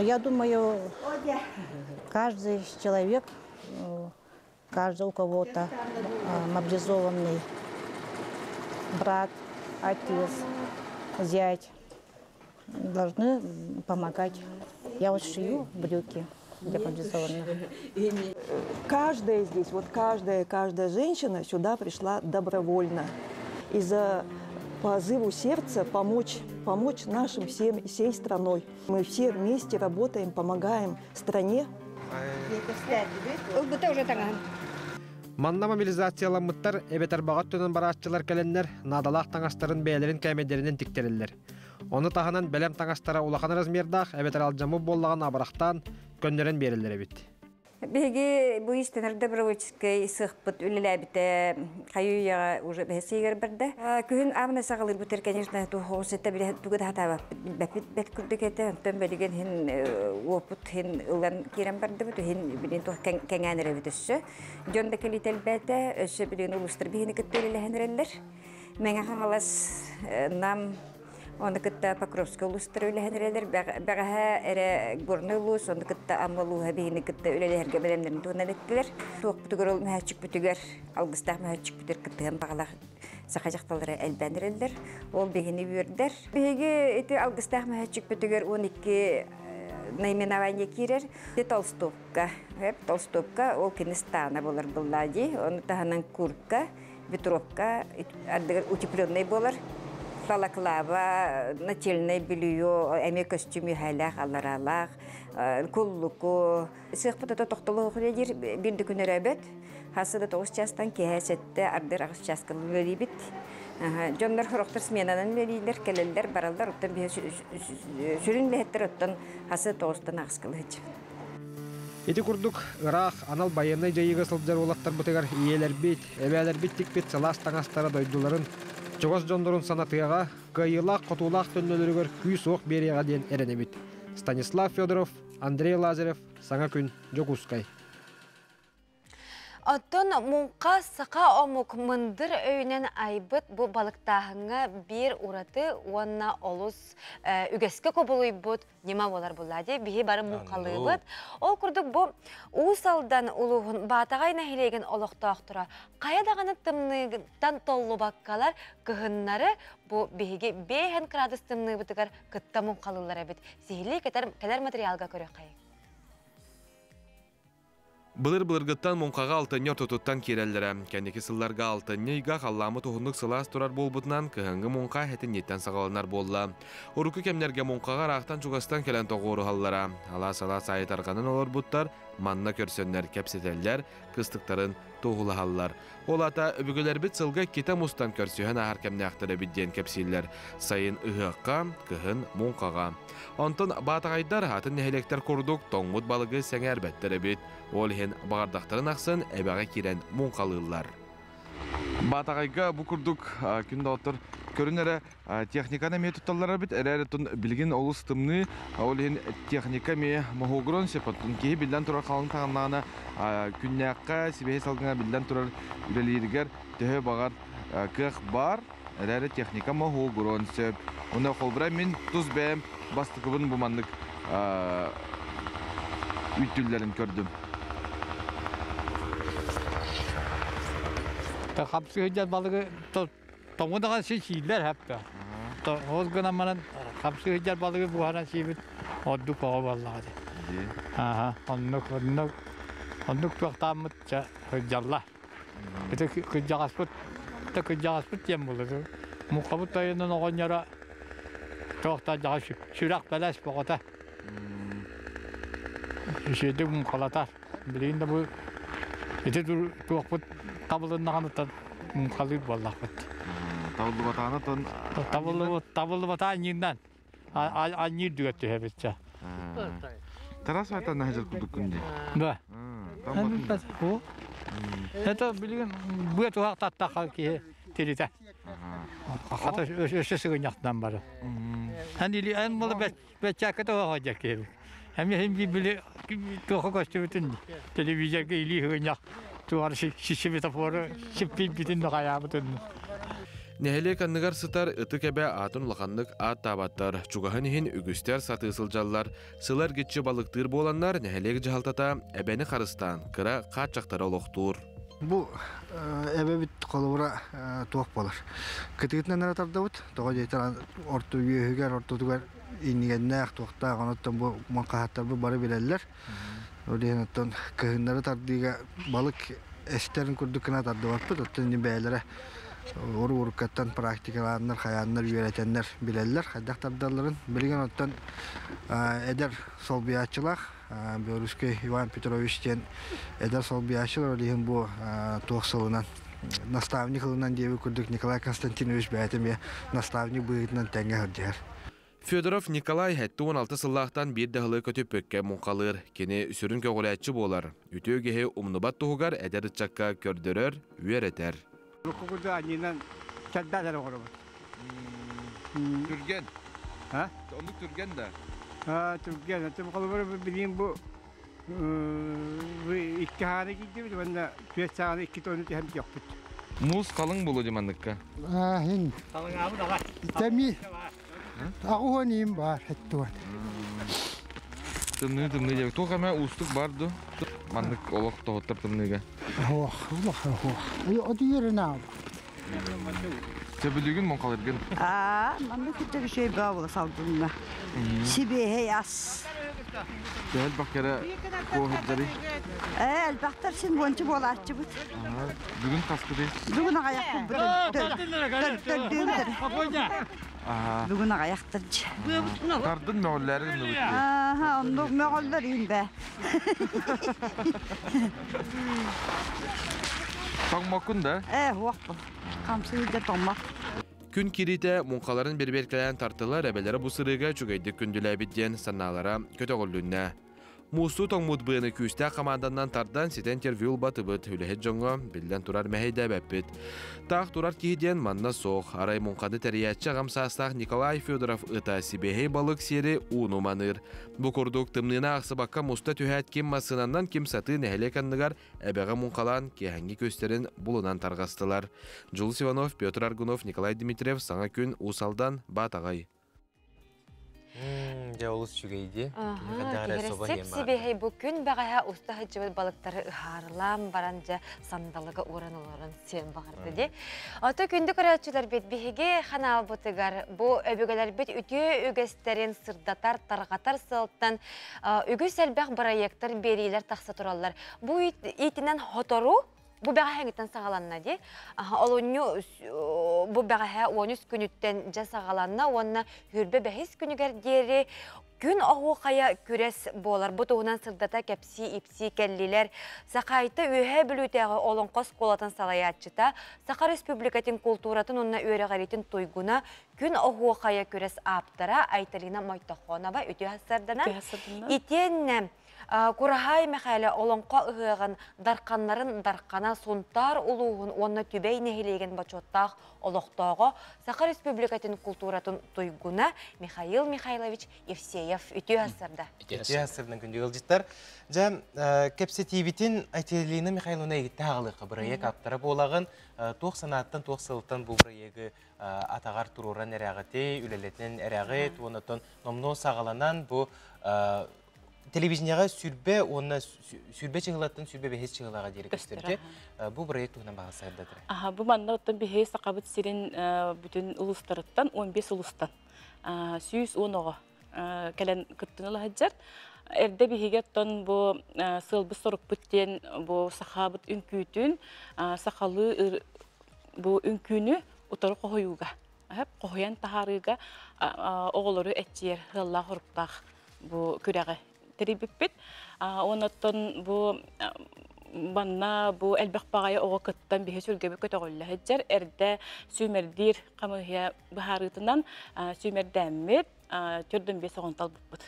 Я думаю, каждый человек, каждый у кого-то мобилизованный брат, отец, зять должны помогать. Я вот шью брюки для мобилизованных. Каждая здесь, вот каждая женщина сюда пришла добровольно. Из-за позыву сердца помочь нашим всей страной. Мы все вместе работаем, помогаем стране. Манна мобилизацияланмыттар эбетер бағат төнен бараатчылар кәленнер надалақ таңастарын бәлерін кәмедерінен тиктерілер. Оны тағынан бәлем таңастара улақан размердақ эбетер алжамы боллаған абырақтан көннерін берілер бит. Беги бу истенер добровольческий сыхпыт үлеләбите каюяга уже бесигер берде. Күн амна сагалыр бутер, конечно, ту хосетте биле тугы хата бет күрдекете тем белеген хин опут хин улан кирен берде бу хин билен ту кеңәнере битүсө. Жонда келител бете өсө билен улустыр бихини кеттелеләһенерлер. Меңа хамалас нам оны кытта Покровская улустыр үләһенерлер бәгәһә эре горны улус, оны кытта амалуһа бихини кытта үләләргә белемнәрен туган эттелер. Тук бүтүгөр ул мәһәчик бүтүгөр алгыстак мәһәчик бүтүр кыттыгын багалар сахажакталары әлбәндерелдер. Ол бихини бүрдер. Биге эти алгыстак мәһәчик бүтүгөр 12 наименование кирер. Толстовка. Толстовка ол кинестана болар буллади. Оны таханан куртка, ветровка, утепленный болар. Балаклава, нательное белье, эми костюмы халях, алларалах, куллуку. Сыхпыта тоқтылығы құледер бірді күні рәбет. Хасыда 9 частан кехәсетті ардыр ағыз частқылы өлейбет. Жондар хұрықтыр сменанын өлейлер, келелдер, баралдар, оттан сүрін бәйттір, оттан хасыда 9-тан ағыз қылы. Эти курдук ырах анал байынай жайыға сылджар олаттар бұтығар иелер бет, әбәлер беттік бет салас таңастара дойдуларын Чогос жондорун санатыяға, кайылақ, қотулақ төннөлөрігөр күй соқ береға ден әренебет. Станислав Федоров, Андрей Лазарев, Саңа күн, Жокускай. Оттон мунқа сақа омук мындыр өйнен айбыт бұл балықтағыңа бір ураты онна олус үгеске көбілуй бұд нема болар бұлады, бігі бары мунқалы бұд. Ол күрдік бұл ұсалдан ұлығын батағайна хилеген олықтақ тұра. Қаядағаны тымнығын толлы баққалар күхіннары бұл бігі бейхен крадыс тымнығы бұтығар күтті мунқалылар әбіт. Сихили кәлер материалға көрі қайық. Былыр-былыргыттан мұнқаға алтынер тұтыттан керелдері. Кәндекі сылларға алтыннейға қалламы тұхындық сылас тұрар болбытынан кіхіңгі мұнқа әтін еттен сағаланар болла. Ұрықы кемнерге мұнқаға рақтан чуғастан келен тоғыры қаллара. Ала-сала сайытарғанын олар бұттар, манна көрсөннер кәпсетеллер, кыстықтарын тоғылы халлар. Ол ата өбігілер біт сылға кета мұстан көрсөйін ағар кәмне ақтыры бидден кәпсейлер. Сайын ұғыққа, кіхін мұнқаға. Онтын батағайдар атын нәхелектер құрдық тоңмұт балығы сәңе әрбәттері бит. Ол хен бағардақтарын ақсын әбәға керен мұнқалылар. Батағайға бұл құрдық күнді отыр көрінері техниканы ме тұтталары бит, әрәрі тұн білген олыс тымны, ол хен техника ме мұғығырын сепаттың кейі білден тұрар қалың тағынлағына күннәққа себейі салғына білден тұрар үлелерігер төхі бағар кіқ бар, әрәрі техника мұғығырын сеп. Оны қолбыра мен тұз бәйім бастықыбын бұмандық үттілдерін көрдім. Қапсы өйдер балығы тоңыдаған шешейлер әпті. Оз ғына манан қапсы өйдер балығы бұғаран шейбіт одды қоға балығы. Оннық тоқтамыт өйдерла. Күджағаспыт ем болыды. Мұқабыт айынан оған яра тоқта жаға сүрақ бәләс бұғыта. Şeyde mumkalatar. Bileyim de bu ete tuğakpıt tabılınağınıtan mumkalır vallahi. Tavlı batağına ton... Tabılı batağın yinden. Anjir düğüttü hepsi. Taras vatan nahajal kuduk kundi. Da. O. Это bilin bu tuğak tatta ki terite. Hatta öşesi günyaktan bari. Hani en malı beçakta o olacak ki. Hem bile tuğak koştuğun televizyon ki ili günyak. Tuğar şişi metaforu şippi bitin de kaya bütün. Nehele kanıgar sıtar ıtık ebe atın lakanlık at tabattar. Çugahanihin ügüster satısılcallar. Sılar geççi balıktır bolanlar nehele cihaltata ebeni karıstan kıra kaçaktara oloqtur. Bu ebe bit kolubura tuğak balır. Kıtıgıtından naratar davut. Toğa jeytar orta üyüger, orta tuğar inigenler tuğakta kanattan bu makahatlar bu barı bilerler. Öyleyinattan kıhınları tardiga balık esterin kurdukuna tardı varpı. Ottan beylere urukattan praktikalanlar, hayanlar, yönetenler bilerler. Hadak tardarların bilgen ottan eder sol biyaççılar. Белорусский Иван Петрович тен эдер сол биашыл олиһин бу туохсалынан наставник ылынан диэби курдук Николай Константинович бәйтем наставник быытынан тәңгә хырдыгар. Федоров Николай хәтті 16 сыллақтан бір дәғылы көтіппекке мұнқалыр, кені сүрін көғіләтші болар. Үтеугеге умныбат тұғығар әдер ұтчаққа көрдірер, үйеретер. Құқыды анинан кәддәдер оғыры бұд. Түрген? Оны түрген да? Түрген. Тüm қалыбыры білейін бұл iki hane gidiyor, bana tüyet sağını 2 tonu hem yok bit. Muz kalın bulu dimanlıkka. Hin. Kalın abi da var. Temi. Ağuhaniyim var hatta. Tımnı diyor. Tuğ hemen ustuk bardı. Manlık olak toğutlar tımnıga. Oh. O diyor ne abi? Sebülügün mon kalırgın. Manlık bir şey bağlı saldığında. Sibihe as. Gel bak yere koğutları. Elbette şimdi boncu bolatçı bu. Bugün kaskı değil. Bugün ayakkabı döndürdüm. Bugün ayaktırcı. Kardın meğulleri mi bu? Aha, onu meğulleriyim be. Tağmakın da? Vak bu. Kamsıyı da tağmak. Күн кирите мунқаларын берберкелән тартылар әбелері бұ сырыға чүгейді күнділәбідден санналара көтіғылүнне. Мусу тоңмуд бұйыны күсті команданнан тардан сетен тервюл батыбыт үліхет жоңға білден турар мәхейді бәппіт. Тақ турар кейден манна соқ. Арай мунқаны тәриятчы ғамсастақ Николай Федоров ыта сибехей балық сері уну маныр. Бұ күрдік тымнына ақсыбаққа мұста түхәт кем масынаннан кем саты нәхеле канныгар әбәға мунқалан кехәңгі көстерін бұлынан тарғастылар. Жулс Иванов, Петр Аргунов, Николай Дмитриев саңа күн усалдан батағай. Жаулус чүгейді. Рецепт сибехей бұл күн бағая ұстағы жібіл балықтары ұхарылам баранжа сандалыға ораныларын сен бағырды де. Аты күнді көрәтшілер бет бейге қанал бұтығар. Бұл өбігілер бет үте үгестерін сырдатар, тарғатар сылттан үгіс әлбәқ проекттар берейлер тақса тұралар. Бұл итінен хотору bu bağa hengitten sağalanna di. Olunyu bu bağa 13 günütten ja sağalanna onna hürbe behis günüger deri gün oğu kaya küres bolar. Bu tuğunan sırdata kepsi ipsi kelliler. Sakayta ühe bülüteği olun kos kolatan salayatçıta. Sakar Respublikatin kulturatın onna üre garitin tuyguna gün oğu kaya küres aptara aytarina maytakhona va ütü hasardana. İten Kurahay mekale olonqa ıhığın darqanların darqana suntar uluğun onna tübey nehilegen baçottaq oloqtağı Sakar Respublikatin kulturatın tuyguna Mikhail Mikhailovich Evseyev ütü hasırda. Ütü hasırdan күнді ғылжыттар. Жа, кепсе тибитин айтеліні Михайловна егітті ағылыққа бірайек аптара болағын 90-аттан 90-лыттан бұл бірайегі атағар тұруран әрәғіте, үлелетінен әрәғіт, онытын номно сағаланан бұл телевизияға сүрбе, оны сүрбе чыңылаттан сүрбе бехес чыңылаға дерек өстірді. Бұл проект ұғынан бағасы айдадыр. Бұл манда оттан бехес сақабыт сирен бүтін ұлыстарыттан 15 ұлыстан. Сүйіс оныға кәлін күттін ұлы хаджар. Әрді бехеге оттан бұл сылбы сорық бүттен бұл сақабыт үнкүйтін, сақалы бұл үнкүні ұтары қойуға. Қойян тахарыға оғылары әттер ғылла құрықтақ бұл күрәғі. терибиппит. Оноттон бу банна бу элбэх багая ого кыттан бихе сүргебе көтөгөллө хеджер эрде сүмердир камыхия бахарытынан сүмердәммет төрдөн 5 огонтал буппут.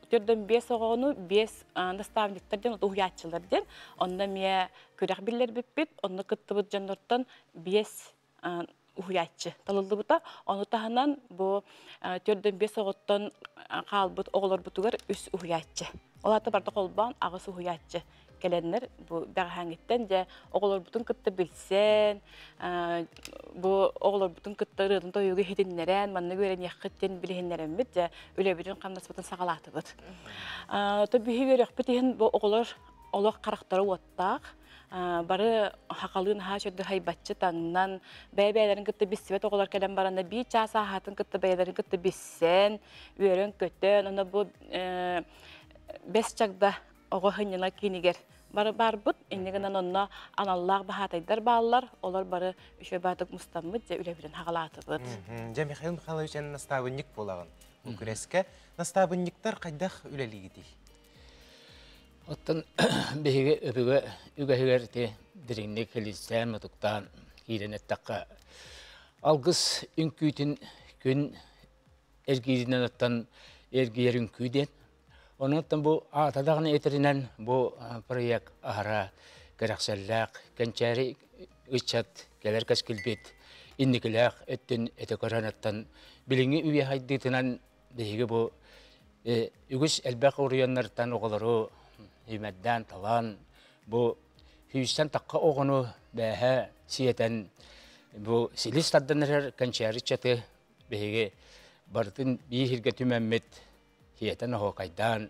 Төрдөн 5 огону 5 наставниктардан уятчылардан онда мие көрәк биллер биппит, онда кыттыбыт жандыртан 5 уятчы талылды бута. Оны таханан бу төрдөн 5 оготтон калбыт оголор бутугар 3 уятчы. Олаты барда колбан агыс уятчы. Gelenler bu berhangitten de oğullar bütün kıttı bilsen, bu oğullar bütün kıttarın toyuğu hidinleren, manna gören yakıtten bilehinleren bit de öyle bir kanasbatın sağalatı bit. Tabii görüyoruz bitihin bu oğullar Allah karakteri ottaq. Barı hakalın ha şöyle haybatçı tanından beylerin kıttı bisvet oğullar gelen baranda bir çasa hatın kıttı beylerin kıttı bilsen, öğren kötü, ona bu besçakda oğul hınyana kiniger. Barbut, innegenan onna anallar bahataylar bağlar, olar barı şöbatık mustamıd ja üle bilen hagalatı bıd. Ja Mikhail Mikhailovich nastavınnik bolağın. Bu küreske nastavınniktar qaydaq üleli gidi. Ottan behige öpüge ügeherti dirinlik helisem tuktan hirenet takka. Algıs ünkütün gün ergirinden ottan ergiyerin küden. Ondan bu atadağın eterinden bu proyek ahara gereksellak kençeri uçat gelir kaskilbet innikilak etten etekoranattan bilingi üye hayditinan behige bu ügüs elbaq uruyanlardan oğulları hümedden talan bu hüsten takka oğunu behe siyeten bu silis taddanır kençeri çatı behige bartın bir hirgetü Mehmet hiyeten o kaydan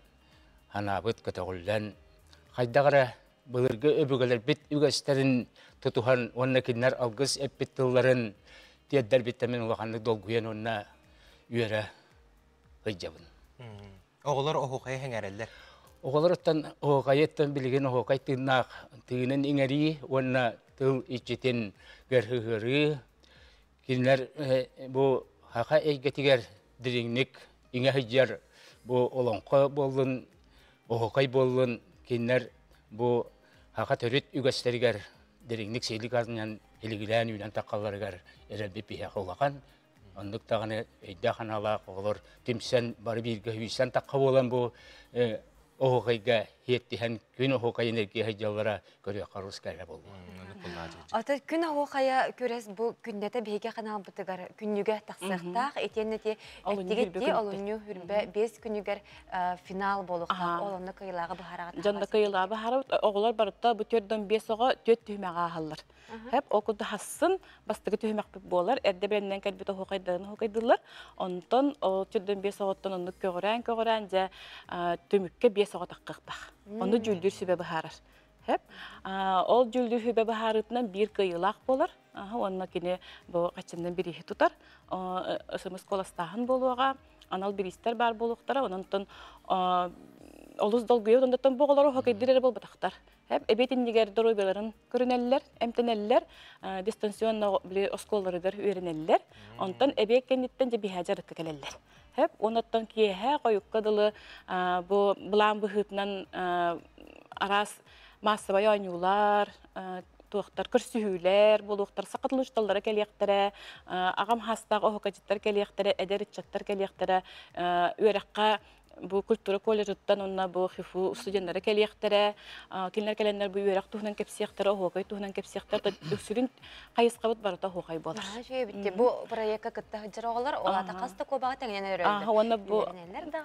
hanabıt katağullan kaydağara bılırgı öbügeler bit ügesterin tutuhan onnakinler algıs epittilların diğer bitemin ulanı dolguyan onna üyere hıcabın. Oğullar oğukaya hengereller. Oğullar ottan oğukayettan bilgin oğukaytığınak tığının ingeri onna tıl içitin gerhıhırı kinler bu haka eygetiger dirinlik inge hıcar bu olonqa bollun, oğukay bollun, kinler bu haka törüt ügesteriger derinlik seylik ardından ilgilen ülen takkallarıgar erelbip bihe oğlakan. Onluk tağını eydağın alaq olur. Timsen bari bir hüysen takka olan bu oğukayga hiyettihen gün oğukay enerji hıcallara görüyor karus kere bollu. Ata gün oğukaya görez bu gündete bege kanal bıtıgar günnüge taqsıqtaq etenneti ettigetti olunyu hürbe 5 günnüger final boluqta olunna kıyılağı baharağa. Janda kıyılağı baharağa oğullar barıtta bu törden 5 oğa 4 tühmeğe hallar. Hep okulda hassın bastığı tühmek bolar erde benden kelbete hoqaydırlar. Ondan o törden 5 oğuttan onu köğren ja tümükke 5 oğa taqıqtaq. Onu jüldür sübe baharar. Hep ol jüldür sübe baharıtından bir kıyılaq bolar. Onunla kine bu kaçından biri tutar. Isımız kolastağın boluğa anal bir ister bar boluqtara. Ondan oluz dolguyor, ondan boğuları hoqaydırır bol bataqtar. Hep ebetin diğer doroybaların görüneller, emteneller, distansiyonla bile oskollarıdır öğreneller. Ondan ebek kenditten de bir hacarıkka geleller. Hep ondan ki he koyuk kadılı bu bulan bıhıtnan aras masaya oynayular, tuğuktar kürsühüler, buluqtar sakatlıçtallara keliyektere, ağam hastaq oğukacıtlar keliyektere, ederitçatlar keliyektere, öğrekka bu kültürü kolejuttan onna bu hifu studentlere keliyektere, kinler kelenler bu öğrek tuğunan kepsiyektere, oğukay tuğunan kepsiyektere, öksürün kayısqabıt barıta oğukay bolar. Şöyle bitti. Bu proyekte kıtta hıcır oğullar, olata kasta kobağa tengener öldü. Ona bu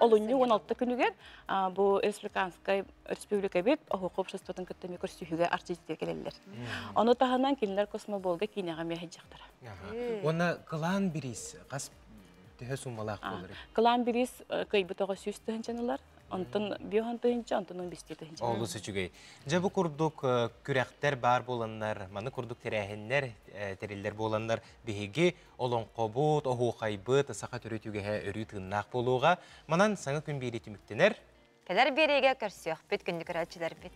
olunyu 16 günüger, bu Respublika bit, oğuk обществотын kıtta mikrosühüge artistler kelirler. Onu tahanan kinler kosmobolga kinyağa mehecektere. Ona kılan biriz, qas tehe sumalaq olur. Kılan biriz kıybıt oğa süs tıhıncanılar. Ondan biyohan tıhınca, ondan bisti tıhınca. Oğlu süçügey. Jabı kurduk kürekter bar bolanlar, manı kurduk terehenler, teriller bolanlar bihigi, olon qobut, ohu qaybıt, saqa törütüge örü tığınnaq boluğa. Manan sana gün biri tümüktener. Keler biriga körsüyor, büt gündük örelçiler bit.